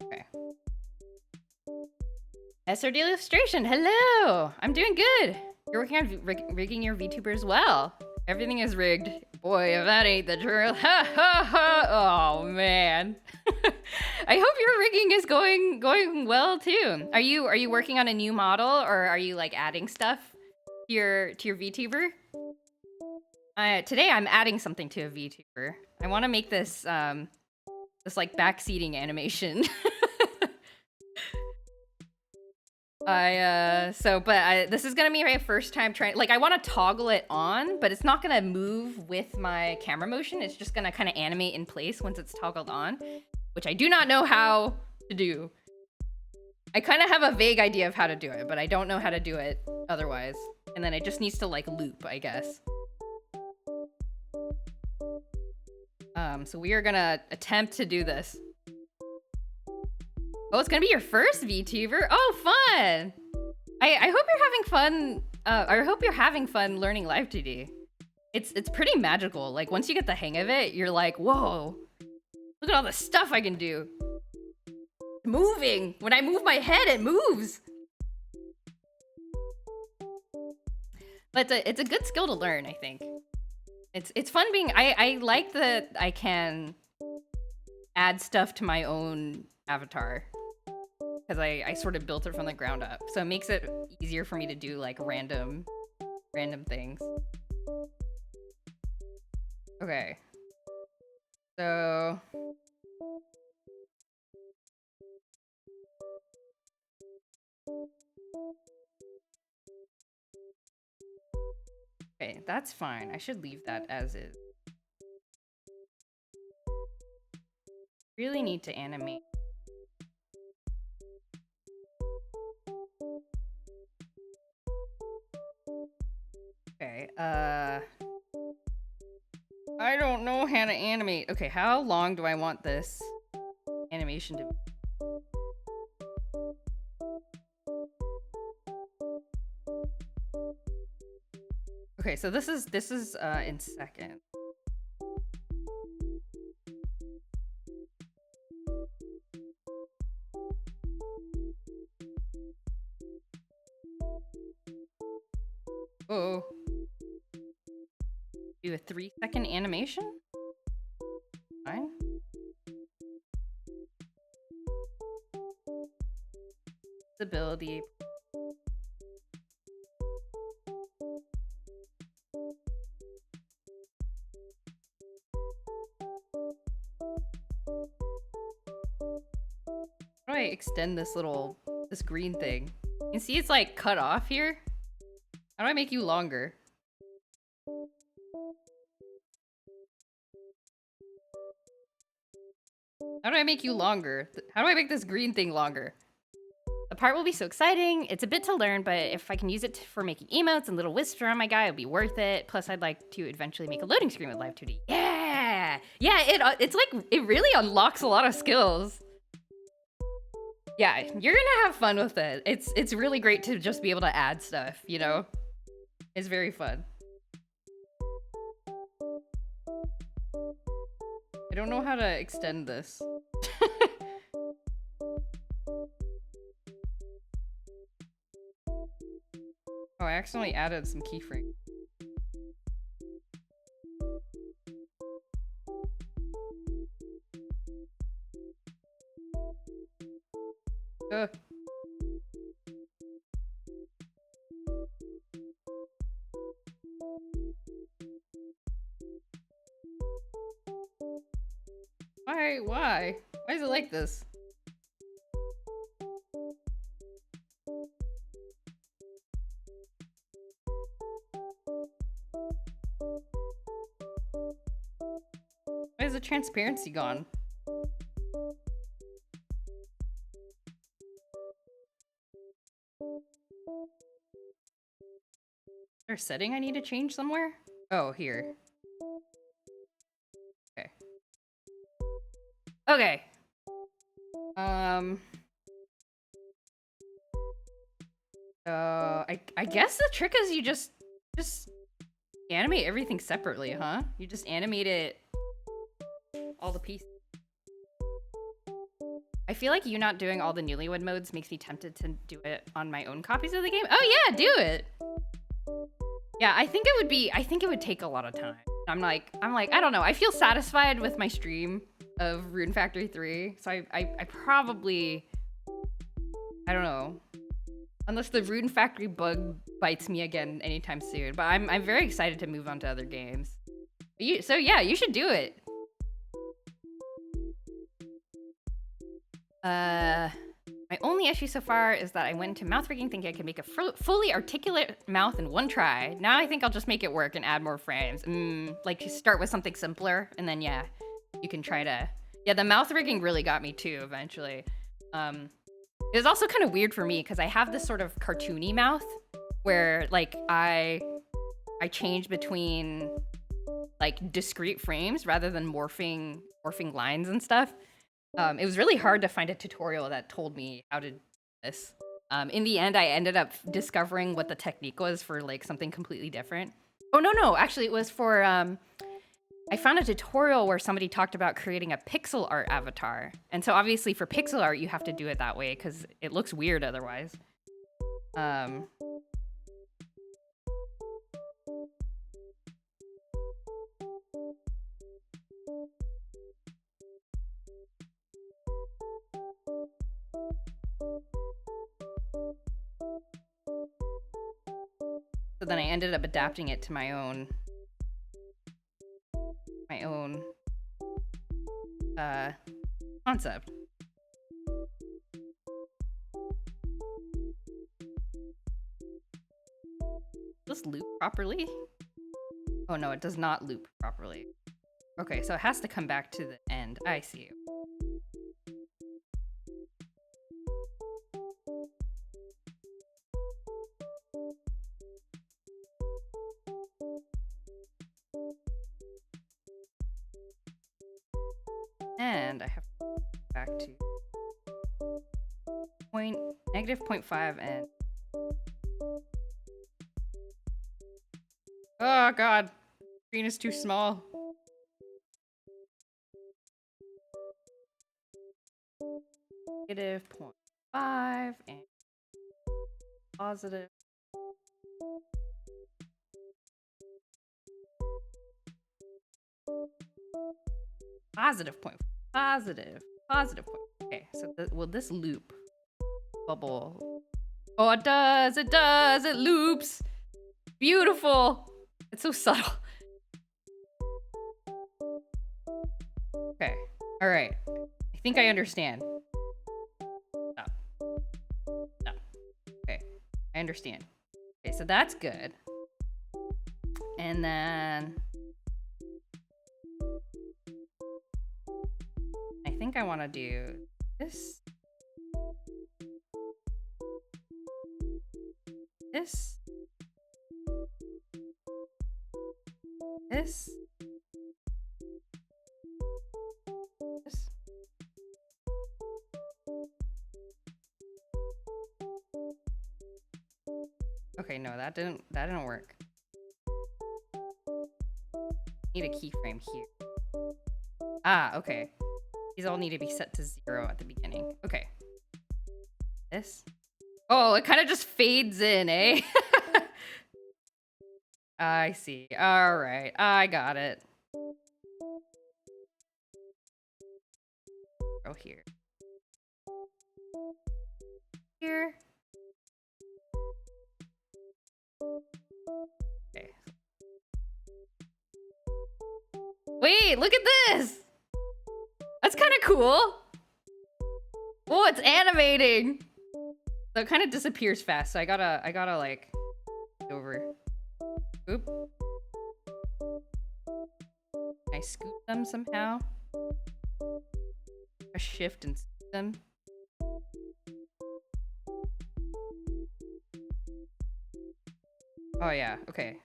Okay. SRD illustration, hello! I'm doing good. You're working on rigging your VTuber as well. Everything is rigged. Boy, if that ain't the truth. Ha ha ha! Oh man. I hope your rigging is going well too. Are you working on a new model, or are you like adding stuff to your VTuber? Today I'm adding something to a VTuber. I want to make this this like backseating animation. This is gonna be my first time trying. Like, I want to toggle it on, but it's not gonna move with my camera motion. It's just gonna kind of animate in place once it's toggled on, which I do not know how to do. I kind of have a vague idea of how to do it, but I don't know how to do it otherwise. And then it just needs to like loop, I guess. So we are gonna attempt to do this. Oh, it's gonna be your first VTuber? Oh, fun! I hope you're having fun. I hope you're having fun learning Live2D. It's pretty magical. Like, once you get the hang of it, you're like, whoa! Look at all the stuff I can do. Moving. When I move my head, it moves. But it's a good skill to learn, I think. It's fun being. I like that I can add stuff to my own avatar, because I sort of built it from the ground up, so it makes it easier for me to do like random things. Okay, so okay, that's fine. I should leave that as is. Really need to animate. Okay, I don't know how to animate. Okay, how long do I want this animation to be? Okay, so this is in seconds. Oh. Do a 3-second animation? Fine. Stability. How do I extend this green thing? You can see it's like cut off here. How do I make you longer? How do I make you longer? How do I make this green thing longer? The part will be so exciting. It's a bit to learn, but if I can use it for making emotes and little wisps around my guy, it'll be worth it. Plus, I'd like to eventually make a loading screen with Live2D. Yeah! Yeah, it's like, it really unlocks a lot of skills. Yeah, you're gonna have fun with it. It's really great to just be able to add stuff, you know? It's very fun. I don't know how to extend this. Oh, I accidentally added some keyframes. Ugh. Why? Why is it like this? Why is the transparency gone? Is there a setting I need to change somewhere? Oh, here. Okay. Okay. I guess the trick is you just animate everything separately, huh? You just animate it all the pieces. I feel like you not doing all the newlywed modes makes me tempted to do it on my own copies of the game. Oh yeah, do it. Yeah, I think it would take a lot of time. I'm like, I don't know. I feel satisfied with my stream of Rune Factory 3. So I probably, I don't know. Unless the Rune Factory bug bites me again anytime soon. But I'm very excited to move on to other games. So yeah, you should do it. My only issue so far is that I went into mouth rigging thinking I could make a fully articulate mouth in one try. Now I think I'll just make it work and add more frames. Like start with something simpler and then yeah, you can try to... Yeah, the mouth rigging really got me too eventually. It was also kind of weird for me because I have this sort of cartoony mouth where like I change between like discrete frames rather than morphing lines and stuff. It was really hard to find a tutorial that told me how to do this. In the end, I ended up discovering what the technique was for like something completely different. Oh, no, actually it was for, I found a tutorial where somebody talked about creating a pixel art avatar. And so obviously for pixel art, you have to do it that way because it looks weird otherwise. So then I ended up adapting it to my own concept. Does this loop properly? Oh no, it does not loop properly. Okay, so it has to come back to the end. I see. And I have to go back to -0.5 and... Oh god, screen is too small. -0.5 and positive. Positive point. Positive point. Okay, so will this loop bubble? Oh, it does. It loops. Beautiful. It's so subtle. Okay. All right. I think I understand. No. Okay, I understand. Okay, so that's good. And then I think I want to do this. This. This. This. Okay, no, that didn't work. Need a keyframe here. Ah, okay. These all need to be set to 0 at the beginning. Okay. This. Oh, it kind of just fades in, eh? I see. All right, I got it. Go here. Here. Okay. Wait, look at this! That's kind of cool. Oh, it's animating. So it kind of disappears fast. So I gotta like over. Oop. Can I scoot them somehow? A shift and scoot them. Oh yeah, okay.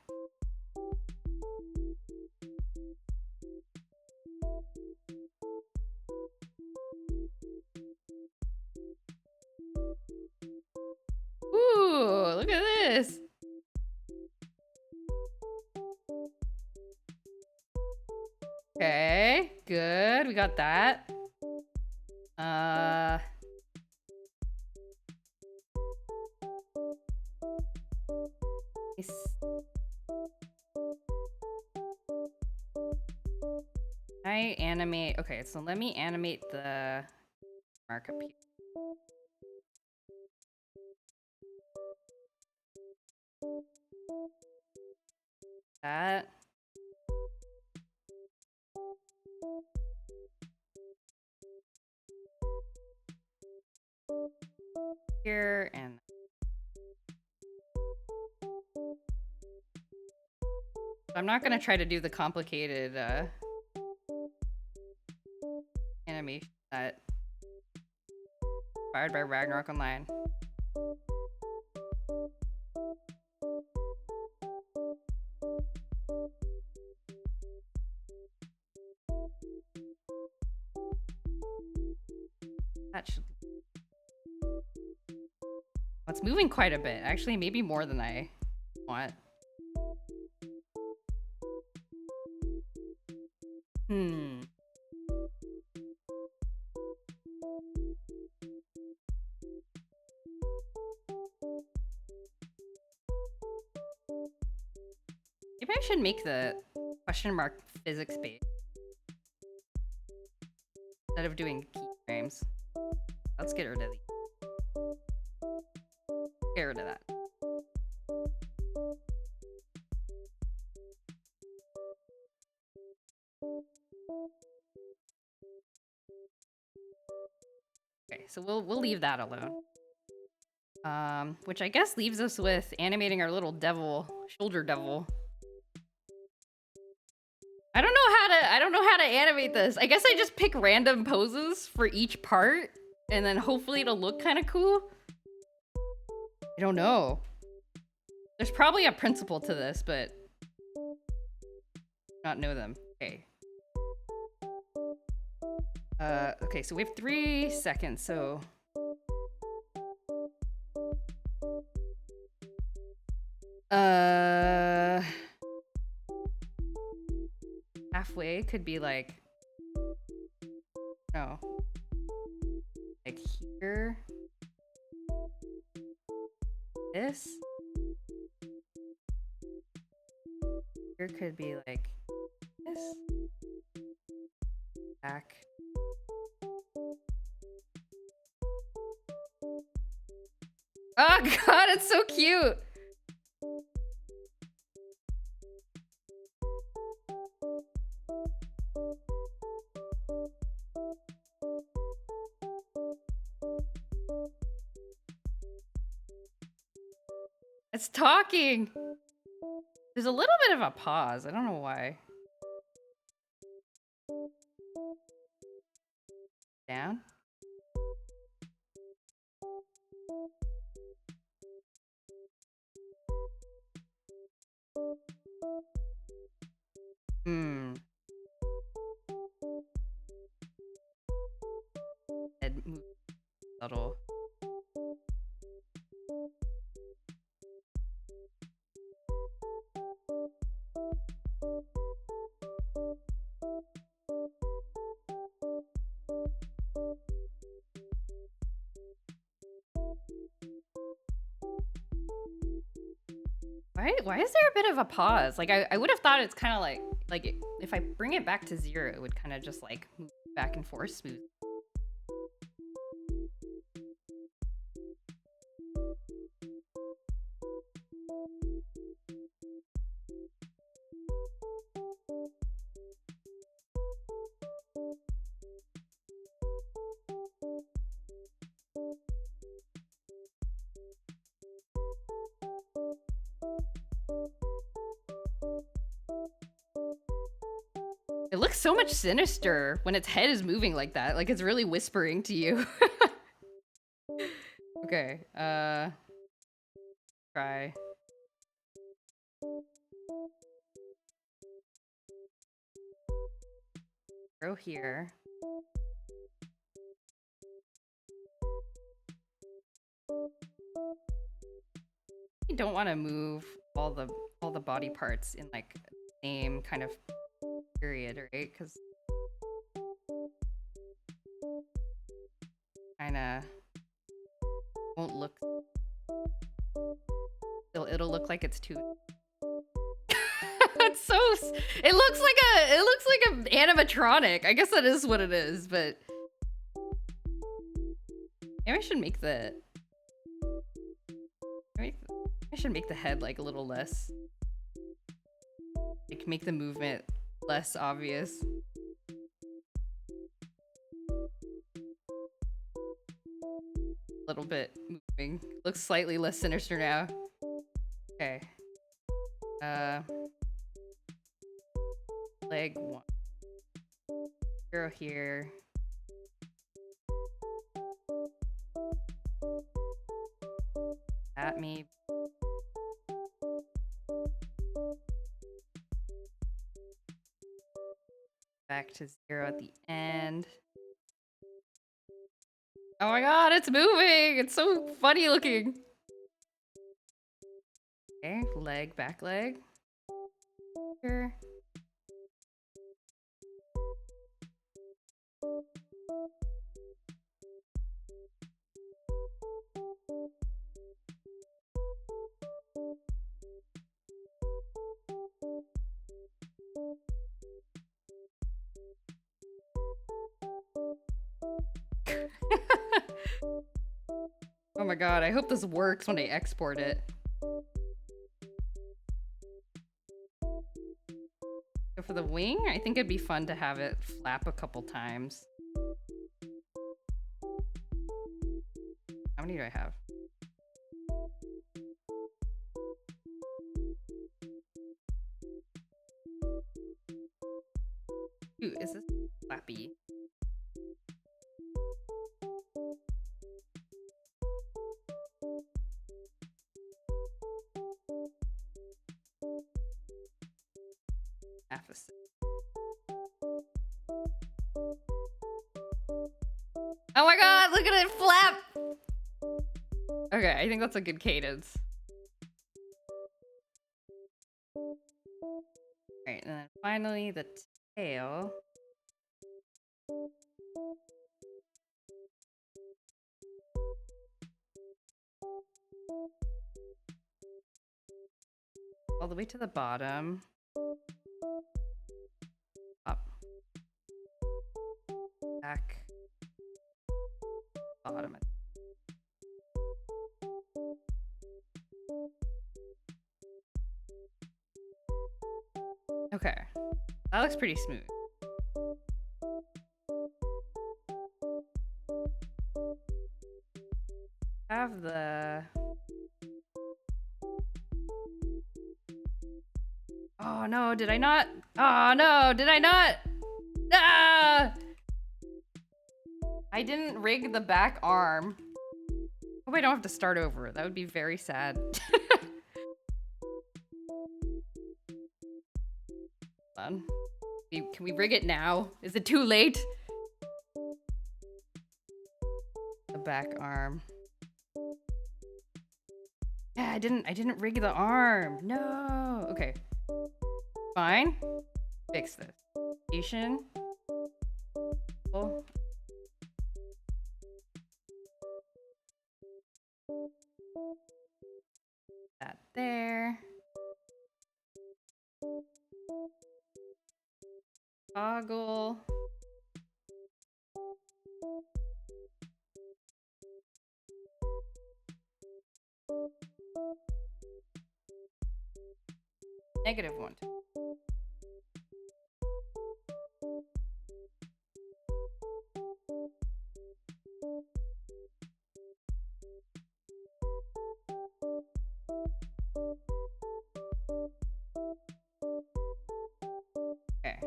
Ooh, look at this. Okay, good. We got that. I animate. Okay, so let me animate the mark up here. That. Here and I'm not gonna try to do the complicated animation that inspired by Ragnarok Online. That should. It's moving quite a bit. Actually, maybe more than I want. Maybe I should make the question mark physics based instead of doing keyframes. Let's get rid of these. Get rid of that. Okay, so we'll leave that alone. Which I guess leaves us with animating our little devil, shoulder devil. I don't know how to animate this. I guess I just pick random poses for each part, and then hopefully it'll look kind of cool. I don't know. There's probably a principle to this, but not know them. Okay. Okay, so we have 3 seconds, so halfway could be like, no, like here, this, here could be like this, back. Oh god, it's so cute. It's talking. There's a little bit of a pause. I don't know why. Down. Hmm. Head move subtle. Why is there a bit of a pause? Like I would have thought it's kind of like if I bring it back to 0, it would kind of just like move back and forth smooth. It looks so much sinister when its head is moving like that. Like it's really whispering to you. Okay, try. Go here. You don't want to move all the body parts in like the same kind of period, right? Because kind of won't look. It'll look like it's too. It's so. It looks like an animatronic. I guess that is what it is, but maybe I should make the. I should make the head like a little less. Like make the movement less obvious. A little bit moving. Looks slightly less sinister now. Okay. Leg 1. 0 here. At me. Back to 0 at the end. Oh my god, it's moving! It's so funny looking. Okay, leg, back leg. Here. Oh my god, I hope this works when I export it. So for the wing, I think it'd be fun to have it flap a couple times. How many do I have? Ooh, is this flappy? Half a sec. Oh my god, look at it flap! Okay, I think that's a good cadence. Alright, and then finally the tail. All the way to the bottom. Up. Back. Bottom. Okay. That looks pretty smooth. Have the Oh no, did I not? Oh no, did I not? Ah! I didn't rig the back arm. Hope I don't have to start over. That would be very sad. Hold on. Can we rig it now? Is it too late? The back arm. Yeah, I didn't rig the arm. No. Okay. Fine. Fix this. Station. Oh. That there. Toggle. -1. Okay.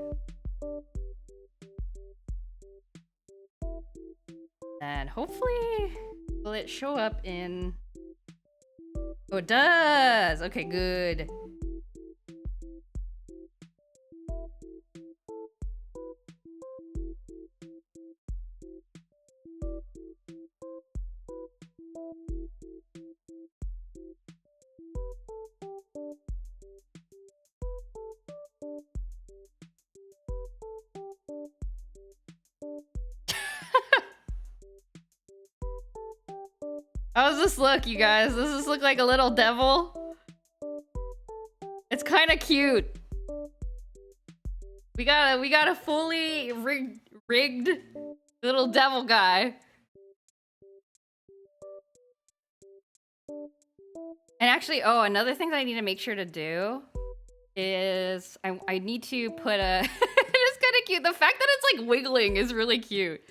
And hopefully, will it show up in... Oh, it does! Okay, good. How does this look, you guys? Does this look like a little devil? It's kind of cute. We got a fully rigged little devil guy. And actually, oh, another thing that I need to make sure to do is I need to put a... It's kind of cute. The fact that it's like wiggling is really cute.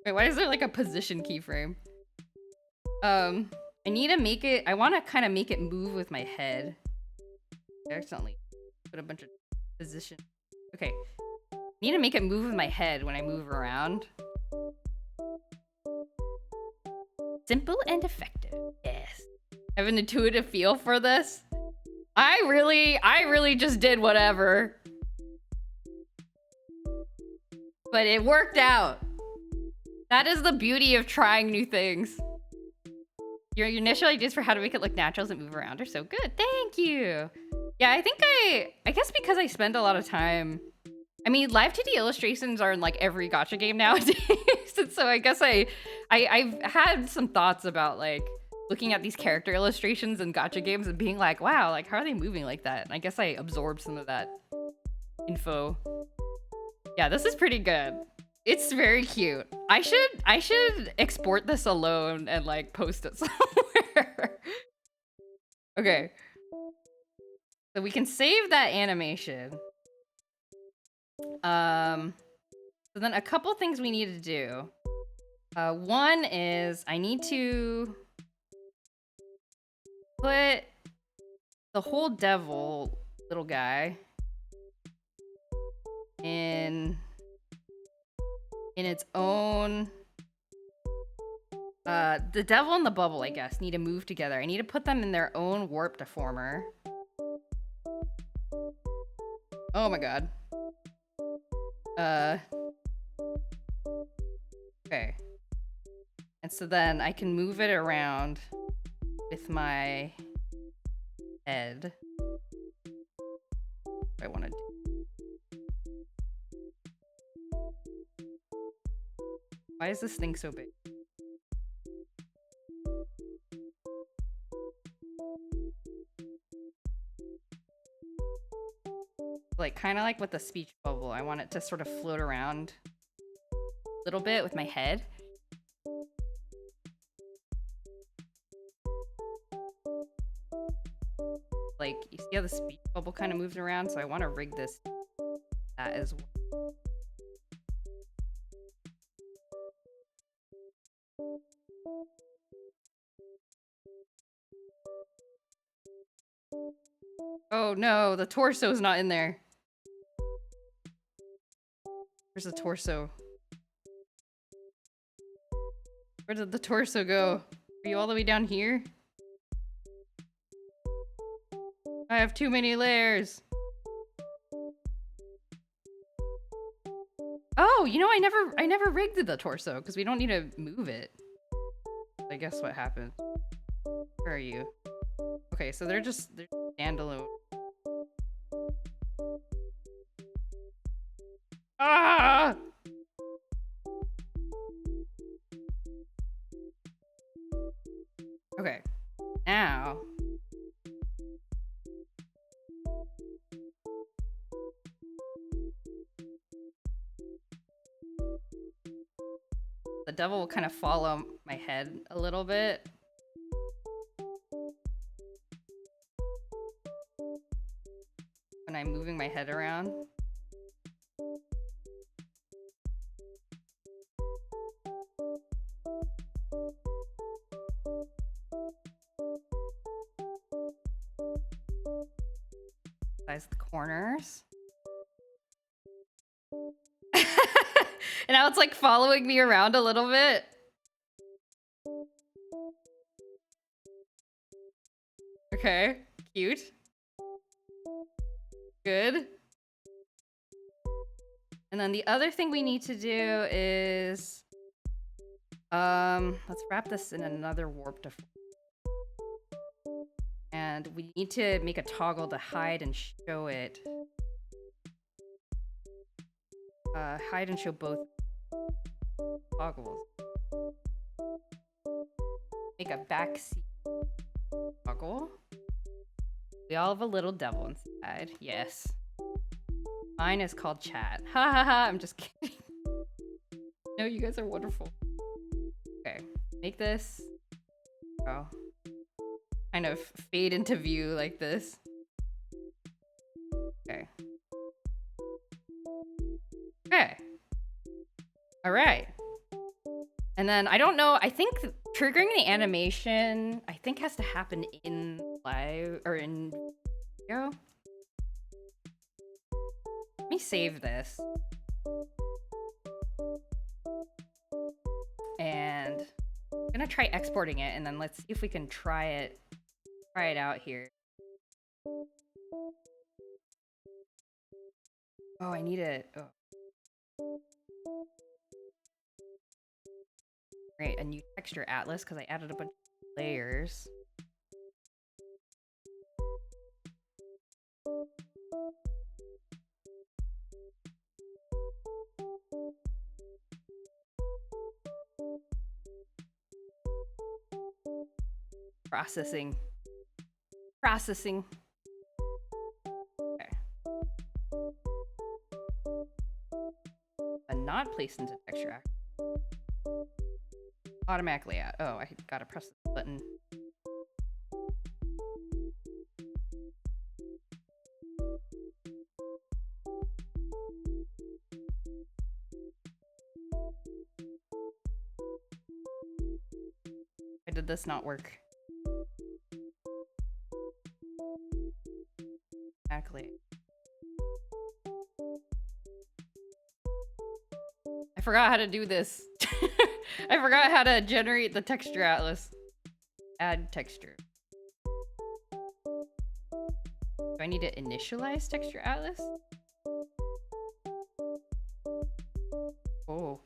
Wait, why is there like a position keyframe? I need to make it... I want to kind of make it move with my head. I accidentally put a bunch of position... Okay. I need to make it move with my head when I move around. Simple and effective. Yes. I have an intuitive feel for this. I really just did whatever. But it worked out. That is the beauty of trying new things. Your initial ideas for how to make it look natural as it move around are so good. Thank you. Yeah, I think I guess because I spend a lot of time... I mean, Live2D illustrations are in like every gacha game nowadays. And so I guess I've had some thoughts about like looking at these character illustrations in gacha games and being like, wow, like how are they moving like that? And I guess I absorbed some of that info. Yeah, this is pretty good. It's very cute. I should export this alone and like post it somewhere. Okay. So we can save that animation. So then a couple things we need to do. One is I need to put the whole devil little guy in its own... the devil and the bubble, I guess, need to move together. I need to put them in their own warp deformer. Oh my god. Okay. And so then I can move it around with my head. What I want to do. Why is this thing so big? Like, kind of like with the speech bubble, I want it to sort of float around a little bit with my head. Like, you see how the speech bubble kind of moves around? So I want to rig this that as well. Oh no, the torso's not in there. Where's the torso? Where did the torso go? Are you all the way down here? I have too many layers. Oh, you know, I never rigged the torso because we don't need to move it. I guess what happened. Where are you? Okay, so they're standalone. Ah! Okay, now. The devil will kind of follow my head a little bit. When I'm moving my head around. Size the corners. And now it's like following me around a little bit. Okay, cute. Good. And then the other thing we need to do is, let's wrap this in another warp default. And we need to make a toggle to hide and show it. Hide and show both toggles. Make a backseat toggle. We all have a little devil inside. Yes. Mine is called chat. Ha ha ha, I'm just kidding. No, you guys are wonderful. Okay, make this kind of fade into view like this. Okay. Okay. All right. And then I don't know, I think triggering the animation, I think has to happen in live or in video. Let me save this. And I'm gonna try exporting it and then let's see if we can try it out here. Oh, I need it. Oh. Great, a new texture atlas because I added a bunch of layers. Processing. Okay. A not placed into texture act. Automatically out. Oh, I gotta press the button. Why did this not work? Exactly. I forgot how to do this. I forgot how to generate the texture atlas. Add texture. Do I need to initialize texture atlas? Oh.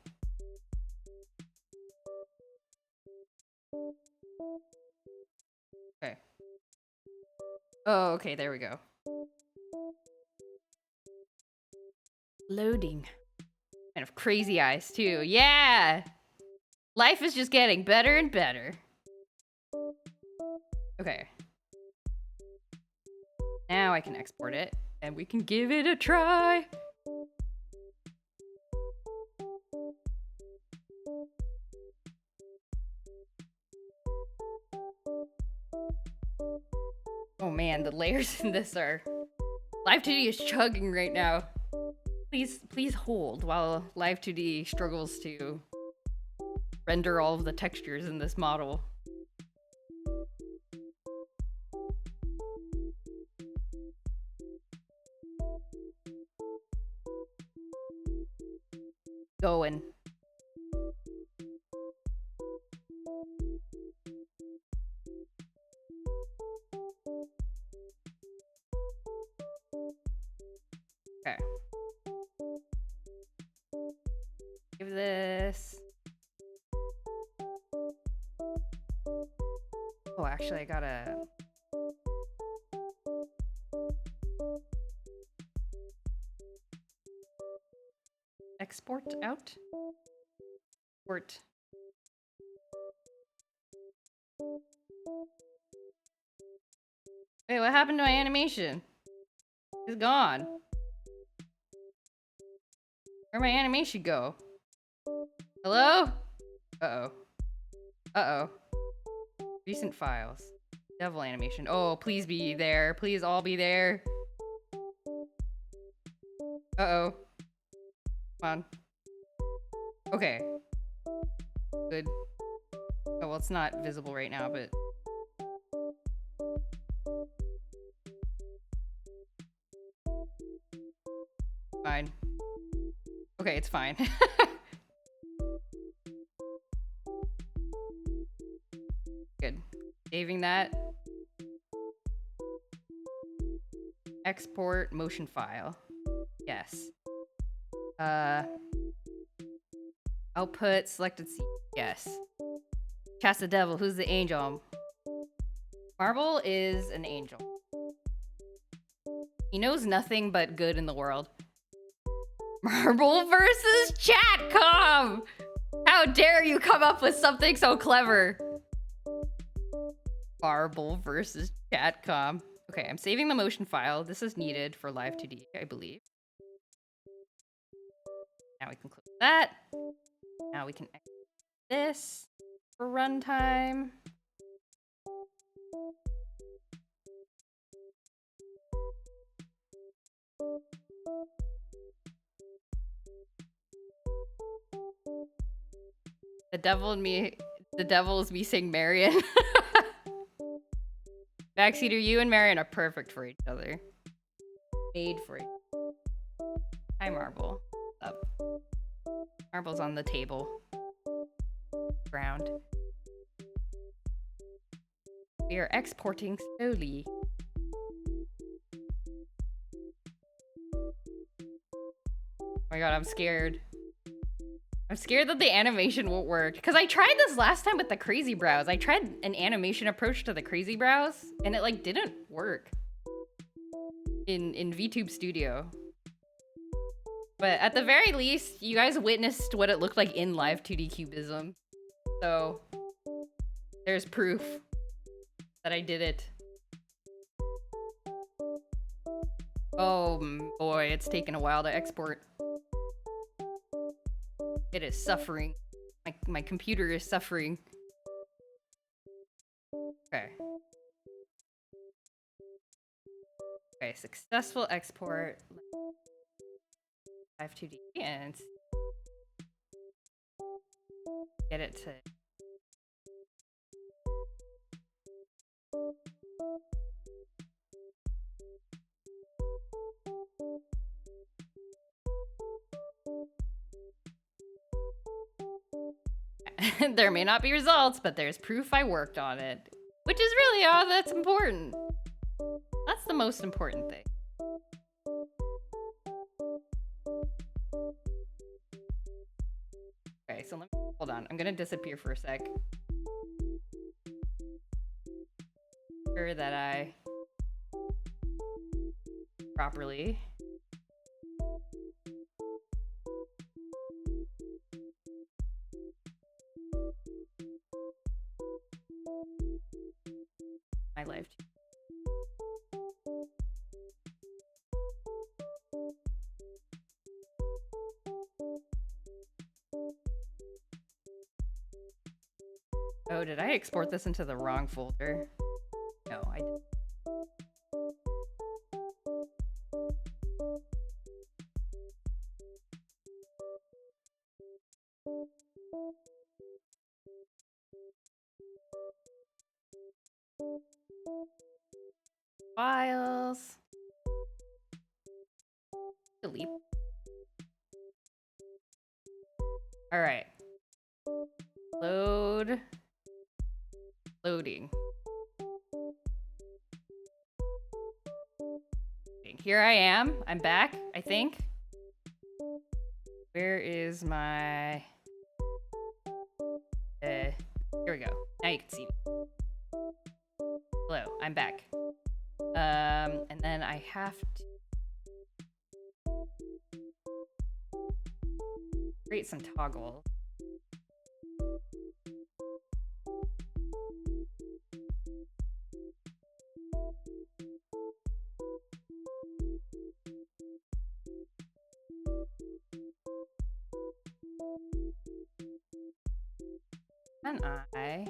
Okay. Oh, okay, there we go. Loading. Kind of crazy eyes too. Yeah! Life is just getting better and better. Okay. Now I can export it, and we can give it a try. Oh man, the layers in this are... Live2D is chugging right now. Please hold while Live2D struggles to render all of the textures in this model. Okay. Give this. Oh, actually, I gotta. Export out? Export. Wait, what happened to my animation? It's gone. Where'd my animation go? Hello? Uh-oh. Uh-oh. Recent files. Devil animation. Oh, please be there. Please all be there. Uh-oh. Come on. Okay. Good. Oh, well, it's not visible right now, but... Fine. Okay, it's fine. Good. Saving that. Export motion file. Yes. Output selected C. Yes. Cast the devil. Who's the angel? Marble is an angel. He knows nothing but good in the world. Marble versus Chatcom! How dare you come up with something so clever? Marble versus Chatcom. Okay, I'm saving the motion file. This is needed for Live2D, I believe. Now we can close that. Now we can exit this for runtime. The devil is me saying Marion. Backseater, you and Marion are perfect for each other. Made for each other. Hi, Marble. What's up? Marble's on the table. Ground. We are exporting slowly. Oh my god, I'm scared. I'm scared that the animation won't work. Because I tried this last time with the crazy brows. I tried an animation approach to the crazy brows, and it like didn't work in VTube Studio. But at the very least, you guys witnessed what it looked like in Live2D Cubism. So there's proof that I did it. Oh boy, it's taken a while to export. It is suffering. My computer is suffering. Okay. Okay, successful export. Live2D and get it to there may not be results, but there's proof I worked on it. Which is really all that's important. That's the most important thing. Okay, so let me, hold on. I'm gonna disappear for a sec. Sure that I properly. My life. Oh, did I export this into the wrong folder? No, I didn't. Files. Delete. All right. Load. Loading. here I am. I'm back, I think. Where is my... here we go. Now you can see me. Hello, I'm back. And then I have to create some toggles. Can I...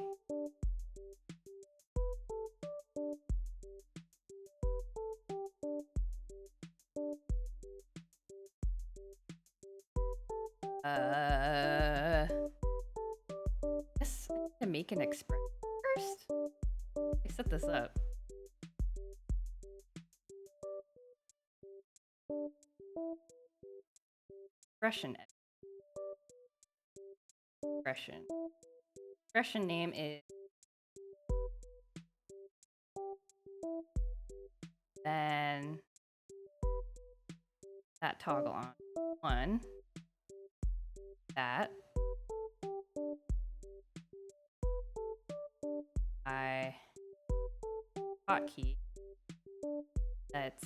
Yes, I need to make an expression first. I set this up. Expression. Expression name is... Then... that toggle on. 1. That. I hotkey. That's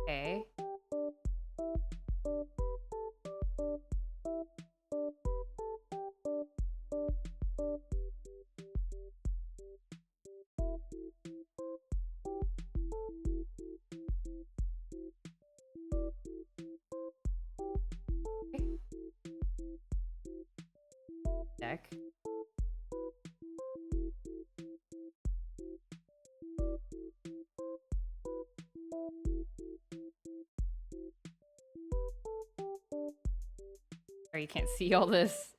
okay. Deck. Or you can't see all this.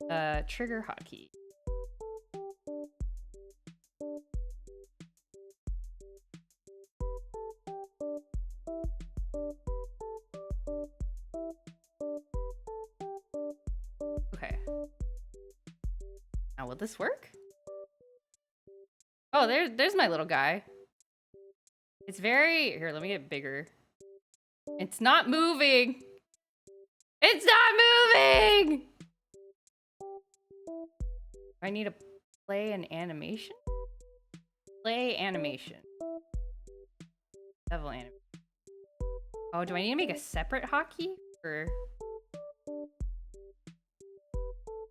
Trigger hotkey. Okay. Now will this work? Oh, there's my little guy. It's very... Here, let me get bigger. It's not moving! It's not moving! I need to play an animation? Play animation. Devil animation. Oh, do I need to make a separate hotkey for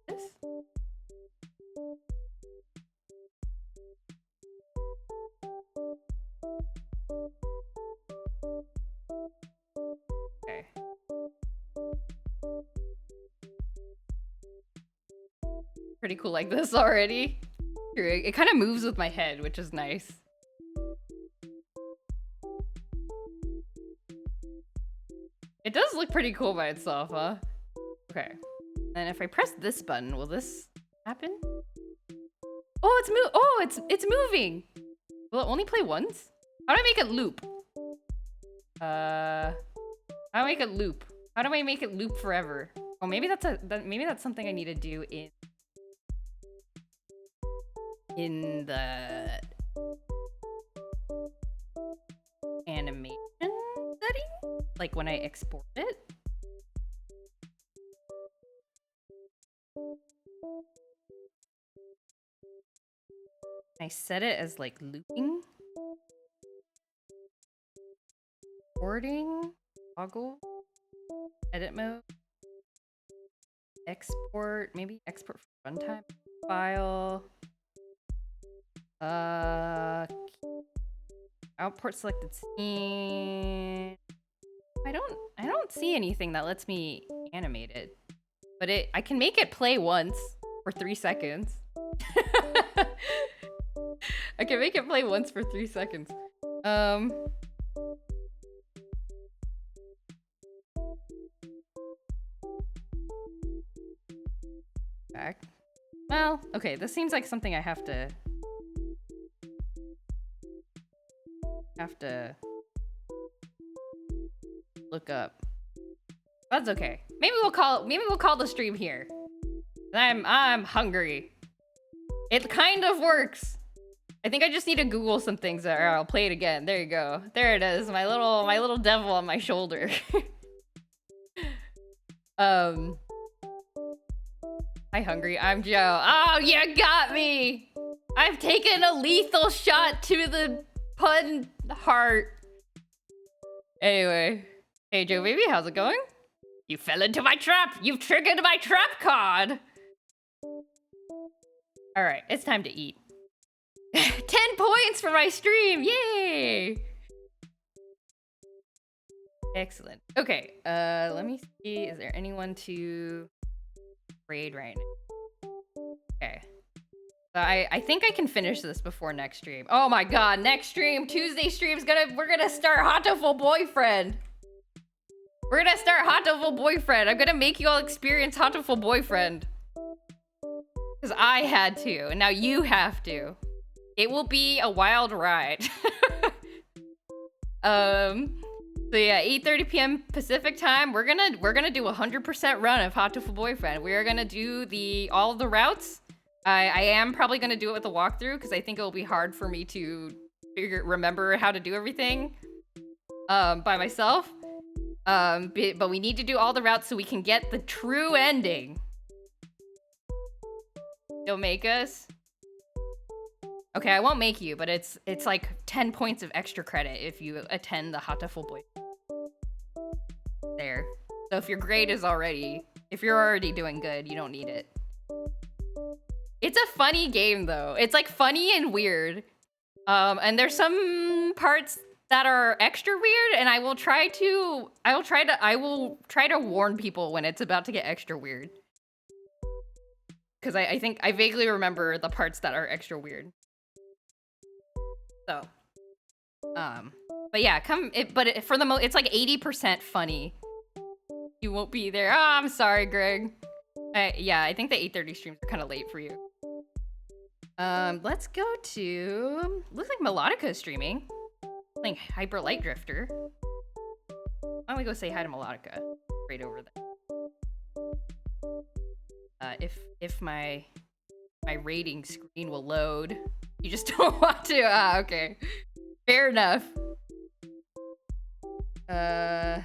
this? Okay. Pretty cool like this already. It kind of moves with my head, which is nice. It does look pretty cool by itself, huh? Okay. And if I press this button, will this happen? Oh, it's moving. Will it only play once? How do I make it loop? How do I make it loop? How do I make it loop forever? Oh, maybe that's something I need to do in the animation setting, like when I export it. I set it as like looping, recording, toggle, edit mode, export, maybe export for runtime file. Output selected scene. I don't see anything that lets me animate it, but I can make it play once for 3 seconds. I can make it play once for 3 seconds. Back. Well, okay, this seems like something I have to look up. That's okay. Maybe we'll call the stream here. I'm hungry. It kind of works. I think I just need to Google some things, or I'll play it again. There you go. There it is. My little devil on my shoulder. Hi, Hungry. I'm Joe. Oh, you got me! I've taken a lethal shot to the pun heart. Anyway. Hey, Joe baby, how's it going? You fell into my trap! You've triggered my trap card! Alright, it's time to eat. 10 points for my stream! Yay! Excellent. Okay, let me see. Is there anyone to raid right now? Okay. I think I can finish this before next stream. Oh my god, next stream, Tuesday stream's we're gonna start Hatoful Boyfriend. We're gonna start Hatoful Boyfriend. I'm gonna make you all experience Hatoful Boyfriend. Because I had to, and now you have to. It will be a wild ride. So yeah, 8:30 p.m. Pacific time. We're gonna do a 100% run of Hatoful Boyfriend. We are gonna do all of the routes. I am probably gonna do it with a walkthrough because I think it will be hard for me to remember how to do everything by myself. But we need to do all the routes so we can get the true ending. You'll make us. Okay, I won't make you, but it's like 10 points of extra credit if you attend the Hatoful Boy. There. So if your grade is if you're already doing good, you don't need it. It's a funny game though. It's like funny and weird. And there's some parts that are extra weird, and I will try to warn people when it's about to get extra weird. Because I think I vaguely remember the parts that are extra weird. So, but yeah, it's like 80% funny. You won't be there. Oh, I'm sorry, Greg. Yeah, I think the 8:30 streams are kind of late for you. Let's go to, looks like Melodica is streaming. Playing Hyper Light Drifter. Why don't we go say hi to Melodica? Right over there. If my rating screen will load. You just don't want to. Ah, okay. Fair enough. Oh,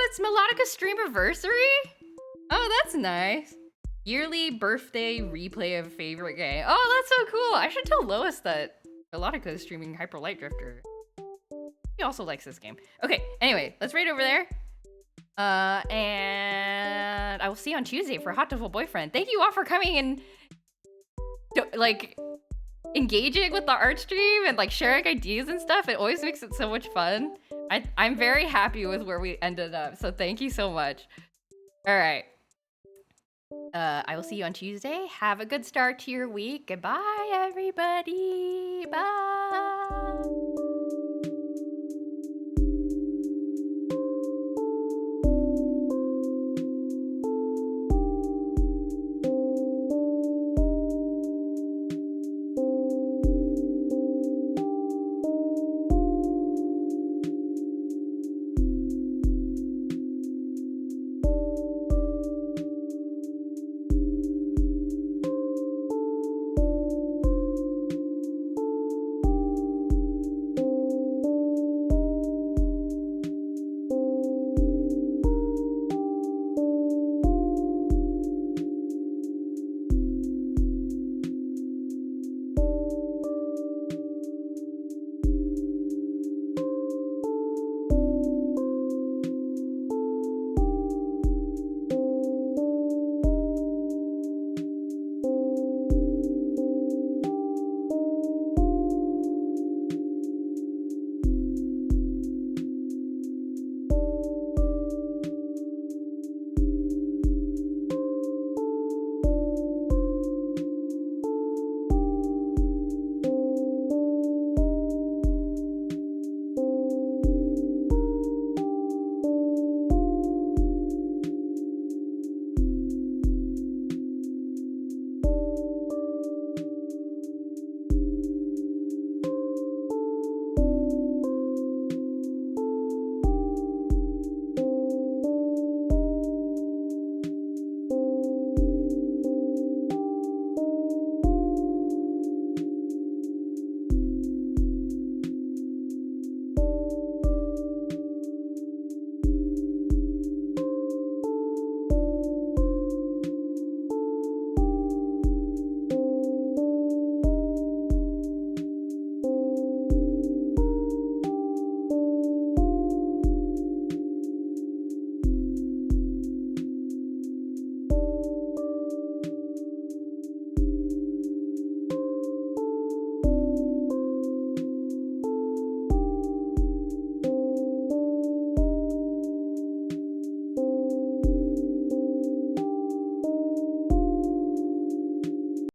it's Melodica's streamiversary? Oh, that's nice. Yearly birthday replay of favorite game. Oh, that's so cool. I should tell Lois that Melodica is streaming Hyper Light Drifter. He also likes this game. Okay, anyway, let's raid over there. And I will see you on Tuesday for Hatoful Boyfriend. Thank you all for coming and like engaging with the art stream and like sharing ideas and stuff. It always makes it so much fun. I'm very happy with where we ended up, so thank you so much. All right. I will see you on Tuesday. Have a good start to your week. Goodbye, everybody. Bye.